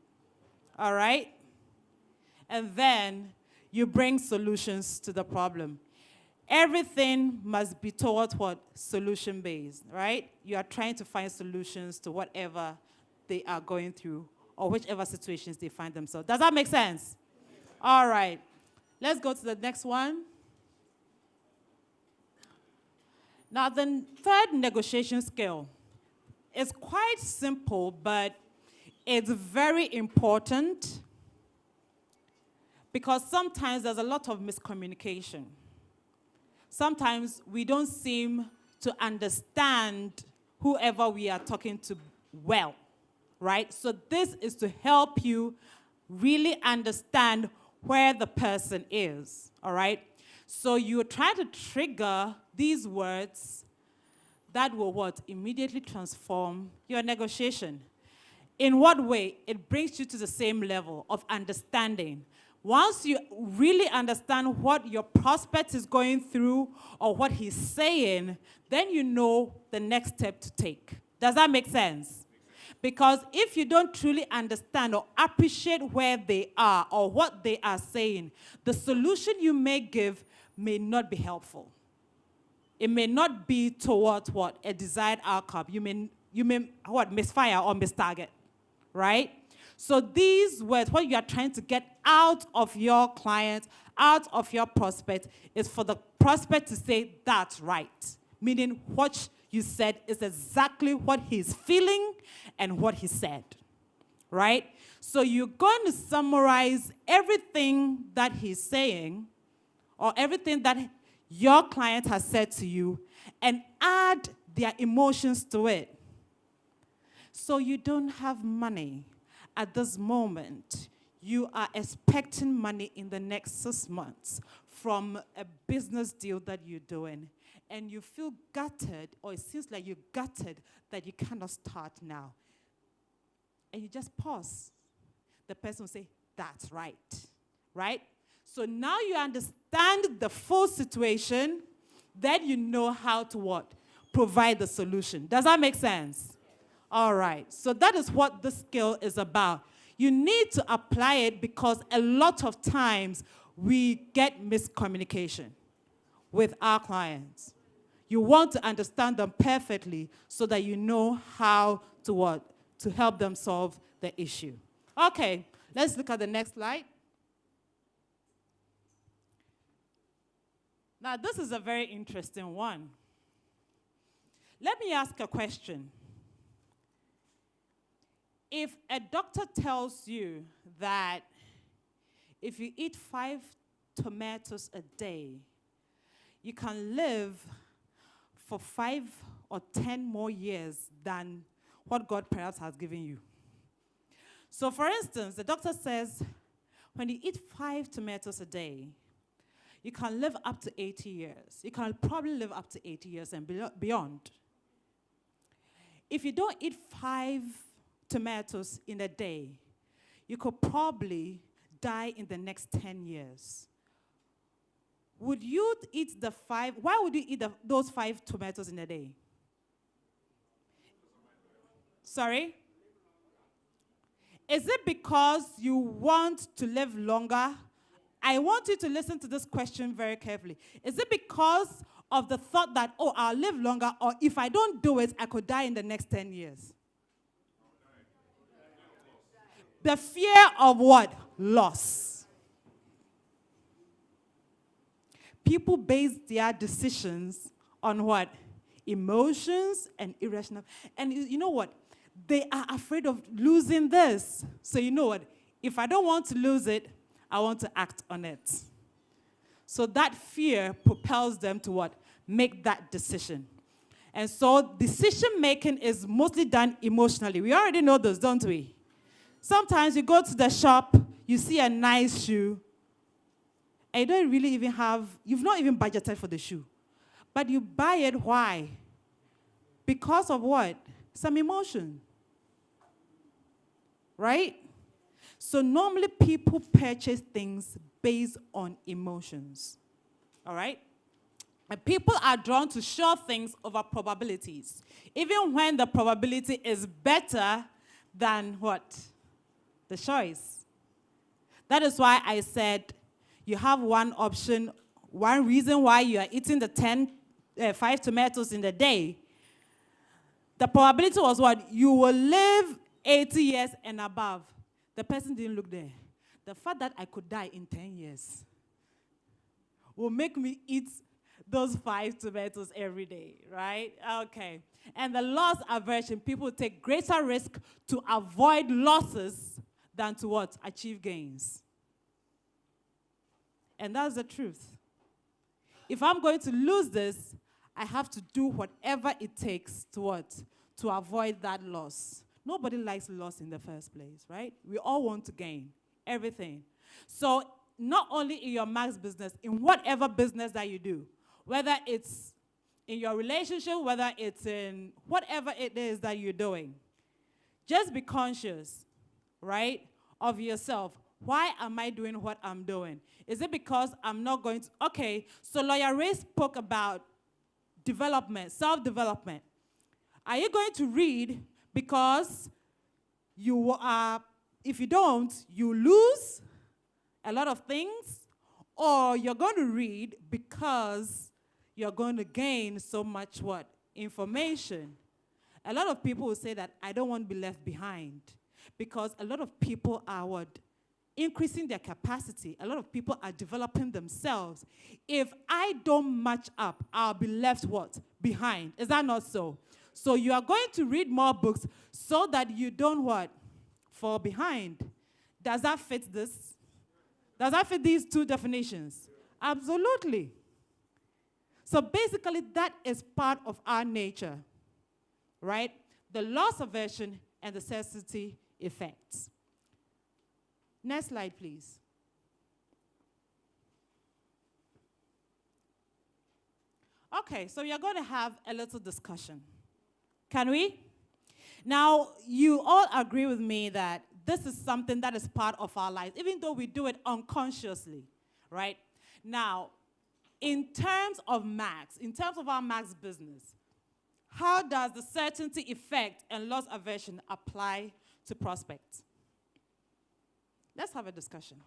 All right? And then you bring solutions to the problem. Everything must be towards what? Solution-based, right? You are trying to find solutions to whatever they are going through or whichever situations they find themselves. Does that make sense? All right. Let's go to the next one. Now, the third negotiation skill is quite simple, but it's very important because sometimes there's a lot of miscommunication. Sometimes we don't seem to understand whoever we are talking to well, right? So this is to help you really understand where the person is, all right? So you try to trigger these words that will what? Immediately transform your negotiation. In what way? It brings you to the same level of understanding. Once you really understand what your prospect is going through or what he's saying, then you know the next step to take. Does that make sense? Because if you don't truly understand or appreciate where they are or what they are saying, the solution you may give may not be helpful. It may not be towards what? A desired outcome. You may what? Misfire or mistarget, right? So these words, what you are trying to get out of your client, out of your prospect, is for the prospect to say, that's right. Meaning what you said is exactly what he's feeling and what he said, right? So you're going to summarize everything that he's saying or everything that your client has said to you and add their emotions to it. So you don't have money at this moment. You are expecting money in the next 6 months from a business deal that you're doing. And you feel gutted, or it seems like you're gutted that you cannot start now. And you just pause. The person will say, that's right, right? So now you understand the full situation, then you know how to what? Provide the solution. Does that make sense? All right. So that is what this skill is about. You need to apply it because a lot of times we get miscommunication with our clients. You want to understand them perfectly so that you know how to what? To help them solve the issue. Okay, let's look at the next slide. Now, this is a very interesting one. Let me ask a question. If a doctor tells you that if you eat 5 tomatoes a day, you can live for 5 or 10 more years than what God perhaps has given you. So for instance, the doctor says, when you eat 5 tomatoes a day, you can live up to 80 years. You can probably live up to 80 years and beyond. If you don't eat 5 tomatoes in a day, you could probably die in the next 10 years. Would you eat the 5? Why would you eat those 5 tomatoes in a day? Sorry? Is it because you want to live longer? I want you to listen to this question very carefully. Is it because of the thought that, oh, I'll live longer, or if I don't do it, I could die in the next 10 years? The fear of what? Loss. People base their decisions on what? Emotions and irrational. And you know what? They are afraid of losing this. So you know what? If I don't want to lose it, I want to act on it. So that fear propels them to what? Make that decision. And so decision making is mostly done emotionally. We already know this, don't we? Sometimes you go to the shop, you see a nice shoe, and you don't really even have, you've not even budgeted for the shoe. But you buy it, why? Because of what? Some emotion. Right? So normally people purchase things based on emotions. All right? And people are drawn to sure things over probabilities, even when the probability is better than what? The choice. That is why I said you have one option, one reason why you are eating the 5 tomatoes in the day. The probability was what? You will live 80 years and above. The person didn't look there. The fact that I could die in 10 years will make me eat those 5 tomatoes every day, right? Okay. And the loss aversion, people take greater risk to avoid losses than to what? Achieve gains. And that's the truth. If I'm going to lose this, I have to do whatever it takes to what? To avoid that loss. Nobody likes loss in the first place, right? We all want to gain everything. So not only in your Max business, in whatever business that you do, whether it's in your relationship, whether it's in whatever it is that you're doing, just be conscious, right, of yourself. Why am I doing what I'm doing? Is it because I'm not going to, okay, so Lawyer Ray spoke about development, self-development. Are you going to read because you are, if you don't, you lose a lot of things, or you're going to read because you're going to gain so much what? Information. A lot of people will say that I don't want to be left behind because a lot of people are what? Increasing their capacity. A lot of people are developing themselves. If I don't match up, I'll be left what? Behind. Is that not so? So you are going to read more books so that you don't what? Fall behind. Does that fit this? Does that fit these two definitions? Absolutely. So basically, that is part of our nature, right? The loss aversion and the scarcity effects. Next slide, please. Okay, so we are going to have a little discussion. Can we? Now, you all agree with me that this is something that is part of our lives, even though we do it unconsciously, right? Now, in terms of Max, in terms of our Max business, how does the certainty effect and loss aversion apply to prospects? Let's have a discussion.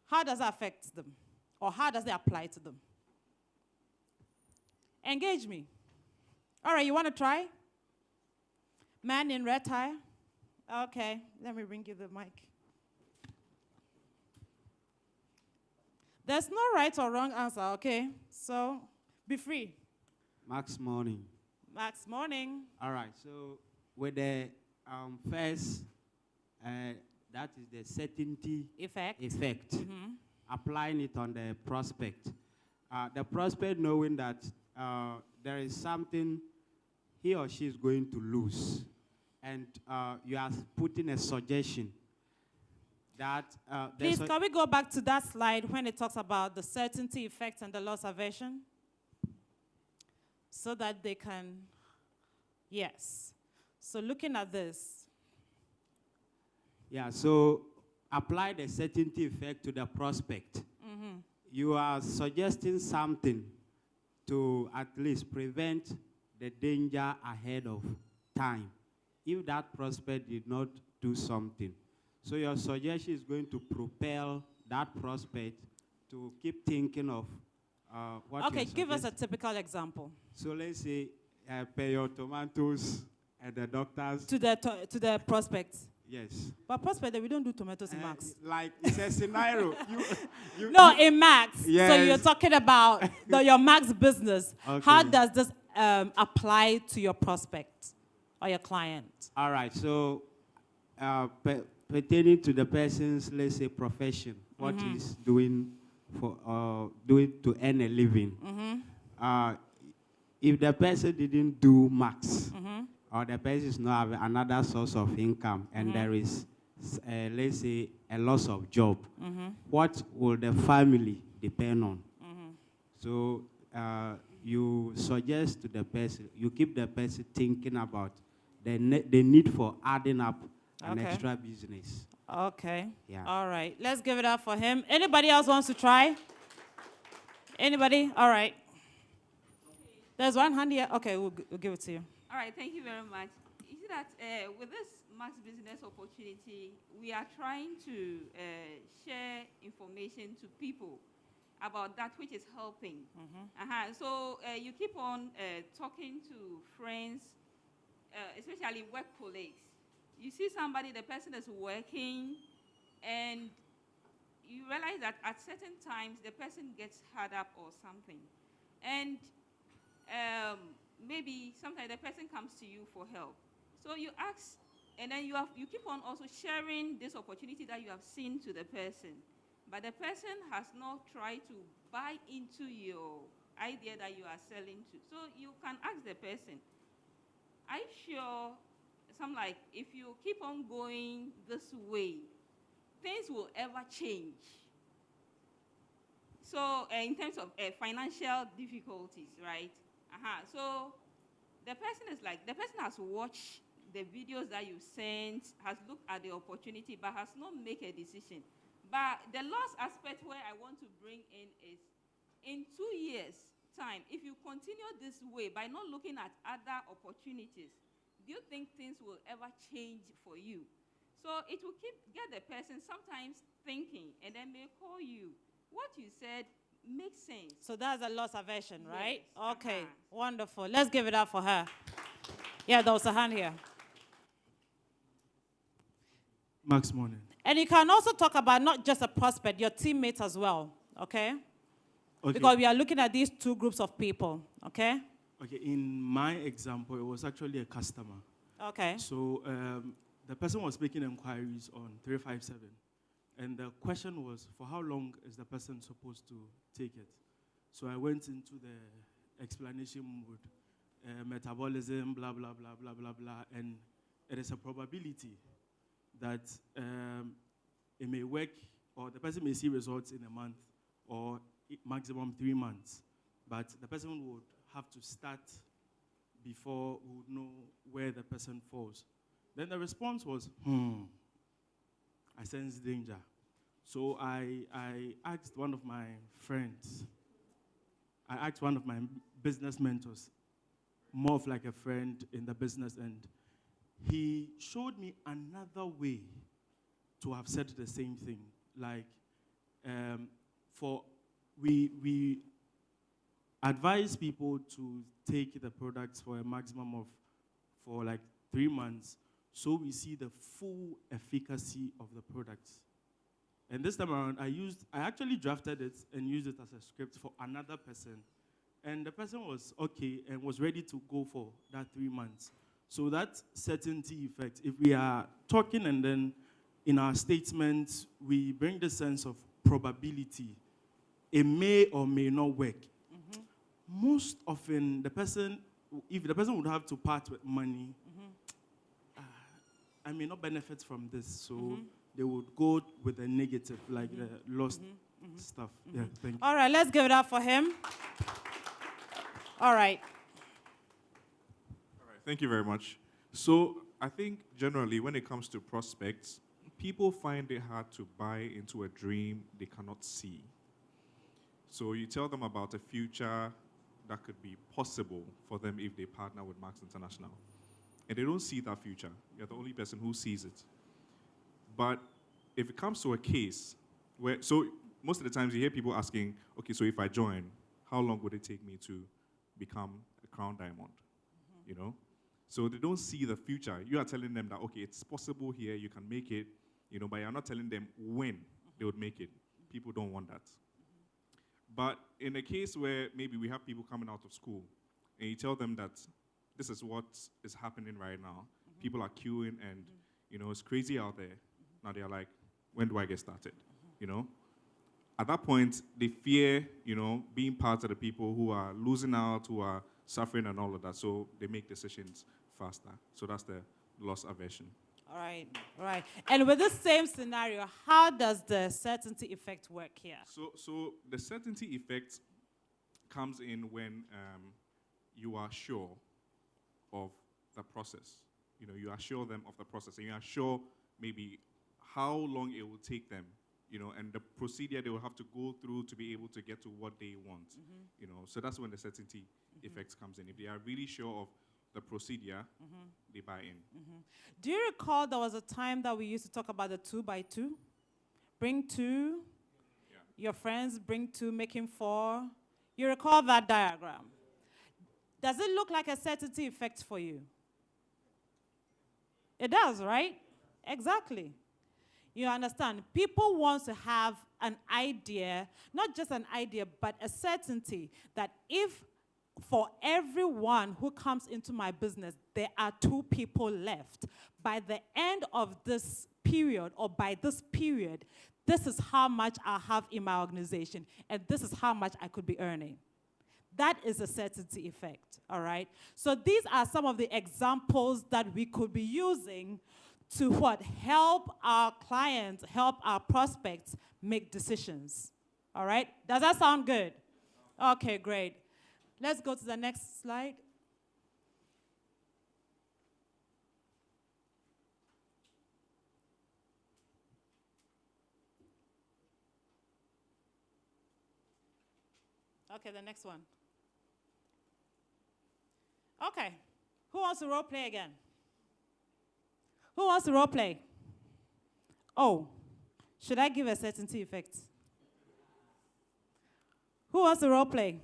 How does that affect them? Or how does it apply to them? Engage me. All right, you want to try? Man in red tie? Okay, let me bring you the mic. There's no right or wrong answer, okay? So be free. Max morning. Max morning. All right, so with the first, that is the certainty effect. Mm-hmm. Applying it on the prospect. The prospect knowing that there is something he or she is going to lose. And you are putting a suggestion that... Please, can we go back to that slide when it talks about the certainty effect and the loss aversion? So that they can... Yes. So looking at this. Yeah, so apply the certainty effect to the prospect. Mm-hmm. You are suggesting something to at least prevent the danger ahead of time. if that prospect did not do something, so your suggestion is going to propel that prospect to keep thinking of what. Okay, you're give us a suggesting. typical example. So let's say pay your tomatoes at the doctors. To the prospects. Yes. But prospect, we don't do tomatoes in Max. Like it's a scenario. No, in Max. So Yes. you're talking about your Max business. Okay. How does this apply to your prospect or your client? All right. So pertaining to the person's, let's say, profession, what Mhm. he's doing doing to earn a living. If the person didn't do Max, or the person is not having another source of income, and there is, let's say, a loss of job, what will the family depend on? So you suggest to the person, you keep the person thinking about the need for adding up an Okay. extra business. Okay. Yeah. All right. Let's give it up for him. Anybody else wants to try? Anybody? All right. There's one hand here. Okay, we'll give it to you. All right, thank you very much. You see that with this Max Business opportunity, we are trying to share information to people about that which is helping. So you keep on talking to friends, especially work colleagues. You see somebody, the person is working, and you realize that at certain times the person gets hard up or something. And maybe sometimes the person comes to you for help. So you ask, and then you keep on also sharing this opportunity that you have seen to the person. But the person has not tried to buy into your idea that you are selling to. So you can ask the person, are you sure, something like, if you keep on going this way, things will ever change? So in terms of financial difficulties, right? So the person is like, the person has watched the videos that you sent, has looked at the opportunity, but has not made a decision. But the last aspect where I want to bring in is, in 2 years' time, if you continue this way by not looking at other opportunities, do you think things will ever change for you? So it will get the person sometimes thinking, and then may call you. What you said makes sense. So that's a loss aversion, right? Yes. Okay, wonderful. Let's give it up for her. Yeah, there was a hand here. Max morning. And you can also talk about not just a prospect, your teammates as well, okay? Okay. Because we are looking at these two groups of people, okay? Okay, in my example, it was actually a customer. Okay. So the person was making inquiries on 357. And the question was, for how long is the person supposed to take it? So I went into the explanation mode, metabolism, blah, blah, blah, blah, blah, blah. And it is a probability that it may work, or the person may see results in a month, or maximum 3 months. But the person would have to start before we would know where the person falls. Then the response was, I sense danger. So I asked one of my friends, I asked one of my business mentors, more of like a friend in the business, and he showed me another way to have said the same thing. Like, we advise people to take the products for a maximum of, for like 3 months, so we see the full efficacy of the products. And this time around, I actually drafted it and used it as a script for another person. And the person was okay and was ready to go for that 3 months. So that certainty effect, if we are talking and then in our statements, we bring the sense of probability, it may or may not work. Most often, if the person would have to part with money, I may not benefit from this. So they would go with the negative, like the lost stuff. Yeah, thank you. All right, let's give it up for him. All right. Thank you very much. So I think generally when it comes to prospects, people find it hard to buy into a dream they cannot see. So you tell them about a future that could be possible for them if they partner with Max International. and they don't see that future. You're the only person who sees it. But if it comes to a case where, so most of the times you hear people asking, okay, so if I join, how long would it take me to become a crown diamond? You know? So they don't see the future. You are telling them that, okay, it's possible here, you can make it, you know, but you're not telling them when they would make it. People don't want that. But in a case where maybe we have people coming out of school, and you tell them that this is what is happening right now, people are queuing and, you know, it's crazy out there. Now they're like, when do I get started? You know? At that point, they fear, you know, being part of the people who are losing out, who are suffering and all of that. So they make decisions faster. So that's the loss aversion. All right, all right. And with this same scenario, how does the certainty effect work here? So the certainty effect comes in when you are sure of the process. You know, you assure them of the process, and you are sure maybe how long it will take them, you know, and the procedure they will have to go through to be able to get to what they want, you know. So that's when the certainty effect comes in. If they are really sure of the procedure, they buy in. Do you recall there was a time that we used to talk about the 2x2? Bring two, your friends bring two, making four. You recall that diagram? Does it look like a certainty effect for you? It does, right? Exactly. You understand? People want to have an idea, not just an idea, but a certainty that if for everyone who comes into my business, there are two people left, by the end of this period or by this period, this is how much I have in my organization, and this is how much I could be earning. That is a certainty effect, all right? So these are some of the examples that we could be using to what? Help our clients, help our prospects make decisions, all right? Does that sound good? Okay, great. Let's go to the next slide. Okay, the next one. Okay, who wants to role play again? Who wants to role play? Oh, should I give a certainty effect? Who wants to role play?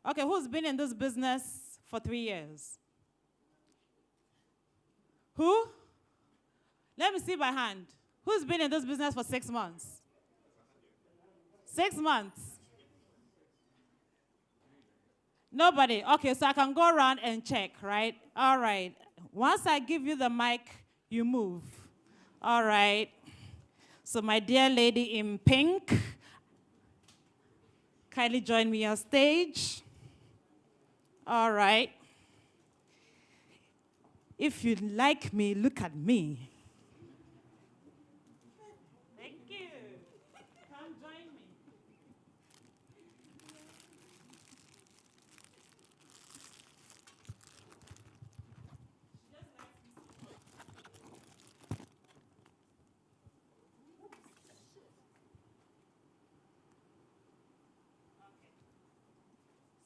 Okay, who's been in this business for 3 years? Who? Let me see by hand. Who's been in this business for 6 months? 6 months. Nobody. Okay, so I can go around and check, right? All right. Once I give you the mic, you move. All right. So my dear lady in pink, kindly join me on stage. All right. If you like me, look at me. Thank you. Come join me.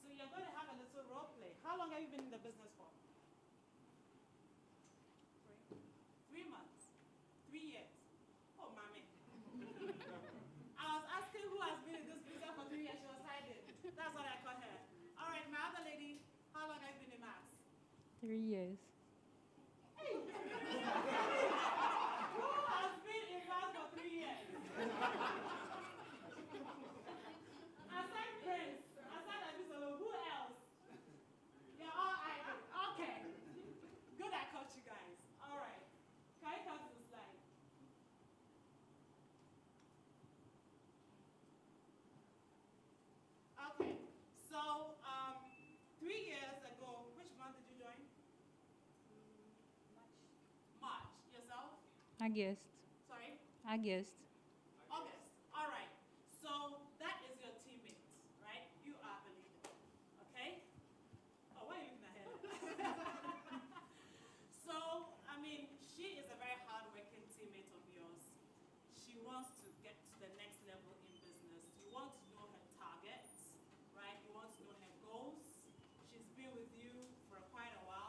So you're going to have a little role play. How long have you been in the business for? 3 months. 3 years. Oh, mommy. I was asking who has been in this business for 3 years. She was hiding. That's what I caught her. All right, my other lady, how long have you been in maths? 3 years. Hey. Who has been in maths for 3 years? Aside Prince, aside Abisolo, who else? You're all idle. Okay. Good, I caught you guys. All right. Can you come to the slide? Okay. So, 3 years ago, which month did you join? March. Yourself? August. Sorry? August. August. All right. So that is your teammate, right? You are the leader. Okay? Oh, why are you looking at her? So, I mean, she is a very hardworking teammate of yours. She wants to get to the next level in business. You want to know her targets, right? You want to know her goals. She's been with you for quite a while.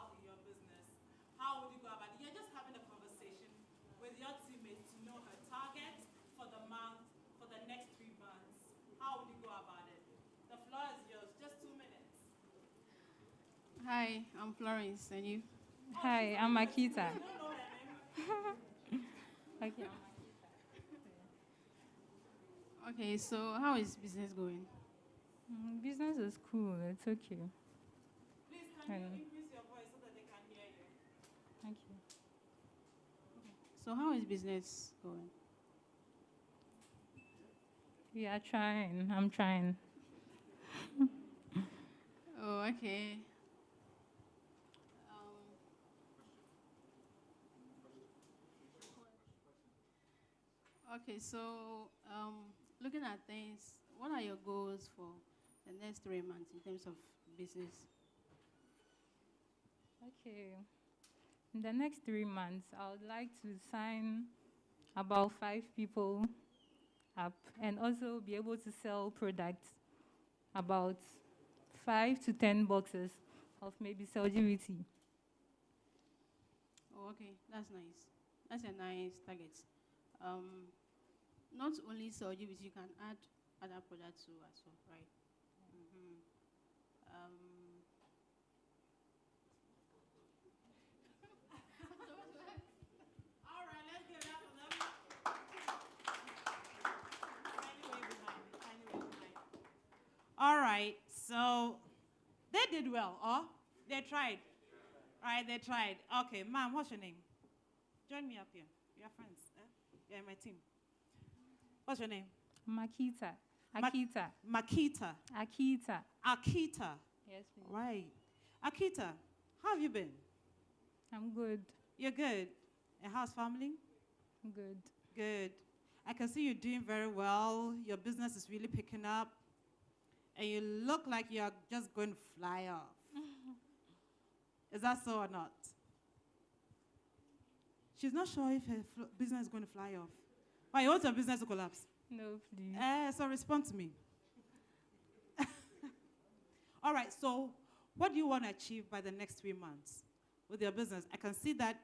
Hi, I'm Florence, and you? Hi, I'm Akita. Okay. Okay, so how is business going? Business is cool. It's okay. Please, can you And- increase your voice so that they can hear you? Thank you. So how is business going? We are trying. I'm trying. Oh, okay. Okay, so looking at things, what are your goals for the next 3 months in terms of business? Okay. In the next 3 months, I would like to sign about 5 people up and also be able to sell products, about 5 to 10 boxes of maybe Celgivity. Oh, okay, that's nice. That's a nice target. Not only Celgivity, you can add other products too as well, right? All right, let's give it up for them. Anyway, behind. All right, so they did well, oh? They tried. All right, they tried. Okay, ma'am, what's your name? Join me up here. We are friends. You're in my team. What's your name? Makita. Akita. Makita. Akita. Akita. Yes, please. Right. Akita, how have you been? I'm good. You're good. And how's family? Good. Good. I can see you're doing very well. Your business is really picking up. And you look like you're just going to fly off. Is that so or not? She's not sure if her business is going to fly off. Why, you want your business to collapse? No, please. So respond to me. All right, so what do you want to achieve by the next 3 months with your business? I can see that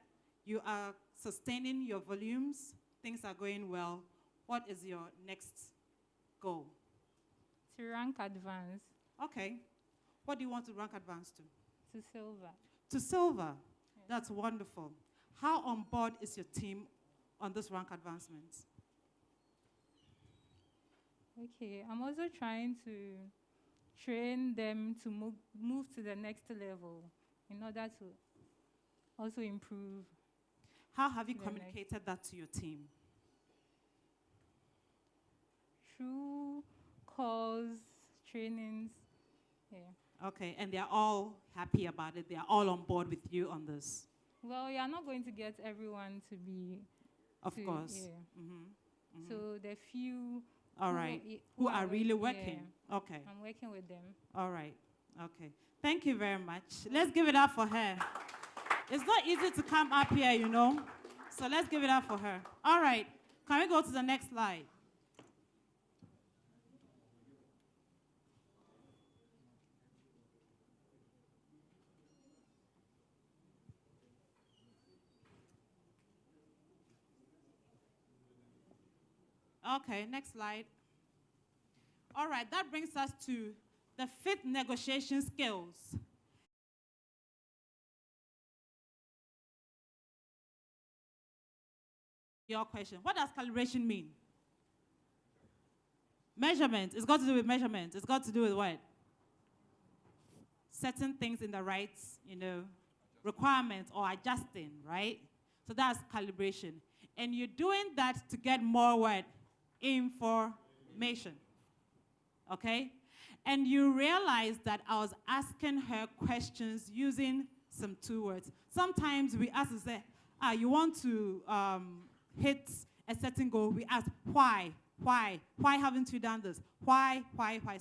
you are sustaining your volumes. Things are going well. What is your next goal? To rank advance. Okay. What do you want to rank advance to? To silver. To silver. That's wonderful. How on board is your team on this rank advancement? Okay, I'm also trying to train them to move to the next level in order to also improve. How have you the communicated that to your team? Through calls, trainings. Yeah. Okay, and they're all happy about it. They are all on board with you on this. Well, you are not going to get everyone to be. Of course. Yeah. Mhm. So the few. All right. Who are really working. Yeah, Okay. I'm working with them. All right. Okay. Thank you very much. Let's give it up for her. It's not easy to come up here, you know. So let's give it up for her. All right. Can we go to the next slide? Okay, next slide. All right, that brings us to the 5th negotiation skills. Your question, what does calibration mean? Measurement, it's got to do with measurement. It's got to do with what? Setting things in the right, requirements or adjusting, right? So that's calibration. And you're doing that to get more what? Information. Okay? And you realize that I was asking her questions using some 2 words. Sometimes we ask and say, you want to hit a certain goal. We ask, why? Why? Why haven't you done this? Why?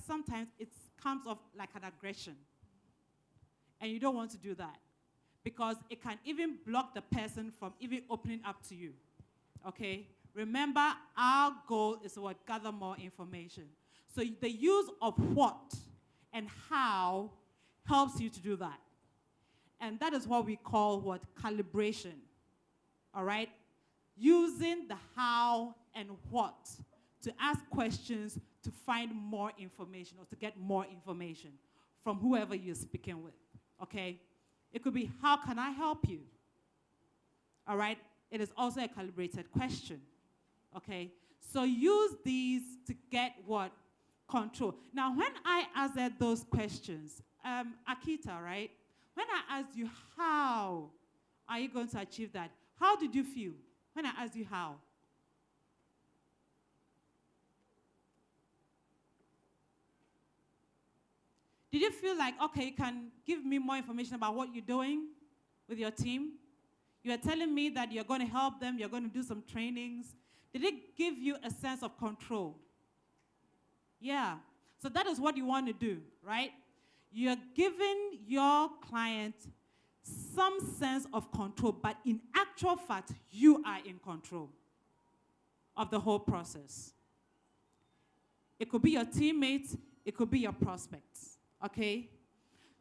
Sometimes it comes off like an aggression. And you don't want to do that because it can even block the person from even opening up to you. Okay? Remember, our goal is to gather more information. So the use of what and how helps you to do that. And that is what we call calibration. All right? Using the how and what to ask questions to find more information or to get more information from whoever you're speaking with. okay? It could be, how can I help you? All right? It is also a calibrated question, okay? So use these to get what? Control. Now, when I answered those questions, Akita, right? When I asked you, how are you going to achieve that? How did you feel when I asked you how? Did you feel like, okay, you can give me more information about what you're doing with your team? You are telling me that you're going to help them, you're going to do some trainings. Did it give you a sense of control? Yeah. So that is what you want to do, right? You're giving your client some sense of control, but in actual fact, you are in control of the whole process. It could be your teammates, it could be your prospects, okay?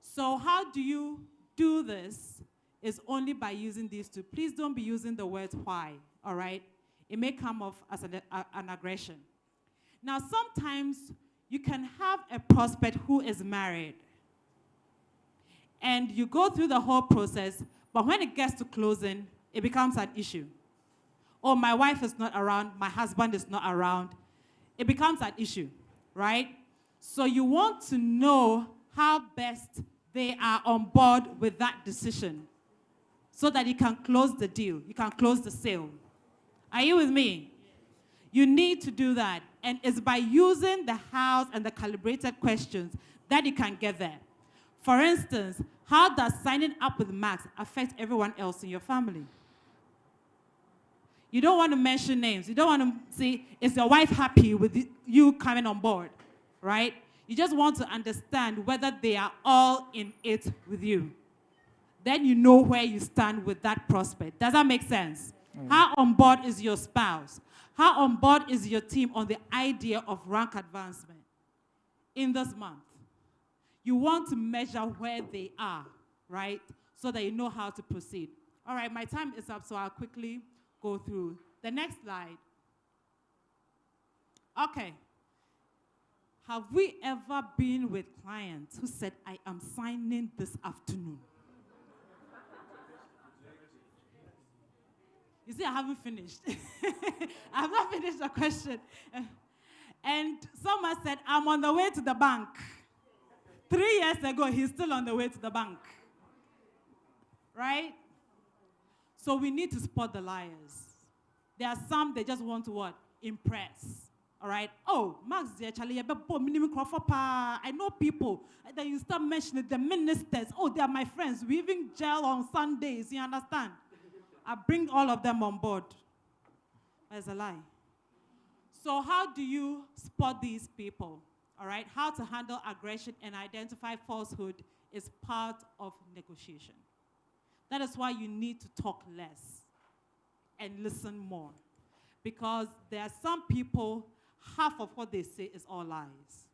So how do you do this? Is only by using these two. Please don't be using the word why, all right? It may come off as an aggression. Now, sometimes you can have a prospect who is married, and you go through the whole process, but when it gets to closing, it becomes an issue. Oh, my wife is not around, my husband is not around. It becomes an issue, right? So you want to know how best they are on board with that decision so that you can close the deal, you can close the sale. Are you with me? You need to do that. And it's by using the hows and the calibrated questions that you can get there. For instance, how does signing up with Max affect everyone else in your family? You don't want to mention names. You don't want to say, is your wife happy with you coming on board, right? You just want to understand whether they are all in it with you. Then you know where you stand with that prospect. Does that make sense? How on board is your spouse? How on board is your team on the idea of rank advancement in this month? You want to measure where they are, right? So that you know how to proceed. All right, my time is up, so I'll quickly go through. The next slide. Okay. Have we ever been with clients who said, I am signing this afternoon? You see, I haven't finished. I have not finished the question. And someone said, I'm on the way to the bank. 3 years ago, he's still on the way to the bank. Right? So we need to spot the liars. There are some, they just want to what? Impress. All right? Oh, Max, I know people. Then you start mentioning the ministers. Oh, they are my friends. We even gel on Sundays. You understand? I bring all of them on board. That's a lie. So how do you spot these people? All right? How to handle aggression and identify falsehood is part of negotiation. That is why you need to talk less and listen more. Because there are some people, half of what they say is all lies.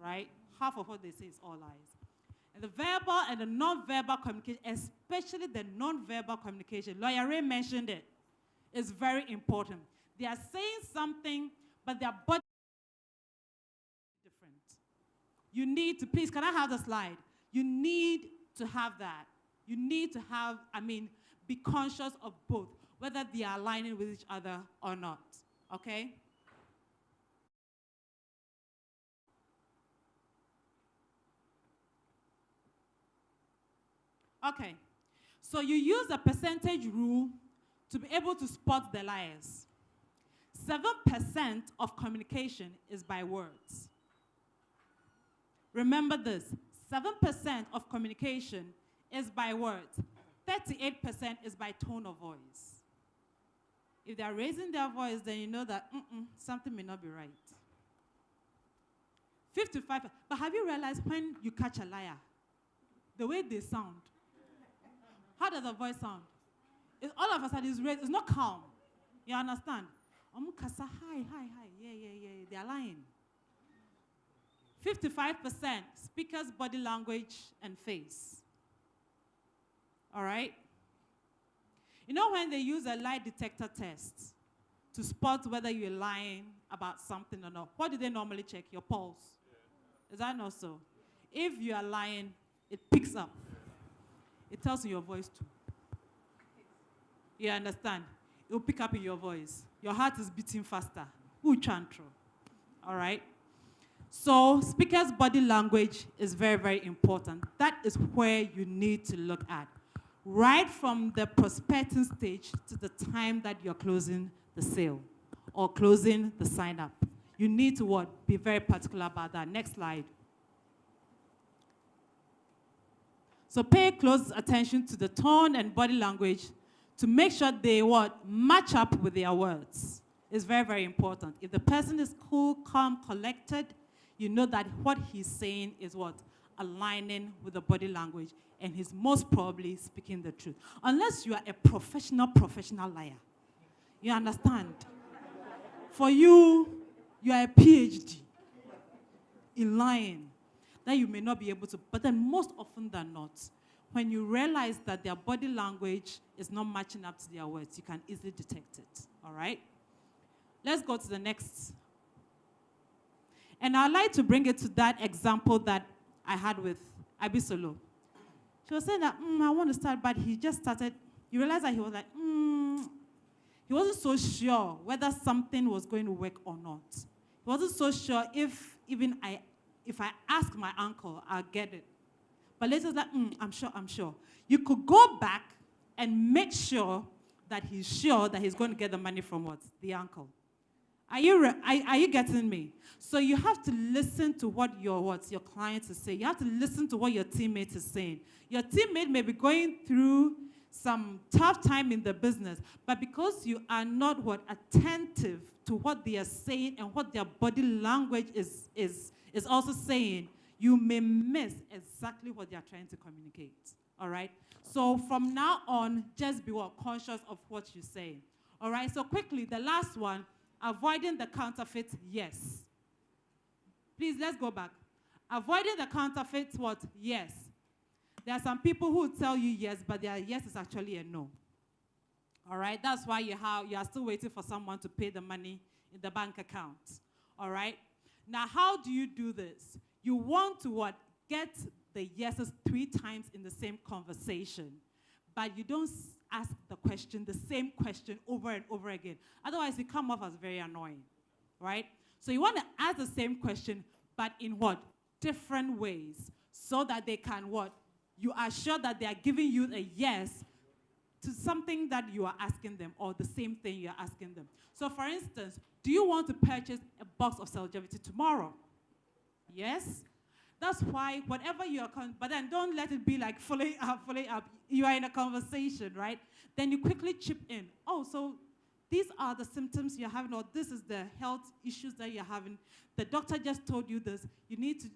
Right? Half of what they say is all lies. And the verbal and the non-verbal communication, especially the non-verbal communication, Lawyer Ray mentioned it, is very important. They are saying something, but their body is different. You need to, please, can I have the slide? You need to have that. You need to have, be conscious of both, whether they are aligning with each other or not, okay? Okay, so you use a percentage rule to be able to spot the liars. 7% of communication is by words. Remember this, 7% of communication is by words. 38% is by tone of voice. If they are raising their voice, then you know that something may not be right. 55%, but have you realized when you catch a liar, the way they sound, how does the voice sound? All of a sudden, it's not calm. You understand? Hi, yeah, they are lying. 55%, speaker's body language and face. All right? You know when they use a lie detector test to spot whether you're lying about something or not, what do they normally check? Your pulse. Is that not so? If you are lying, it picks up. It tells in your voice too. You understand? It will pick up in your voice. Your heart is beating faster. Uchantro. All right? So speaker's body language is very, very important. That is where you need to look at. Right from the prospecting stage to the time that you're closing the sale or closing the sign up. You need to what? Be very particular about that. Next slide. So pay close attention to the tone and body language to make sure they what? Match up with their words. It's very, very important. If the person is cool, calm, collected, you know that what he's saying is what? Aligning with the body language, and he's most probably speaking the truth. Unless you are a professional liar. You understand? For you, you are a PhD in lying. That you may not be able to, but then most often than not, when you realize that their body language is not matching up to their words, you can easily detect it, all right? Let's go to the next. And I'd like to bring it to that example that I had with Abisolo. She was saying that, I want to start, but he just started. You realize that he was like, he wasn't so sure whether something was going to work or not. He wasn't so sure if I ask my uncle, I'll get it. But later he's like, I'm sure. You could go back and make sure that he's going to get the money from what? The uncle. Are you getting me? So you have to listen to what your client is saying. You have to listen to what your teammate is saying. Your teammate may be going through some tough time in the business, but because you are not attentive to what they are saying and what their body language is also saying, you may miss exactly what they are trying to communicate. All right? So from now on, just be conscious of what you're saying. All right? So quickly, the last one, avoiding the counterfeit yes. Please, let's go back. Avoiding the counterfeit what? Yes. There are some people who tell you yes, but their yes is actually a no. All right? That's why you are still waiting for someone to pay the money in the bank account. All right? Now, how do you do this? You want to get the yeses 3 times in the same conversation, but you don't ask the same question over and over again. Otherwise, you come off as very annoying, right? So you want to ask the same question, but in different ways, so that they can you are sure that they are giving you a yes to something that you are asking them, or the same thing you are asking them. So for instance, do you want to purchase a box of Cellgevity tomorrow? Yes? That's why whatever you are, but then don't let it be like following up. You are in a conversation, right? Then you quickly chip in. Oh, so these are the symptoms you're having, or this is the health issues that you're having. The doctor just told you this. You need to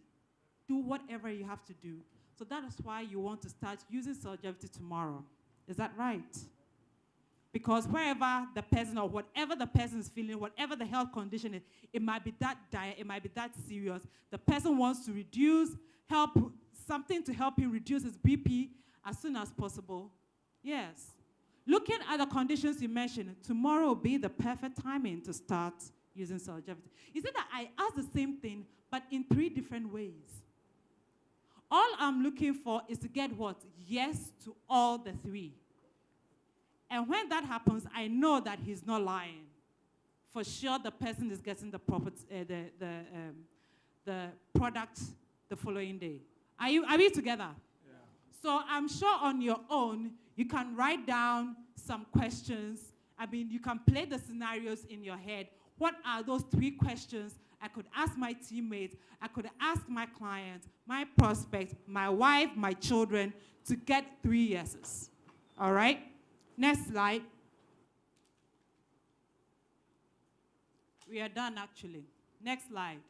do whatever you have to do. So that is why you want to start using Cellgevity tomorrow. Is that right? Because wherever the person or whatever the person is feeling, whatever the health condition is, it might be that dire, it might be that serious. The person wants to something to help him reduce his BP as soon as possible. Yes. Looking at the conditions you mentioned, tomorrow will be the perfect timing to start using Cellgevity. You see that I asked the same thing, but in 3 different ways. All I'm looking for is to get yes to all the 3. And when that happens, I know that he's not lying. For sure, the person is getting the product the following day. Are we together? Yeah. So I'm sure on your own, you can write down some questions. I mean, you can play the scenarios in your head. What are those 3 questions I could ask my teammates, I could ask my client, my prospect, my wife, my children, to get 3 yeses? All right? Next slide. We are done, actually. Next slide.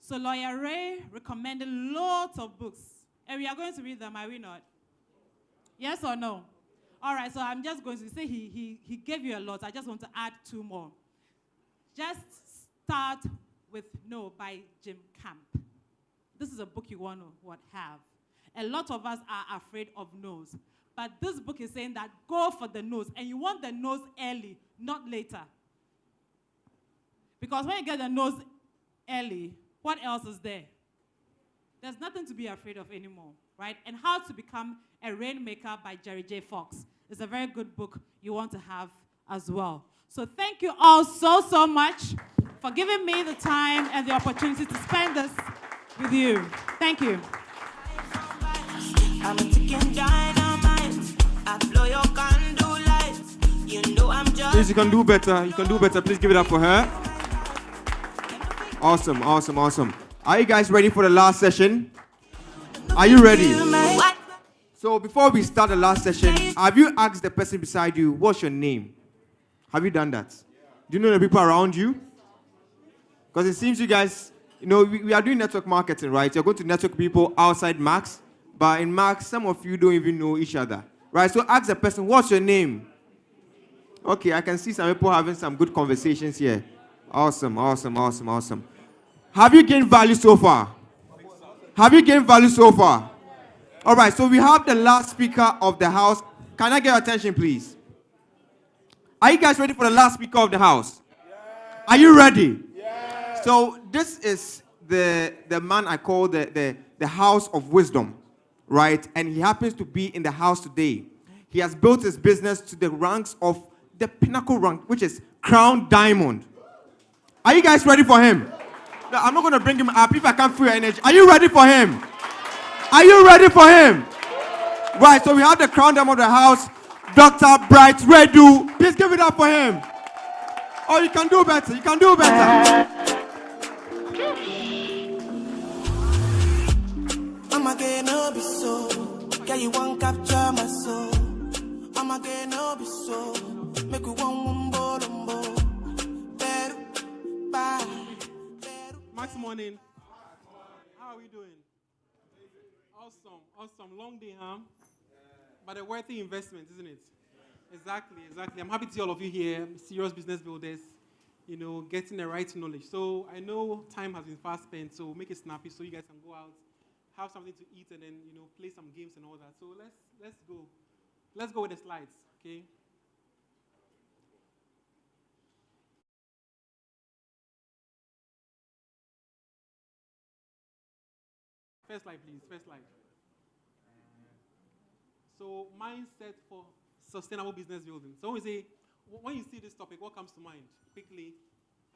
So Lawyer Ray recommended lots of books. And we are going to read them, are we not? Yes or no? All right, so I'm just going to say he gave you a lot. I just want to add 2 more. Just start with No by Jim Camp. This is a book you want to have. A lot of us are afraid of no's. But this book is saying that go for the no's. And you want the no's early, not later. Because when you get the no's early, what else is there? There's nothing to be afraid of anymore, right? And How to Become a Rainmaker by Jerry J. Fox. It's a very good book you want to have as well. So thank you all so much for giving me the time and the opportunity to spend this with you. Thank you. I'm a ticking dynamite. I blow your candle light. You know I'm just. Please, you can do better. You can do better. Please give it up for her. Awesome, awesome, awesome. Are you guys ready for the last session? Are you ready? So before we start the last session, have you asked the person beside you, what's your name? Have you done that? Do you know the people around you? Because it seems you guys, we are doing network marketing, right? You're going to network people outside Max, but in Max, some of you don't even know each other, right? So ask the person, what's your name? Okay, I can see some people having some good conversations here. Awesome, awesome, awesome, awesome. Have you gained value so far? Have you gained value so far? All right, so we have the last speaker of the house. Can I get your attention, please? Are you guys ready for the last speaker of the house? Are you ready? So this is the man I call the house of wisdom, right? And he happens to be in the house today. He has built his business to the ranks of the pinnacle rank, which is Crown Diamond. Are you guys ready for him? No, I'm not going to bring him up if I can't feel your energy. Are you ready for him? Are you ready for him? Right, so we have the Crown Diamond of the house, Dr. Bright Redu. Please give it up for him. Oh, you can do better. You can do better. I'm again, no be so. Yeah, you won't capture my soul. I'm again, no be so. Make you one umbo. Bye. Max morning. How are we doing? Awesome. Long day, huh? But a worthy investment, isn't it? Exactly. I'm happy to see all of you here, serious business builders, getting the right knowledge. So I know time has been fast spent, so make it snappy so you guys can go out, have something to eat, and then, play some games and all that. So let's go. Let's go with the slides, okay? First slide, please. First slide. So, mindset for sustainable business building. So, when you see this topic, what comes to mind? Quickly,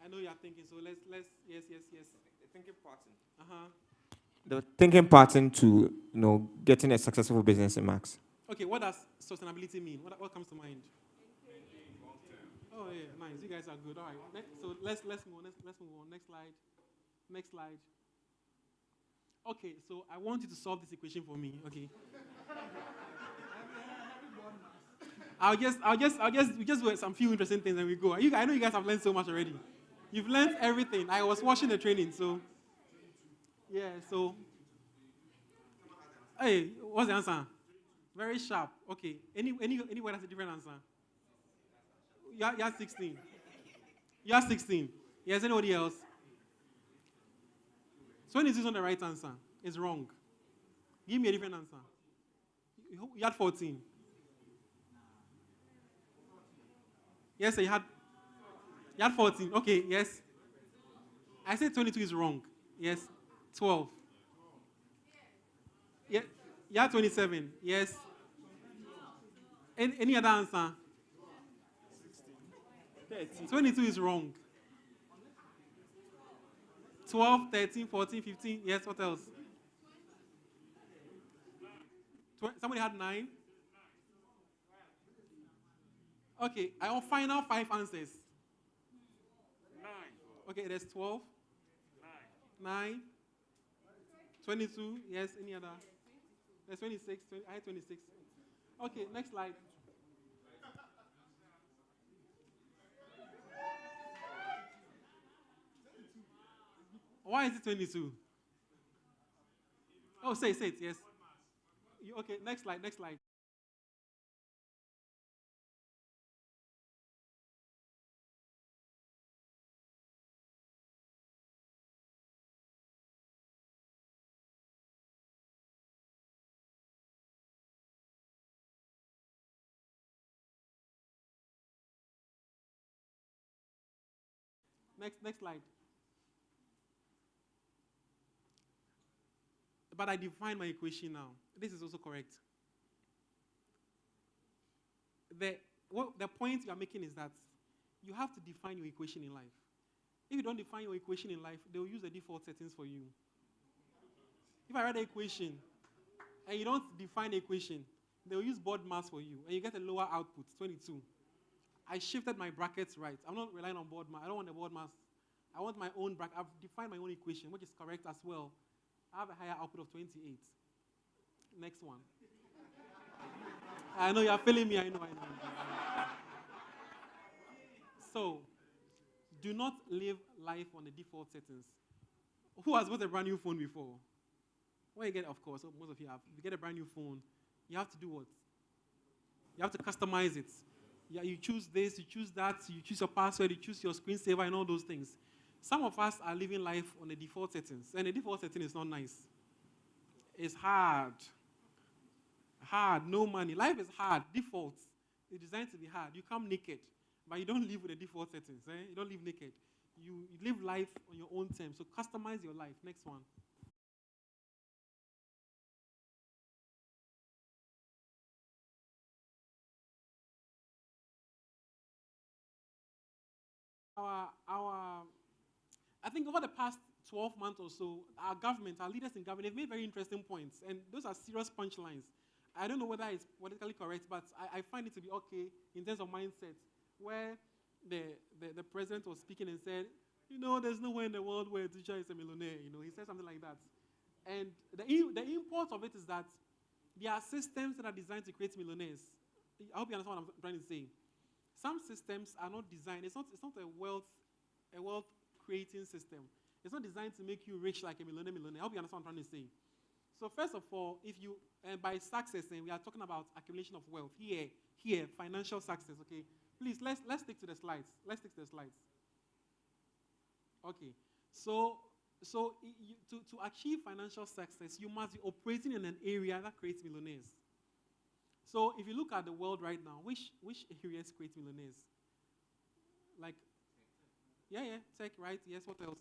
I know you are thinking. So, let's. Yes. The thinking pattern. The thinking pattern to getting a successful business in Max. Okay, what does sustainability mean? What comes to mind? Oh yeah, nice. You guys are good. All right. So let's move on. Let's move on. Next slide. Okay, so I want you to solve this equation for me. Okay. I'll just do some few interesting things and we go. I know you guys have learned so much already. You've learned everything. I was watching the training, so yeah. So, hey, what's the answer? Very sharp. Okay. Anyone has a different answer? You are 16. You are 16. Yes. Anybody else? 22 is not the right answer. It's wrong. Give me a different answer. You had 14. Yes, you had 14. Okay, yes. I said 22 is wrong. Yes. 12. Yeah, you had 27. Yes. Any other answer? 22 is wrong. 12, 13, 14, 15. Yes, what else? Somebody had 9. Okay, I want final 5 answers. 9. Okay, there's 12. 9. 22. Yes, any other? There's 26. I had 26. Okay, next slide. Why is it 22? Oh, say it, yes. Okay, next slide. Next slide. but I define my equation now. This is also correct. The point you are making is that you have to define your equation in life. If you don't define your equation in life, they will use the default settings for you. If I write an equation and you don't define the equation, they will use board mass for you, and you get a lower output, 22. I shifted my brackets right. I'm not relying on board mass. I don't want the board mass. I want my own bracket. I've defined my own equation, which is correct as well. I have a higher output of 28. Next one. I know you're feeling me. I know. So, do not live life on the default settings. Who has bought a brand new phone before? When you get, of course, most of you have. If you get a brand new phone, you have to do what? You have to customize it. Yeah, you choose this, you choose that, you choose your password, you choose your screensaver, and all those things. Some of us are living life on the default settings, and the default setting is not nice. It's hard. Hard, no money. Life is hard. Default. It's designed to be hard. You come naked, but you don't live with the default settings. You don't live naked. You live life on your own terms. So customize your life. Next one. I think over the past 12 months or so, our government, our leaders in government, have made very interesting points, and those are serious punchlines. I don't know whether it's politically correct, but I find it to be okay in terms of mindset, where the president was speaking and said, there's nowhere in the world where a teacher is a millionaire. He said something like that. And the import of it is that there are systems that are designed to create millionaires. I hope you understand what I'm trying to say. Some systems are not designed. It's not a wealth creating system. It's not designed to make you rich like a millionaire. I hope you understand what I'm trying to say. So first of all, if you by success, we are talking about accumulation of wealth. Here, financial success. Okay, please let's stick to the slides. Okay, so to achieve financial success, you must be operating in an area that creates millionaires. So if you look at the world right now, which areas create millionaires? Like, tech, right? Yes, what else?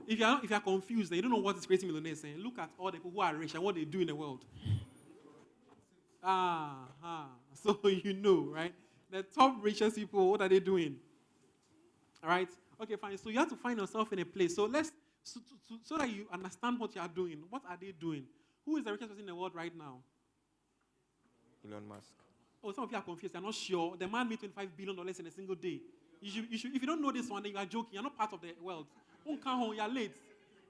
If you are confused and you don't know what is creating millionaires, look at all the people who are rich and what they do in the world. So you know, right? The top richest people, what are they doing? All right? Okay, fine. So you have to find yourself in a place. So so that you understand what you are doing. What are they doing? Who is the richest person in the world right now? Elon Musk. Oh, some of you are confused. You're not sure. The man made $25 billion in a single day. You should, if you don't know this one, then you are joking. You're not part of the world. Don't come home. You're late.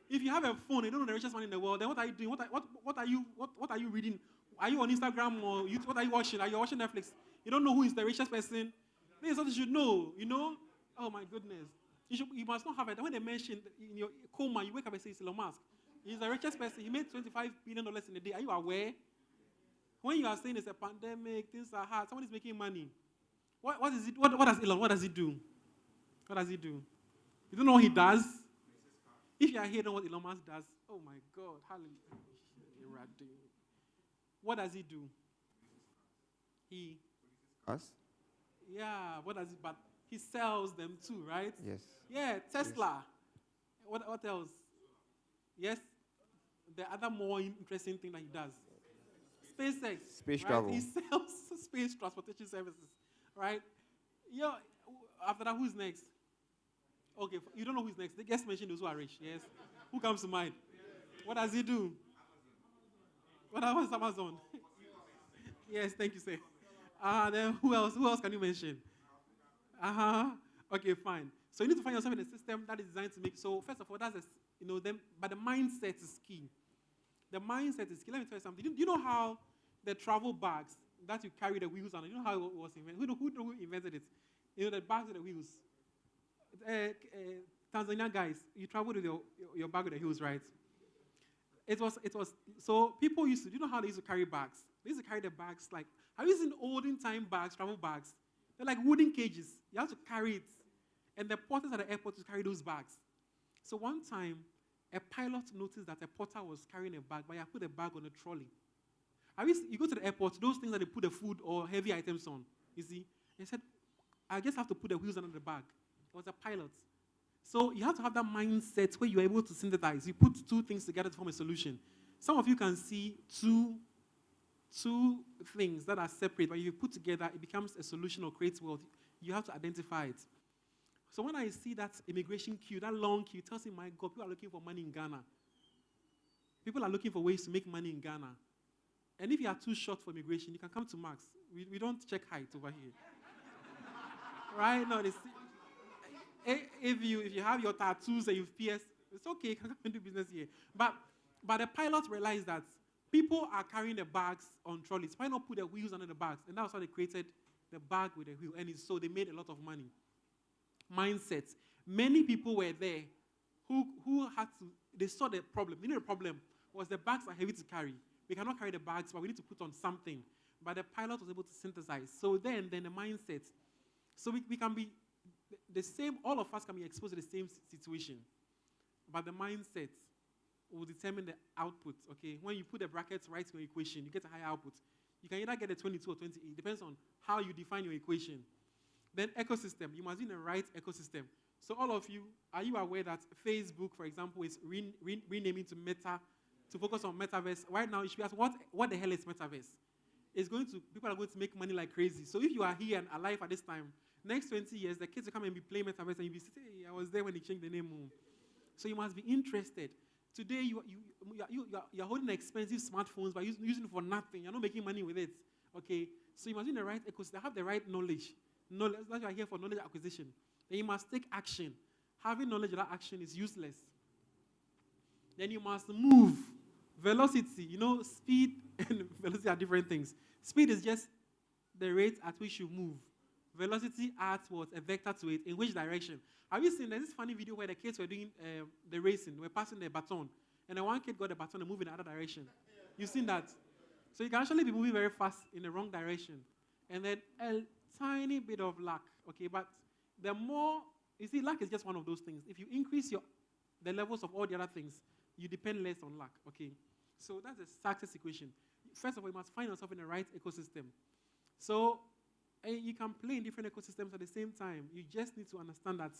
If you have a phone, you don't know the richest man in the world. Then what are you doing? What are you reading? Are you on Instagram or YouTube? What are you watching? Are you watching Netflix? You don't know who is the richest person. This is what you should know. Oh my goodness. You must not have it. When they mention in your coma, you wake up and say it's Elon Musk. He's the richest person. He made $25 billion in a day. Are you aware? When you are saying it's a pandemic, things are hard, someone is making money. What is it? What does Elon? What does he do? What does he do? You don't know what he does? If you are hearing what Elon Musk does, oh my God, hallelujah. What does he do? Us? Yeah, what does he? But he sells them too, right? Yes. Yeah, Tesla. Yes. What else? Yes. The other more interesting thing that he does. SpaceX. Space right? travel. He sells space transportation services, right? Yeah. After that, who's next? Okay, you don't know who's next. Just mention those who are rich. Yes. Who comes to mind? What does he do? What is Amazon? Yes, thank you, sir. Then who else? Who else can you mention? Okay, fine. So you need to find yourself in a system that is designed to make. So first of all, that's but the mindset is key. The mindset is key. Let me tell you something. Do you know how the travel bags that you carry the wheels on? You know how it was invented? Who invented it? The bags with the wheels. Tanzania guys, you traveled with your bag with the wheels, right? It was. So people used to. Do you know how they used to carry bags? They used to carry the bags like. Have you seen olden time bags, travel bags? They're like wooden cages. You have to carry it. And the porters at the airport to carry those bags. So one time, a pilot noticed that a porter was carrying a bag, but he put the bag on a trolley. You go to the airport, those things that they put the food or heavy items on, you see? He said, I just have to put the wheels under the bag. It was a pilot. So you have to have that mindset where you're able to synthesize. You put two things together to form a solution. Some of you can see two things that are separate, but if you put together, it becomes a solution or creates wealth. You have to identify it. So when I see that immigration queue, that long queue, it tells me, my God, people are looking for money in Ghana. People are looking for ways to make money in Ghana. And if you are too short for immigration, you can come to Max. We don't check height over here. Right? No, if you have your tattoos and you've pierced, it's okay, you can come and do business here. But the pilots realized that people are carrying the bags on trolleys. Why not put the wheels under the bags? And that's how they created the bag with the wheel. And so they made a lot of money. Mindsets. Many people were there who had to, they saw the problem. You know the problem was the bags are heavy to carry. We cannot carry the bags, but we need to put on something. But the pilot was able to synthesize. So then the mindset. So we can be the same, all of us can be exposed to the same situation. But the mindset will determine the output, okay? When you put the brackets right in your equation, you get a higher output. You can either get a 22 or 28. It depends on how you define your equation. Then ecosystem. You must be in the right ecosystem. So all of you, are you aware that Facebook, for example, is renaming to Meta to focus on metaverse? Right now, you should be asked, what the hell is metaverse? People are going to make money like crazy. So if you are here and alive at this time, next 20 years, the kids will come and be playing metaverse and you'll be saying, hey, I was there when they changed the name. So you must be interested. Today, you're holding expensive smartphones, but using it for nothing. You're not making money with it. Okay? So you must be in the right ecosystem, have the right knowledge. That's why you're here for knowledge acquisition. Then you must take action. Having knowledge without action is useless. Then you must move. Velocity. You know, speed and velocity are different things. Speed is just the rate at which you move. Velocity adds what? A vector to it. In which direction? Have you seen this funny video where the kids were doing the racing? They were passing the baton. And then one kid got the baton and moved in the other direction. You've seen that? So you can actually be moving very fast in the wrong direction. And then a tiny bit of luck. Okay, but the more, you see, luck is just one of those things. If you increase the levels of all the other things, you depend less on luck. Okay? So that's a success equation. First of all, you must find yourself in the right ecosystem. So you can play in different ecosystems at the same time. You just need to understand that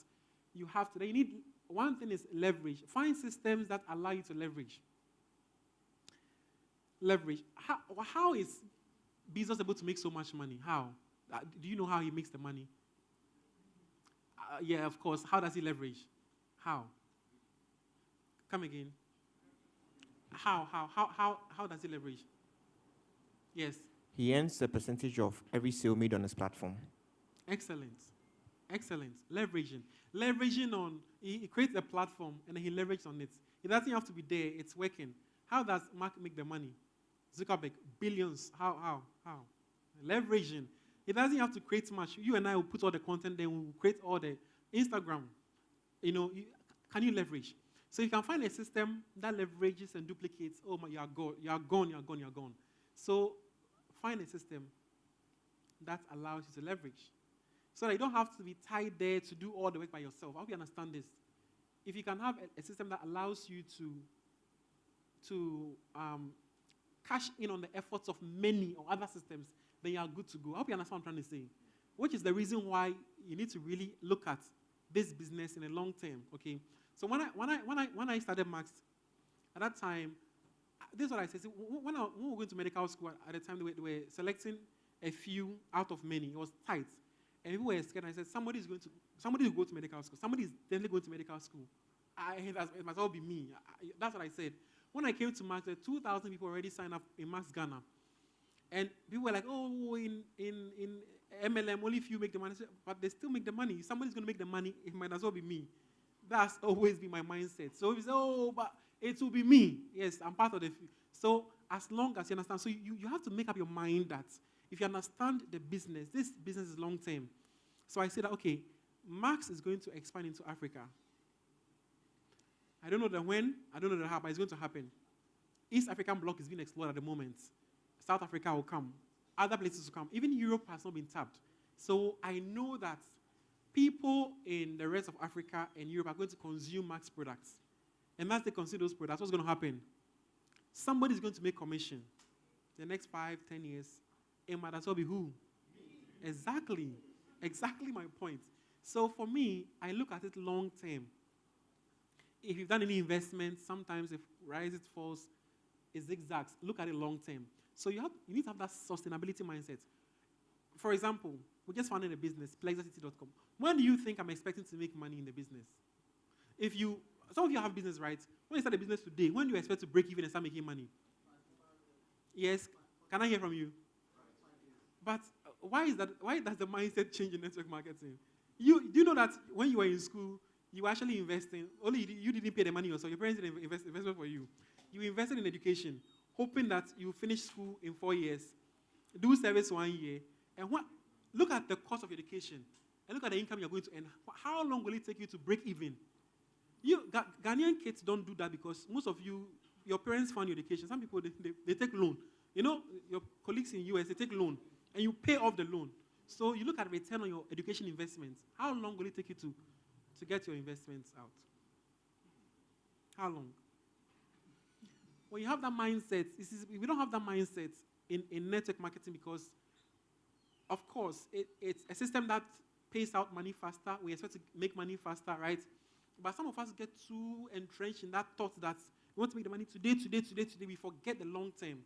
you have to. You need, one thing is leverage. Find systems that allow you to leverage. Leverage. How is Bezos able to make so much money? How? Do you know how he makes the money? Yeah, of course. How does he leverage? How? Come again. How does he leverage? Yes. He earns a percentage of every sale made on his platform. Excellent. Excellent. Leveraging on, he creates a platform and then he leverages on it. It doesn't have to be there, it's working. How does Mark make the money? Zuckerberg, billions. How? Leveraging. It doesn't have to create much. You and I will put all the content there, we'll create all the Instagram. You know, can you leverage? So you can find a system that leverages and duplicates. Oh my, you're gone. So find a system that allows you to leverage. So that you don't have to be tied there to do all the work by yourself. I hope you understand this. If you can have a system that allows you to cash in on the efforts of many or other systems, then you are good to go. I hope you understand what I'm trying to say. Which is the reason why you need to really look at this business in the long term. Okay. So when I started Max, at that time, this is what I said. When we were going to medical school at the time, they were selecting a few out of many. It was tight. And people were scared. I said, somebody will go to medical school. Somebody is definitely going to medical school. It must all be me. That's what I said. When I came to Max, 2,000 people already signed up in Max Ghana. And people were like, oh, in MLM, only few make the money. But they still make the money. If somebody's going to make the money, it might as well be me. That's always been my mindset. So if you say, oh, but it will be me. Yes, I'm part of the few. So as long as you understand. So you have to make up your mind that if you understand the business, this business is long term. So I said that, okay, Max is going to expand into Africa. I don't know the when, I don't know the how, but it's going to happen. East African bloc is being explored at the moment. South Africa will come. Other places will come. Even Europe has not been tapped. So I know that people in the rest of Africa and Europe are going to consume Max products. And as they consume those products, what's going to happen? Somebody's going to make commission. The next 5, 10 years, it might as well be who? Me. Exactly my point. So for me, I look at it long term. If you've done any investment, sometimes if rises, falls, it zigzags. Look at it long term. So you need to have that sustainability mindset. For example, we just founded a business, plexacity.com. When do you think I'm expecting to make money in the business? Some of you have business, right? When you start a business today, when do you expect to break even and start making money? Yes? Can I hear from you? But why is that? Why does the mindset change in network marketing? Do you know that when you were in school, you were actually investing, only you didn't pay the money yourself, your parents didn't invest for you. You invested in education, hoping that you finish school in 4 years, do service 1 year, and look at the cost of education, and look at the income you're going to earn. How long will it take you to break even? Ghanaian kids don't do that because most of you, your parents fund your education. Some people, they take loan. You know, your colleagues in US, they take loan, and you pay off the loan. So you look at return on your education investments. How long will it take you to get your investments out? How long? When you have that mindset, we don't have that mindset in network marketing because, of course, it's a system that pays out money faster. We expect to make money faster, right? But some of us get too entrenched in that thought that we want to make the money today. We forget the long term.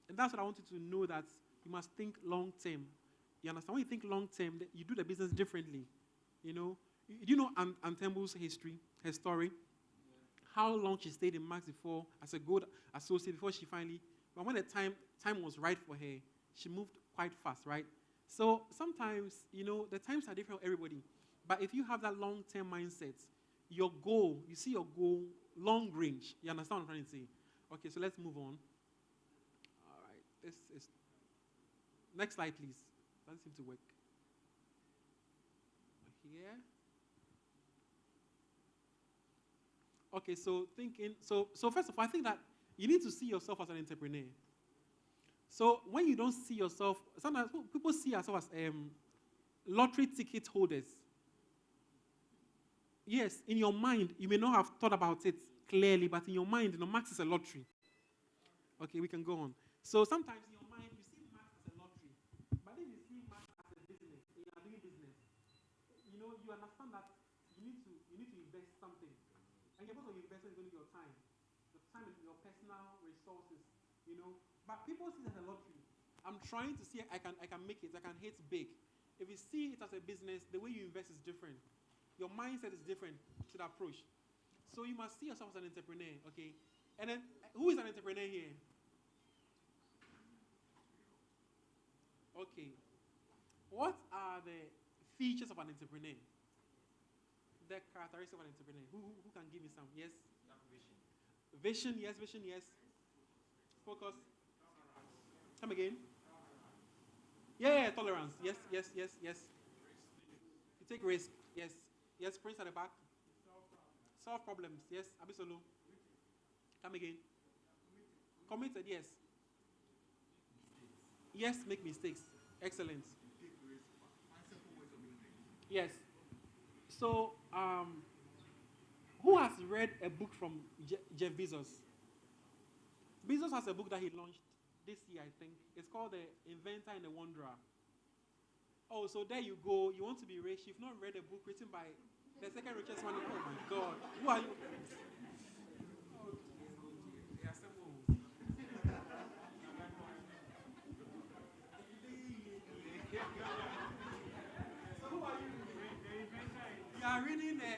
And that's what I want you to know, that you must think long term. You understand? When you think long term, you do the business differently. You know? Do you know Antembu's history, her story? How long she stayed in Max before as a good associate before she finally, but when the time was right for her, she moved quite fast, right? So sometimes, you know, the times are different for everybody. But if you have that long-term mindset, your goal, you see your goal long range. You understand what I'm trying to say? Okay, so let's move on. All right, this is next slide, please. Doesn't seem to work. Here. Okay, so first of all, I think that you need to see yourself as an entrepreneur. So when you don't see yourself, sometimes people see ourselves as lottery ticket holders. Yes, in your mind, you may not have thought about it clearly, but in your mind, Max is a lottery. Okay, we can go on. So sometimes in your mind, you see Max as a lottery, but then you see Max as a business. You are doing business. You know, you understand that you need to invest something. And your most of your investment is going to be your time. The time is your personal resources, you know. But people see it as a lottery. I'm trying to see I can make it, I can hit big. If you see it as a business, the way you invest is different. Your mindset is different to the approach. So you must see yourself as an entrepreneur, okay? And then, who is an entrepreneur here? Okay. What are the features of an entrepreneur? The characteristics of an entrepreneur. Who can give me some? Yes? Vision, yes, vision, yes. Focus. Come again. Yeah, tolerance. Yes. You take risk. Yes. Yes, Prince at the back. Solve problems. Yes, Abisolo. Come again. Committed, yes. Yes, make mistakes. Excellent. Yes. So, who has read a book from Jeff Bezos? Bezos has a book that he launched this year, I think. It's called The Inventor and the Wanderer. Oh, so there you go. You want to be rich. You've not read a book written by the second richest man. Oh my God. Who are you? Who are you? You are reading the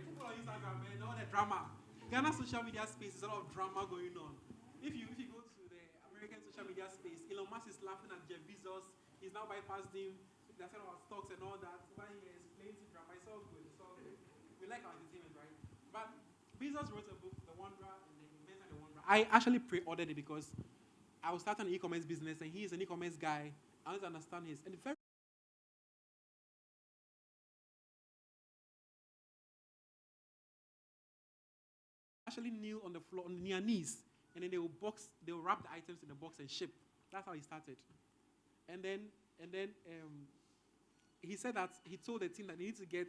people on Instagram and all the drama. Ghana social media space is a lot of drama going on. If you go to the American social media space, Elon Musk is laughing at Jeff Bezos. He's now bypassed him. They're saying about stocks and all that. But he is playing to drama. It's all good. It's all good. We like our entertainment, right? But Bezos wrote a book, The Wanderer and the Inventor and the Wanderer. I actually pre-ordered it because I was starting an e-commerce business and he is an e-commerce guy. I want to understand his. And very actually kneel on the floor, on their knees, and then they will wrap the items in the box and ship. That's how he started. And then he said that he told the team that they need to get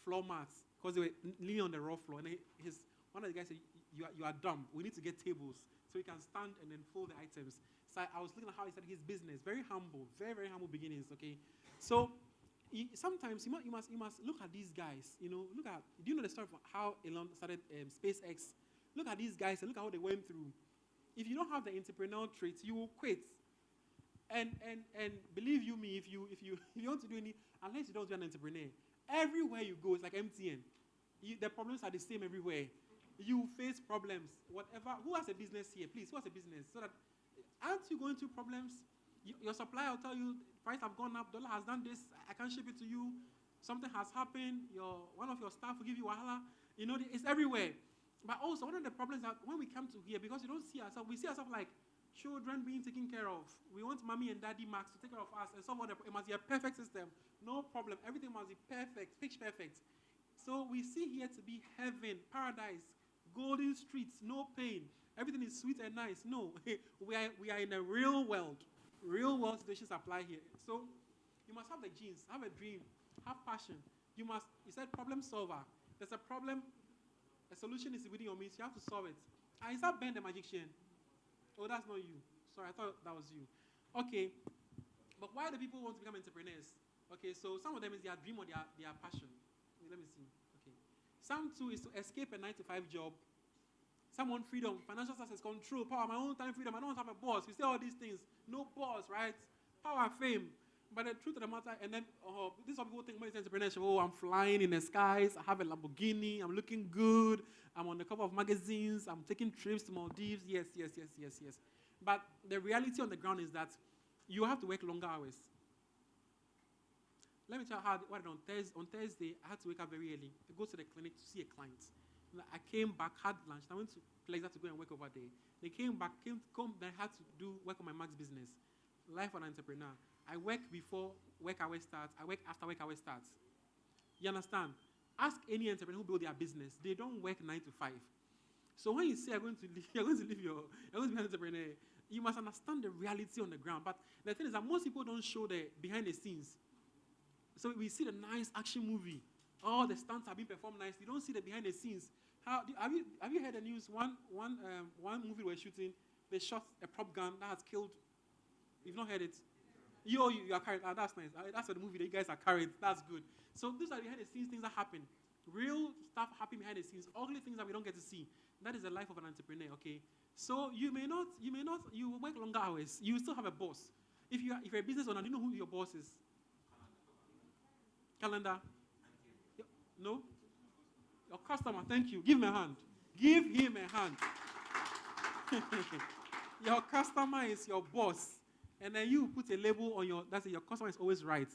floor mats because they were kneeling on the raw floor. And one of the guys said, "You are dumb. We need to get tables so we can stand and then fold the items." So I was looking at how he started his business. Very humble, very very humble beginnings. Okay, so sometimes you must look at these guys. You know, do you know the story of how Elon started SpaceX Look at these guys and look at what they went through. If you don't have the entrepreneurial traits, you will quit. And believe you me, if you want to do any, unless you don't do an entrepreneur, everywhere you go, it's like MTN. The problems are the same everywhere. You face problems, whatever. Who has a business here, please? Who has a business? So that, aren't you going through problems? Your supplier will tell you, price have gone up, dollar has done this, I can't ship it to you. Something has happened, one of your staff will give you wahala. You know, it's everywhere. But also, one of the problems that when we come to here, because we don't see ourselves, we see ourselves like children being taken care of. We want mommy and daddy Max to take care of us, and it must be a perfect system. No problem. Everything must be perfect, pitch perfect. So we see here to be heaven, paradise, golden streets, no pain. Everything is sweet and nice. No, we are in a real world. Real world situations apply here. So you must have the genes, have a dream, have passion. You said problem solver. There's a problem, a solution is within your means, you have to solve it. Is that Ben the magician? Oh, that's not you. Sorry, I thought that was you. Okay, but why do people want to become entrepreneurs? Okay, so some of them is their dream or their passion. Let me see. Okay, some too is to escape a 9-to-5 job. Some want freedom, financial success, control, power, my own time freedom. I don't want to have a boss. We say all these things. No boss, right? Power, fame. But the truth of the matter, and then this is what people think when it's entrepreneurship. Oh, I'm flying in the skies. I have a Lamborghini. I'm looking good. I'm on the cover of magazines. I'm taking trips to Maldives. Yes. But the reality on the ground is that you have to work longer hours. Let me tell you what I did on Thursday. I had to wake up very early to go to the clinic to see a client. I came back, had lunch. I went to Pleasure to go and work over there. They came back, then I had to work on my Max business. Life of an entrepreneur. I work before work hours starts. I work after work hours starts. You understand? Ask any entrepreneur who build their business. They don't work 9 to 5. So when you say you're going to be an entrepreneur, you must understand the reality on the ground. But the thing is that most people don't show the behind the scenes. So we see the nice action movie. All the stunts are being performed nice. You don't see the behind the scenes. Have you heard the news? One movie we're shooting, they shot a prop gun that has killed. You've not heard it? You are carried. That's nice. That's the movie that you guys are carried. That's good. So these are behind the scenes things that happen. Real stuff happen behind the scenes. Ugly things that we don't get to see. That is the life of an entrepreneur. Okay. So you will work longer hours. You will still have a boss. If you're a business owner, do you know who your boss is? Calendar. No? Your customer, thank you. Give him a hand. Give him a hand. Your customer is your boss. And then you put a label on your customer is always right.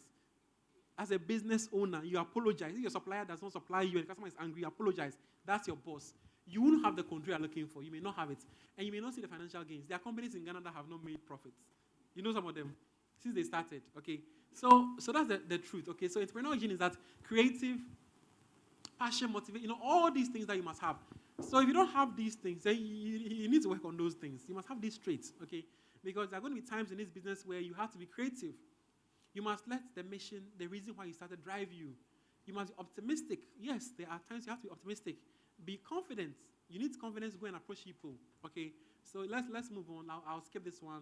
As a business owner, you apologize. If your supplier does not supply you and the customer is angry, you apologize. That's your boss. You won't have the control you're looking for. You may not have it. And you may not see the financial gains. There are companies in Ghana that have not made profits. You know some of them since they started. Okay. So that's the truth. Okay. So entrepreneurial gene is that creative, passion, motivation, all these things that you must have. So if you don't have these things, then you need to work on those things. You must have these traits, okay? Because there are going to be times in this business where you have to be creative. You must let the mission, the reason why you started, drive you. You must be optimistic. Yes, there are times you have to be optimistic. Be confident. You need confidence to go and approach people, okay? So let's move on. I'll skip this one.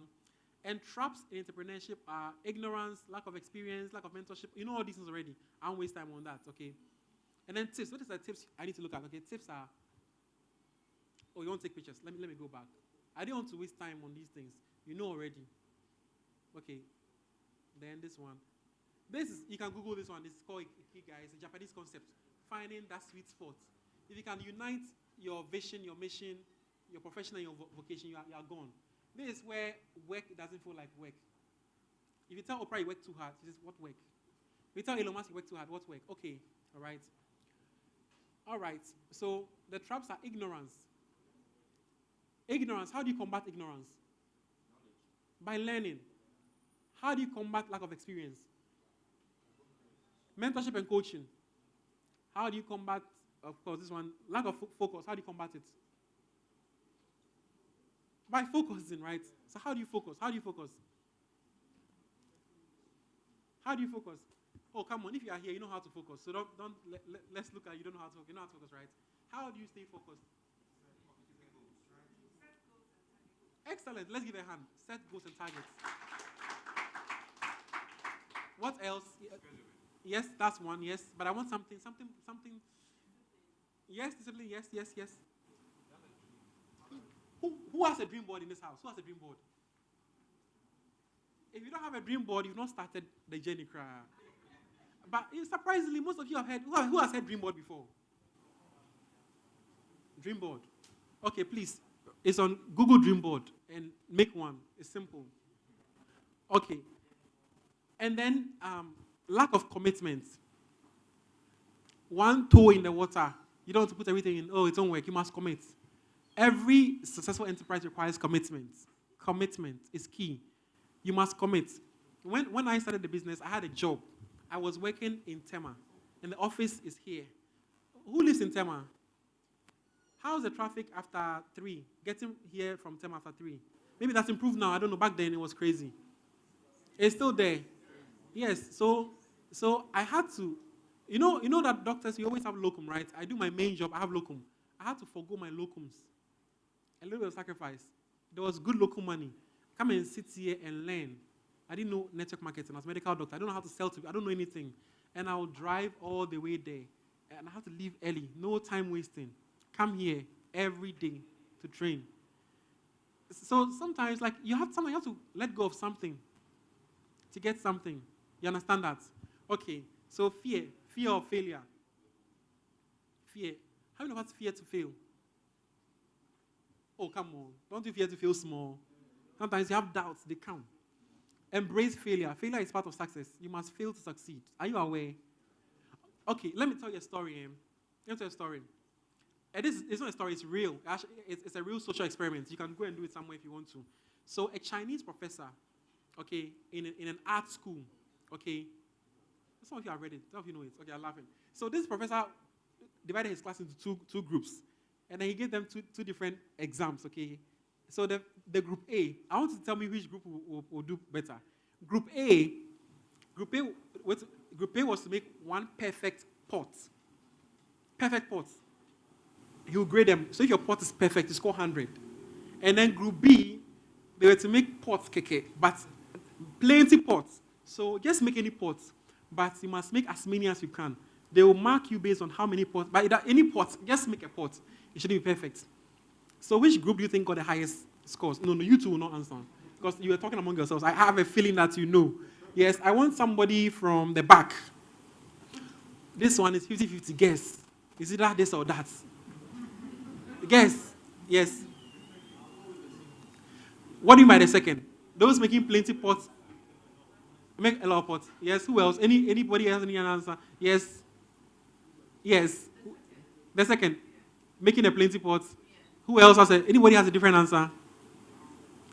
And traps in entrepreneurship are ignorance, lack of experience, lack of mentorship. You know all these things already. I won't waste time on that, okay? And then tips. What is the tips I need to look at? Okay, tips are. Oh, you want to take pictures? Let me go back. I didn't want to waste time on these things. You know already. Okay. Then this one. You can Google this one. This is called Ikigai. It's a Japanese concept. Finding that sweet spot. If you can unite your vision, your mission, your profession, and your vocation, you are gone. This is where work doesn't feel like work. If you tell Oprah you work too hard, she says, what work? If you tell Elon Musk you work too hard, what work? Okay. All right. All right. So the traps are ignorance. Ignorance. How do you combat ignorance? By learning. How do you combat lack of experience? Mentorship and coaching. How do you combat, of course, this one, lack of focus? How do you combat it? By focusing, right? So how do you focus? How do you focus? How do you focus? Oh, come on. If you are here, you know how to focus. So let's look at you don't know how to focus. You know how to focus, right? How do you stay focused? Excellent. Let's give a hand. Set goals and targets. What else? Yes, that's one. Yes, but I want something. Yes, discipline. Yes. Who has a dream board in this house? Who has a dream board? If you don't have a dream board, you've not started the journey cry. But surprisingly, most of you have heard, who has heard dream board before? Dream board. Okay, please. It's on Google Dream Board and make one. It's simple. Okay. And then lack of commitment. One toe in the water. You don't want to put everything in, oh, it won't work. You must commit. Every successful enterprise requires commitment. Commitment is key. You must commit. When I started the business, I had a job. I was working in Tema, and the office is here. Who lives in Tema? How's the traffic after 3? Getting here from Tema after 3. Maybe that's improved now. I don't know. Back then, it was crazy. It's still there. Yes. So I had to, you know that doctors, you always have locum, right? I do my main job. I have locum. I had to forgo my locums. A little bit of sacrifice. There was good locum money. Come and sit here and learn. I didn't know network marketing. I was a medical doctor. I don't know how to sell to people. I don't know anything. And I'll drive all the way there. And I have to leave early. No time wasting. Come here every day to train. So sometimes, like, you have to let go of something to get something. You understand that? Okay. So fear of failure. Fear. How many of us fear to fail? Oh, come on. Don't you fear to fail small? Sometimes you have doubts. They count. Embrace failure. Failure is part of success. You must fail to succeed. Are you aware? Okay, let me tell you a story. Let me tell you a story. It's not a story, it's real. Actually, it's a real social experiment. You can go and do it somewhere if you want to. So a Chinese professor, okay, in an art school, okay, some of you have read it, some of you know it. Okay, I'm laughing. So this professor divided his class into two groups, and then he gave them two different exams, okay. So the group A, I want you to tell me which group will do better. Group A was to make one perfect pot. Perfect pot. He will grade them. So if your pot is perfect, you score 100. And then group B, they were to make pots, but plenty pots. So just make any pots, but you must make as many as you can. They will mark you based on how many pots. But any pot, just make a pot. It shouldn't be perfect. So which group do you think got the highest scores? No, you two will not answer. Because you were talking among yourselves. I have a feeling that you know. Yes, I want somebody from the back. This one is 50-50. Guess. Is it this or that? Guess. Yes. What do you mean by the second? Those making plenty pots. Make a lot of pots. Yes. Who else? Anybody has any answer? Yes. Yes. The second. Making a plenty pot. Who else has anybody has a different answer?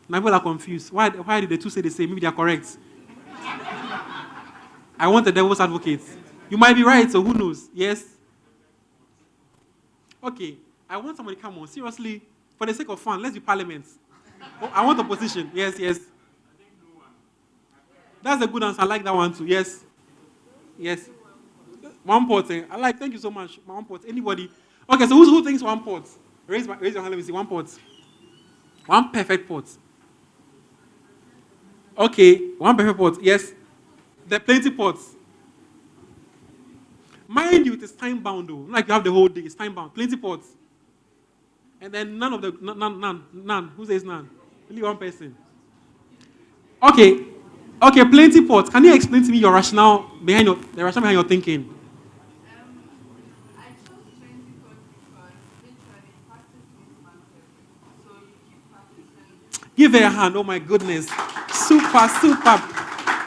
Now people are confused. Why did the two say the same? Maybe they are correct. I want the devil's advocate. You might be right, so who knows? Yes? Okay. I want somebody, come on, seriously, for the sake of fun, let's be parliament. Oh, I want opposition. Yes, yes. That's a good answer. I like that one too. Yes. Yes. One pot. Thank you so much. One pot. Anybody? Okay, so who thinks one pot? Raise your hand, let me see. One pot. One perfect pot. Okay, one perfect pot. Yes. There are plenty pots. Mind you, it is time bound though. Not like you have the whole day. It's time bound. Plenty pots. And then none. Who says none? Only one person. Okay, plenty pots. Can you explain to me your rationale behind your thinking? Give her a hand. Oh my goodness. Super.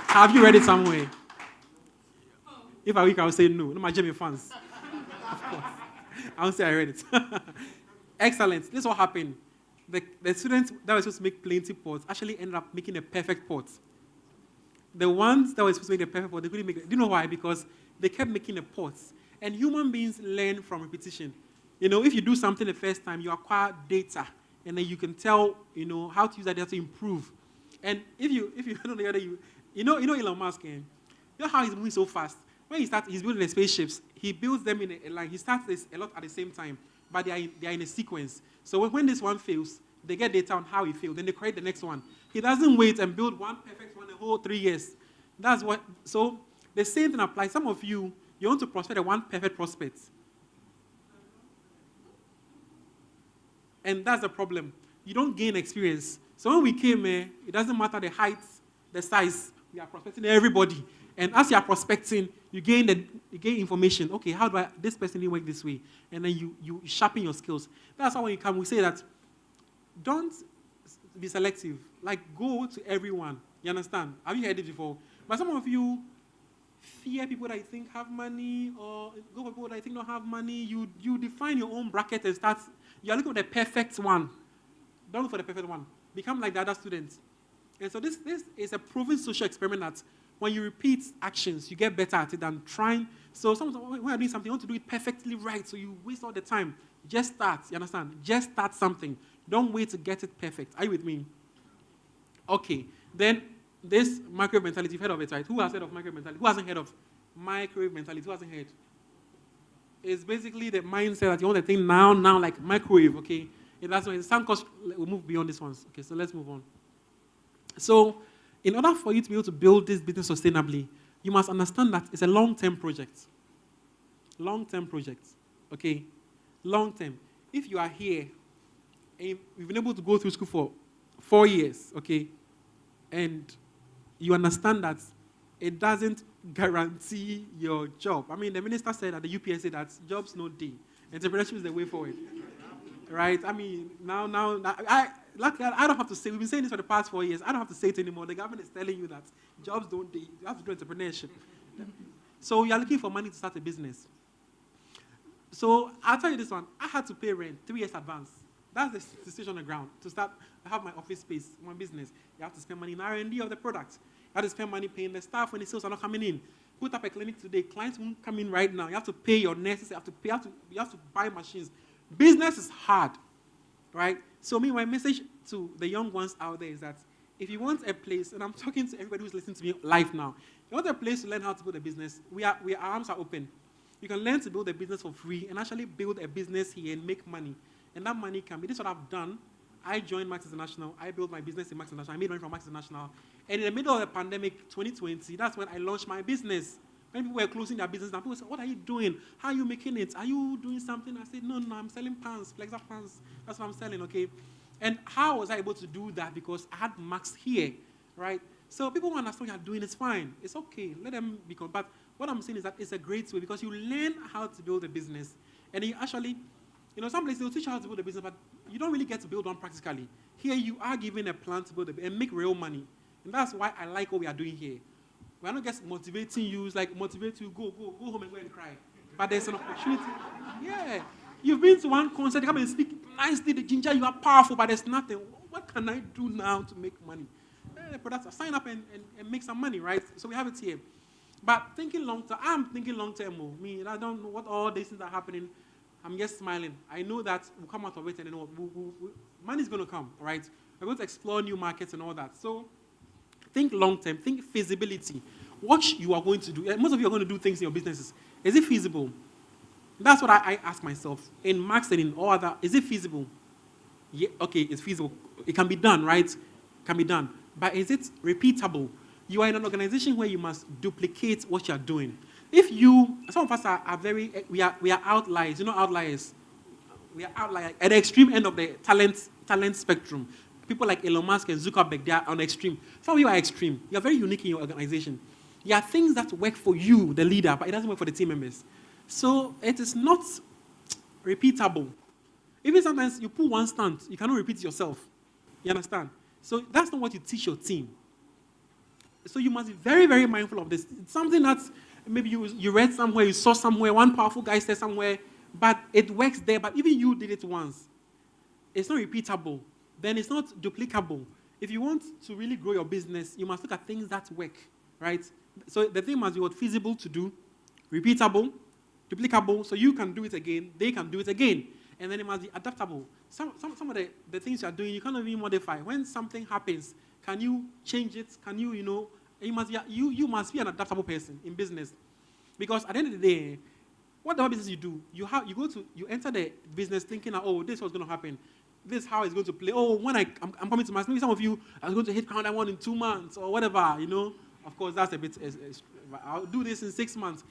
Have you read it somewhere? If I weak, I would say no. No, my Jimmy fans. Of course. I won't say I read it. Excellent. This is what happened. The students that were supposed to make plenty pots actually ended up making a perfect pot. The ones that were supposed to make the perfect pot, they couldn't make it. Do you know why? Because they kept making the pots. And human beings learn from repetition. If you do something the first time, you acquire data. And then you can tell, how to use that data to improve. And if you don't know the other, Elon Musk, you know how he's moving so fast? When he's building the spaceships, he builds them in a line. He starts this a lot at the same time, but they are in a sequence. So when this one fails, they get data on how he failed. Then they create the next one. He doesn't wait and build one perfect one the whole 3 years. So the same thing applies. Some of you want to prospect a one perfect prospect. And that's the problem. you don't gain experience. So when we came, it doesn't matter the height, the size. We are prospecting everybody. And as you are prospecting, you gain information. Okay, how do this person didn't work this way? And then you sharpen your skills. That's why when you come, we say that don't be selective. Like, go to everyone. You understand? Have you heard it before? But some of you fear people that you think have money, or go for people that you think don't have money. You define your own bracket and start. You are looking for the perfect one. Don't look for the perfect one. Become like the other students. And so this is a proven social experiment that when you repeat actions, you get better at it than trying. So sometimes when you're doing something, you want to do it perfectly right, so you waste all the time. Just start, you understand? Just start something. Don't wait to get it perfect. Are you with me? Okay. Then this microwave mentality, you've heard of it, right? Who has heard of microwave mentality? Who hasn't heard of microwave mentality? Who hasn't heard? It's basically the mindset that you want the thing now, like microwave, okay? And that's why some cost, we'll move beyond this one. Okay, so let's move on. So, in order for you to be able to build this business sustainably, you must understand that it's a long-term project. Long-term project, okay? Long-term. If you are here, and you've been able to go through school for 4 years, okay, and you understand that it doesn't guarantee your job. I mean, the minister said at the UPSA that jobs no day. Entrepreneurship is the way forward. Right? I mean, now I don't have to say, we've been saying this for the past 4 years, I don't have to say it anymore. The government is telling you that jobs don't day. You have to do entrepreneurship. So you're looking for money to start a business. So I'll tell you this one. I had to pay rent 3 years advance. That's the situation on the ground. To start, I have my office space, my business. You have to spend money in R&D of the product. You have to spend money paying the staff when the sales are not coming in. Put up a clinic today. Clients won't come in right now. You have to pay your nurses. You have to buy machines. Business is hard, right? So my message to the young ones out there is that if you want a place, and I'm talking to everybody who's listening to me live now, if you want a place to learn how to build a business, our arms are open. You can learn to build a business for free and actually build a business here and make money. And that money can be, this is what I've done. I joined Max International. I built my business in Max International. I made money from Max International. And in the middle of the pandemic, 2020, that's when I launched my business. When people were closing their business, and people said, what are you doing? How are you making it? Are you doing something? I said, no, I'm selling pants, Flexa pants. That's what I'm selling, okay? And how was I able to do that? Because I had Max here, right? So people who understand what you're doing, it's fine. It's okay. Let them become. But what I'm saying is that it's a great way because you learn how to build a business. And you actually, some places they'll teach you how to build a business, but you don't really get to build one practically. Here you are given a plan to build and make real money. And that's why I like what we are doing here. We're not just motivating you, it's like motivate you, go home and go and cry. But there's an opportunity. Yeah. You've been to one concert, you come and speak nicely, the ginger, you are powerful, but there's nothing. What can I do now to make money? Sign up and make some money, right? So we have it here. But thinking long term, I'm thinking long term. I don't know what all these things are happening. I'm just smiling. I know that we'll come out of it and then money's going to come, right? We're going to explore new markets and all that. So think long term, think feasibility. What you are going to do. Most of you are going to do things in your businesses. Is it feasible? That's what I ask myself. In Max and in all other, is it feasible? Yeah, okay, it's feasible. It can be done, right? It can be done. But is it repeatable? You are in an organization where you must duplicate what you are doing. If you, some of us are very, we are outliers. You know outliers? We are outliers at the extreme end of the talent spectrum. People like Elon Musk and Zuckerberg, they are on the extreme. Some of you are extreme. You are very unique in your organization. There are things that work for you, the leader, but it doesn't work for the team members. So it is not repeatable. Even sometimes you put one stunt, you cannot repeat it yourself. You understand? So that's not what you teach your team. So you must be very, very mindful of this. It's something that maybe you read somewhere, you saw somewhere, one powerful guy said somewhere, but it works there, but even you did it once. It's not repeatable. Then it's not duplicable. If you want to really grow your business, you must look at things that work, right? So the thing must be what feasible to do, repeatable, duplicable, so you can do it again, they can do it again. And then it must be adaptable. Some of the things you are doing, you cannot even modify. When something happens, can you change it? Can you, you must be an adaptable person in business. Because at the end of the day, whatever business you do, you enter the business thinking, oh, this was going to happen. This is how it's going to play. Oh, when I'm coming to Max, maybe some of you are going to hit count I want in 2 months or whatever, Of course, that's a bit, I'll do this in 6 months.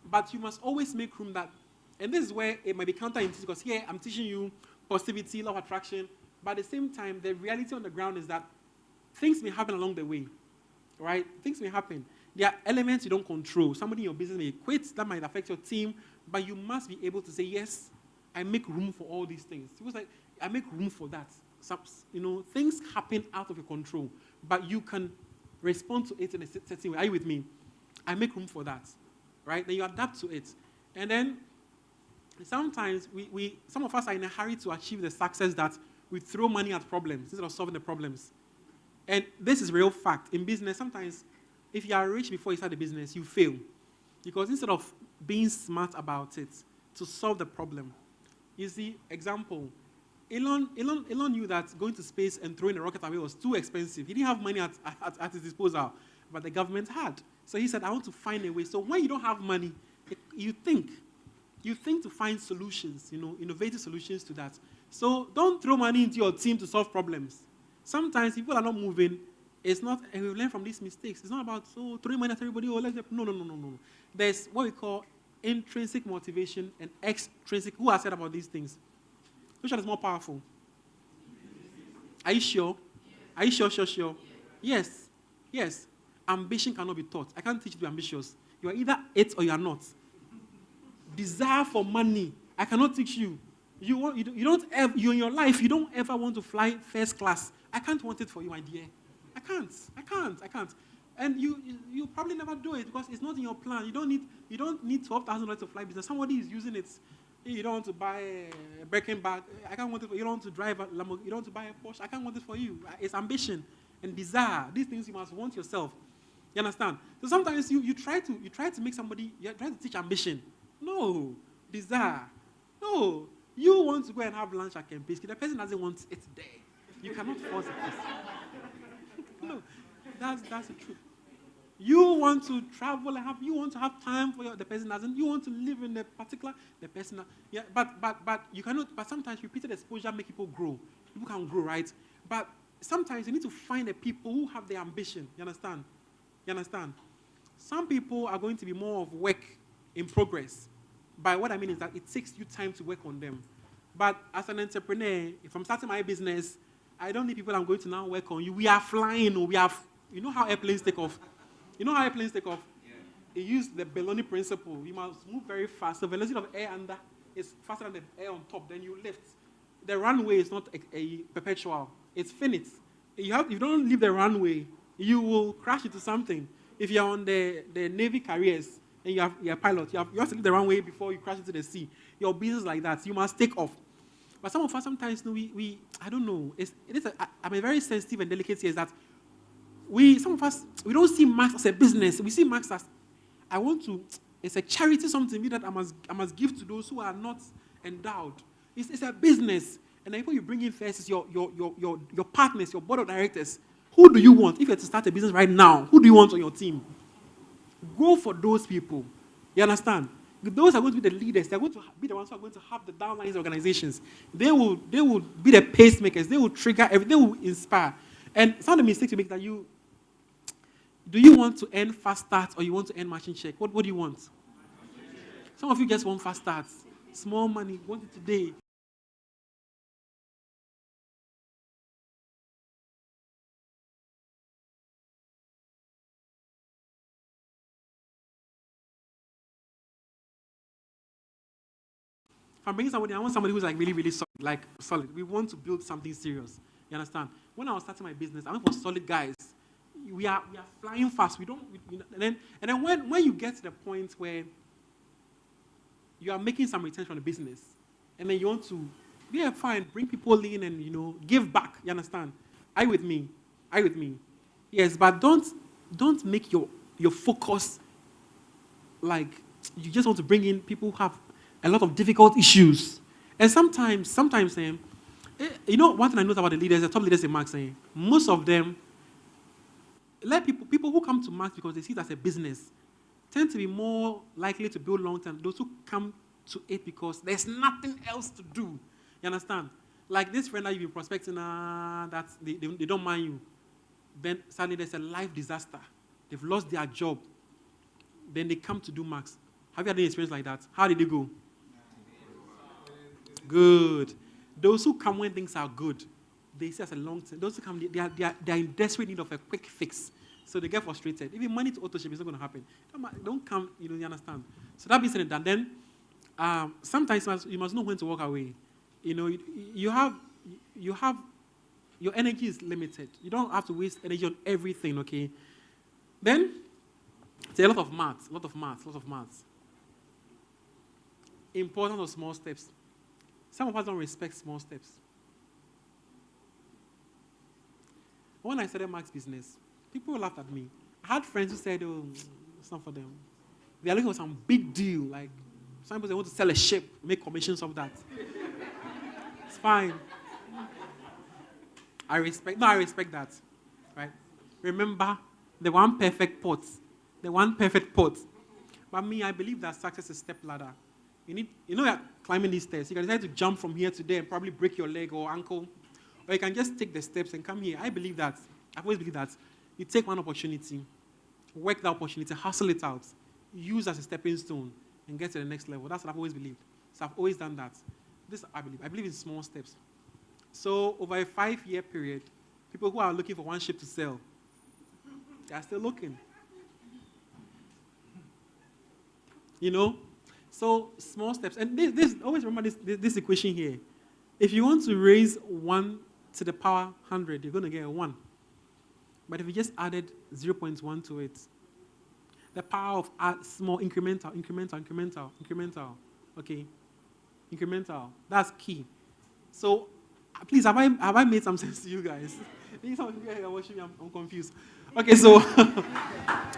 But you must always make room that, and this is where it might be counterintuitive because here I'm teaching you positivity, law of attraction, But at the same time, the reality on the ground is that things may happen along the way, right? Things may happen. There are elements you don't control. Somebody in your business may quit. That might affect your team. But you must be able to say, yes, I make room for all these things. It was like, I make room for that. Things happen out of your control. But you can respond to it in a certain way. Are you with me? I make room for that, right? Then you adapt to it. And then sometimes some of us are in a hurry to achieve the success that we throw money at problems instead of solving the problems. And this is real fact. In business, sometimes if you are rich before you start the business, you fail. Because instead of being smart about it to solve the problem, you see, example, Elon knew that going to space and throwing a rocket away was too expensive. He didn't have money at his disposal, but the government had. So he said, I want to find a way. So when you don't have money, you think to find solutions, innovative solutions to that. So don't throw money into your team to solve problems. Sometimes people are not moving. It's not, and we learn from these mistakes. It's not about throwing money at everybody. No. There's what we call intrinsic motivation and extrinsic. Who has said about these things? Which one is more powerful? Are you sure? Are you sure? Yes. Ambition cannot be taught. I can't teach you to be ambitious. You are either it or you are not. Desire for money, I cannot teach you. You in your life, you don't ever want to fly first class. I can't want it for you, my dear. I can't. And you probably never do it because it's not in your plan. You don't need $12,000 to fly business. Somebody is using it. You don't want to buy a Birkin bag. I can't want it for you. You don't want to drive a Lamborghini. You don't want to buy a Porsche. I can't want it for you. It's ambition and desire. These things you must want yourself. You understand? So sometimes you try to make somebody, you try to teach ambition. No. Desire. No. You want to go and have lunch at Kempinski. The person doesn't want it there. You cannot force it. No. That's the truth. You want to travel and you want to have time for the person doesn't. You want to live in a particular, the person. Yeah, but you cannot. But sometimes repeated exposure make people grow. People can grow, right? But sometimes you need to find the people who have the ambition. You understand? Some people are going to be more of work in progress. By what I mean is that it takes you time to work on them. But as an entrepreneur, if I'm starting my business, I don't need people I'm going to now work on you. We are flying. You know how airplanes take off? Yeah. It used the Belloni principle. You must move very fast. The velocity of air under is faster than the air on top. Then you lift. The runway is not a perpetual. It's finite. If you don't leave the runway, you will crash into something. If you're on the Navy carriers and you're a pilot, you have to leave the runway before you crash into the sea. Your business is like that. You must take off. But some of us sometimes, I don't know. I'm a very sensitive and delicate here is that some of us, we don't see Max as a business. We see Max as, it's a charity, something that I must give to those who are not endowed. It's a business. And the people you bring in first is your partners, your board of directors. Who do you want? If you have to start a business right now, who do you want on your team? Go for those people. You understand? Those are going to be the leaders. They're going to be the ones who are going to have the downlines organizations. They will be the pacemakers. They will trigger everything. They will inspire. And some of the mistakes you make that do you want to earn fast starts or you want to earn machine check? What do you want? Some of you just want fast starts. Small money, want it today. If I'm bringing somebody, I want somebody who's like really, really solid. We want to build something serious. You understand? When I was starting my business, I went for solid guys. We are flying fast. And then when you get to the point where you are making some returns from the business, and then you want to, fine, bring people in and give back. You understand? Are you with me? Yes, but don't make your focus like you just want to bring in people who have a lot of difficult issues. And sometimes, one thing I notice about the leaders, the top leaders in Max, most of them let people who come to Max because they see it as a business tend to be more likely to build long term. Those who come to it because there's nothing else to do. You understand? Like this friend that you've been prospecting, that they don't mind you. Then suddenly there's a life disaster. They've lost their job. Then they come to do Max. Have you had any experience like that? How did they go? Good. Those who come when things are good, they see as a long term. Those who come, they are in desperate need of a quick fix. So they get frustrated. Even money to auto ship is not going to happen. Don't come, you understand. So that being said, and then sometimes you must know when to walk away. You have your energy is limited. You don't have to waste energy on everything, okay? Then, there's a lot of maths. Importance of small steps. Some of us don't respect small steps. When I started Max business, people laughed at me. I had friends who said, oh, it's not for them. They are looking for some big deal, like some people they want to sell a ship, make commissions of that. It's fine. I respect that, right? Remember, the one perfect pot. But me, I believe that success is a step ladder. You're climbing these stairs. You can decide to jump from here to there and probably break your leg or ankle. Or you can just take the steps and come here. I've always believed that. You take one opportunity, work that opportunity, hustle it out, use as a stepping stone, and get to the next level. That's what I've always believed. So I've always done that. This I believe. I believe in small steps. So over a 5-year period, people who are looking for one ship to sell, they are still looking. So small steps. And this always remember this equation here. If you want to raise 1 to the power 100, you're going to get a 1. But if you just added 0.1 to it, the power of small incremental. Okay? Incremental. That's key. So please, have I made some sense to you guys? Some of you guys are watching me, I'm confused. Okay, so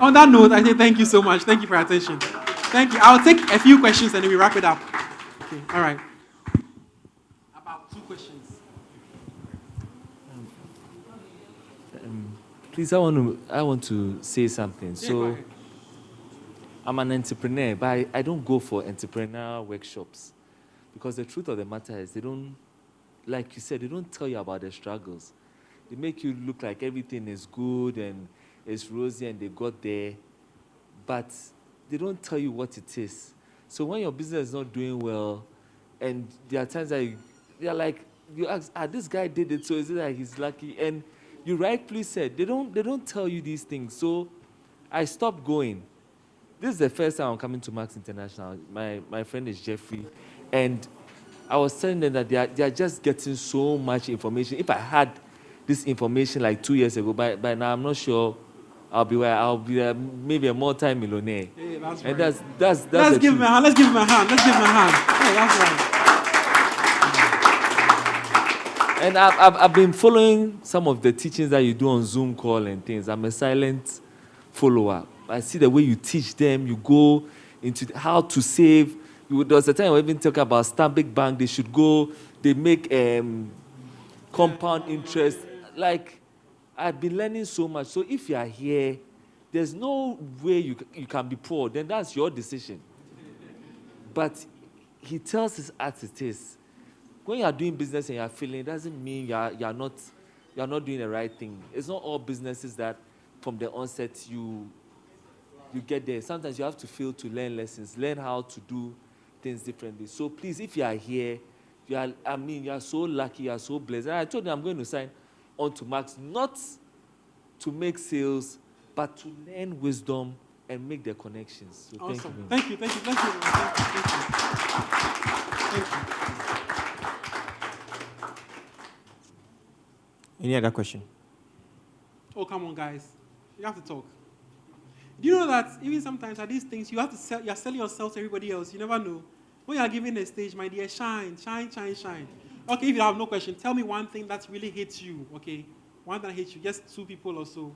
on that note, I say thank you so much. Thank you for your attention. Thank you. I'll take a few questions and then we wrap it up. Okay, all right. About 2 questions. Please, I want to say something. Yeah, So, I'm an entrepreneur, but I don't go for entrepreneurial workshops because the truth of the matter is they don't, like you said, they don't tell you about the struggles. They make you look like everything is good and it's rosy and they got there, but they don't tell you what it is. So when your business is not doing well, and there are times that you're like, you ask, this guy did it, so is it like he's lucky? And you rightfully said, they don't tell you these things. So I stopped going. This is the first time I'm coming to Max International. My friend is Jeffrey, and I was telling them that they are just getting so much information. If I had this information like 2 years ago, by now I'm not sure I'll be maybe a multi-millionaire. Hey, that's and right. That's Let's give him a hand. Hey, that's right. And I've been following some of the teachings that you do on Zoom call and things. I'm a silent follower. I see the way you teach them. You go into how to save. There was a time we even talk about Stanbic Bank. They should go. They make compound interest. Like, I've been learning so much. So if you are here, there's no way you can be poor. Then that's your decision. But he tells us as it is. When you are doing business and you are failing, it doesn't mean you are not doing the right thing. It's not all businesses that from the onset you get there. Sometimes you have to fail to learn lessons, learn how to do things differently. So please, if you are here, you are so lucky, you are so blessed. And I told them I'm going to sign on to Max, not to make sales, but to learn wisdom and make the connections. So Awesome. Thank you. Thank you. Any other question? Oh, come on, guys. You have to talk. Do you know that even sometimes at these things, you're selling yourself to everybody else. You never know. When you are given a stage, my dear, shine. Okay, if you have no question, tell me one thing that really hates you, okay? One that hates you, just 2 people or so.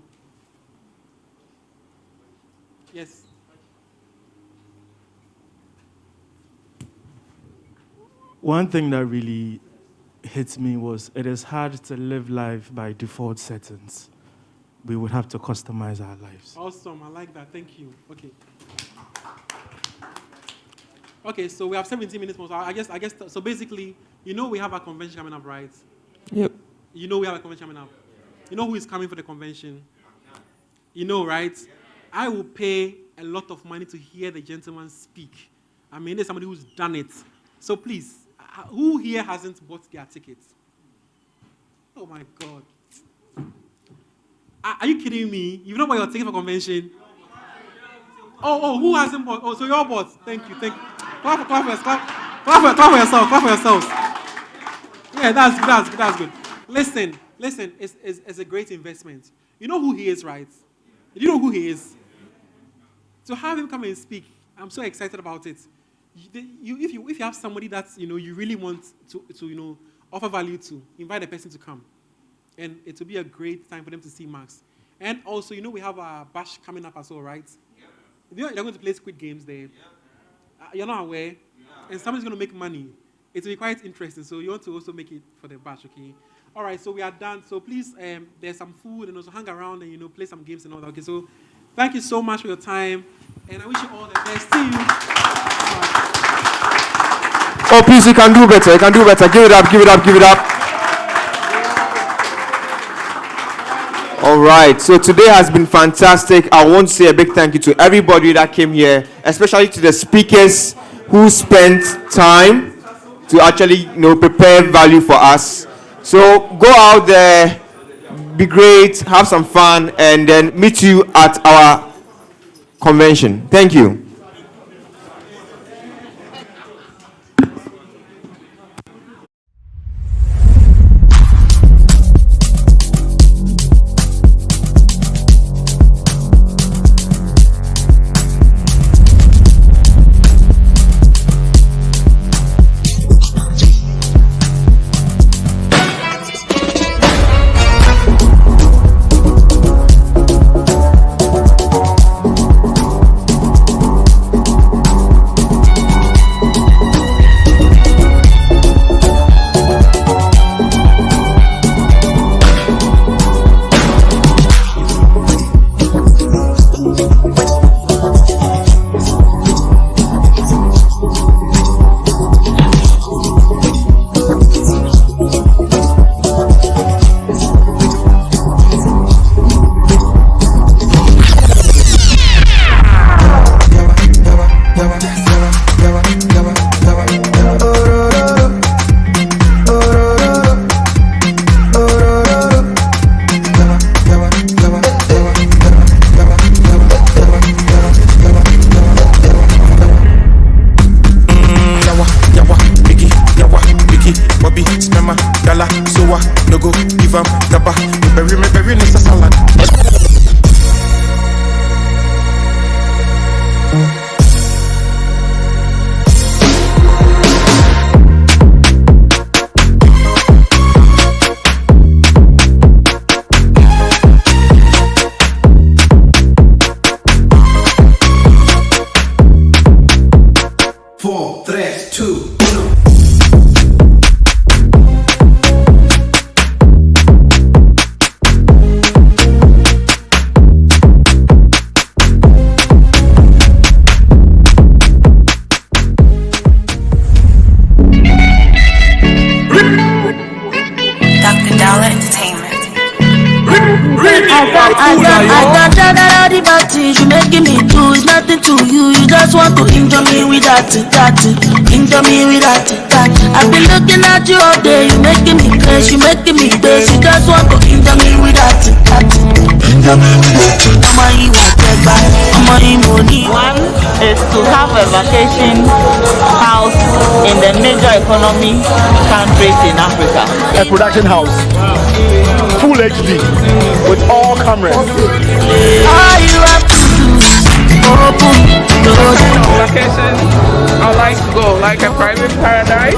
Yes. One thing that really hit me was it is hard to live life by default settings. We would have to customize our lives. Awesome. I like that. Thank you. Okay, so we have 17 minutes more. So I guess, so basically, we have a convention coming up, right? Yep. We have a convention coming up. You know who is coming for the convention? Right? I will pay a lot of money to hear the gentleman speak. I mean, there's somebody who's done it. So please, who here hasn't bought their tickets? Oh my God. Are you kidding me? You know what you're taking for convention? Oh, who hasn't bought? Oh, so you're bought. Thank you. Clap for yourself. Clap for yourselves. Yeah, that's good. Listen, it's a great investment. You know who he is, right? You know who he is. To have him come and speak, I'm so excited about it. If you have somebody that you really want to offer value to, invite the person to come, and it will be a great time for them to see Max. And also, we have a bash coming up as well, right? They're going to play Squid Games there. You're not aware, and somebody's going to make money. It will be quite interesting. So you want to also make it for the bash, okay? All right, so we are done. So please, there's some food and also hang around and play some games and all that. Okay, so thank you so much for your time, and I wish you all the best. See you. Oh, please, you can do better. You can do better. Give it up. All right, so today has been fantastic. I want to say a big thank you to everybody that came here, especially to the speakers who spent time to actually prepare value for us. So go out there, be great, have some fun, and then meet you at our convention. Thank you. I've been looking at you all day, you making me crazy, you making me crazy. You just want to injure me with that. One is to have a vacation house in the major economy countries in Africa. A production house, full HD, with all cameras. All you have to do, open doors. Vacation, I like to go like a private paradise.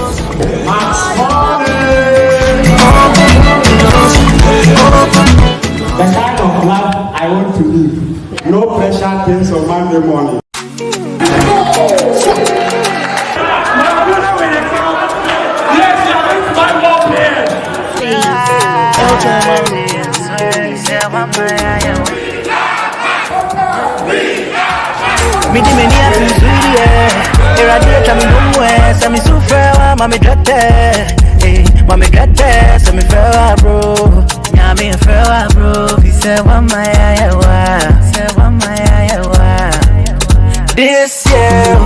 The kind of life I want to live. No pressure things on Monday morning. Me di meni a sweetie, irradiate me somewhere. Say me so fair, mami drete, mami drete. Say me fair, bro. Yeah, me fair, bro. He said, "Wa my ayawa." Say, "Wa my ayawa." This year,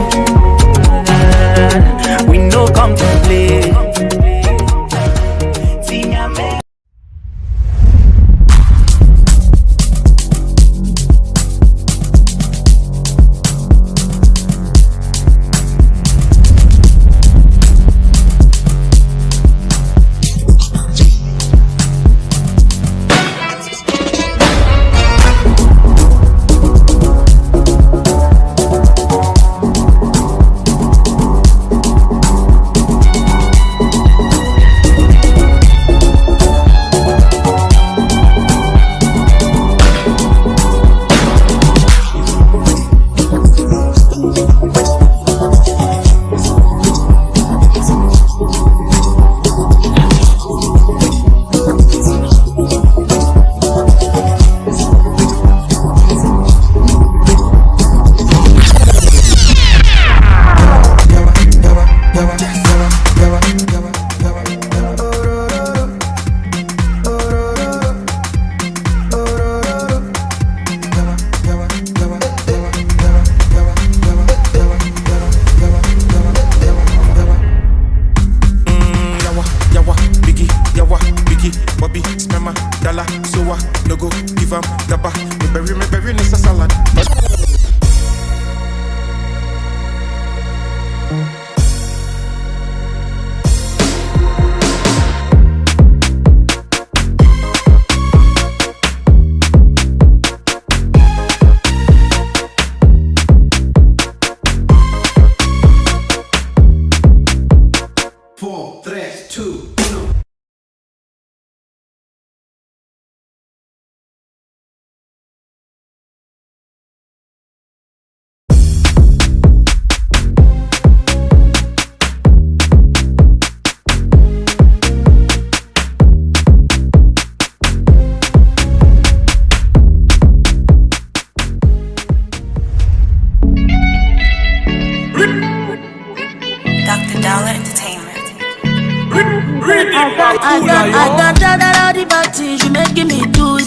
we no come to play.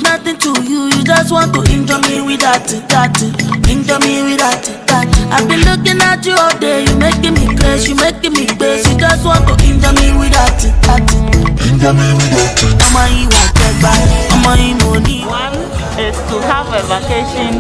nothing to you. You just want to injure me with that. Injure me with that. I've been looking at you all day. You making me crazy, you making me crazy. You just want to injure me with that. Injure me with that. One is to have a vacation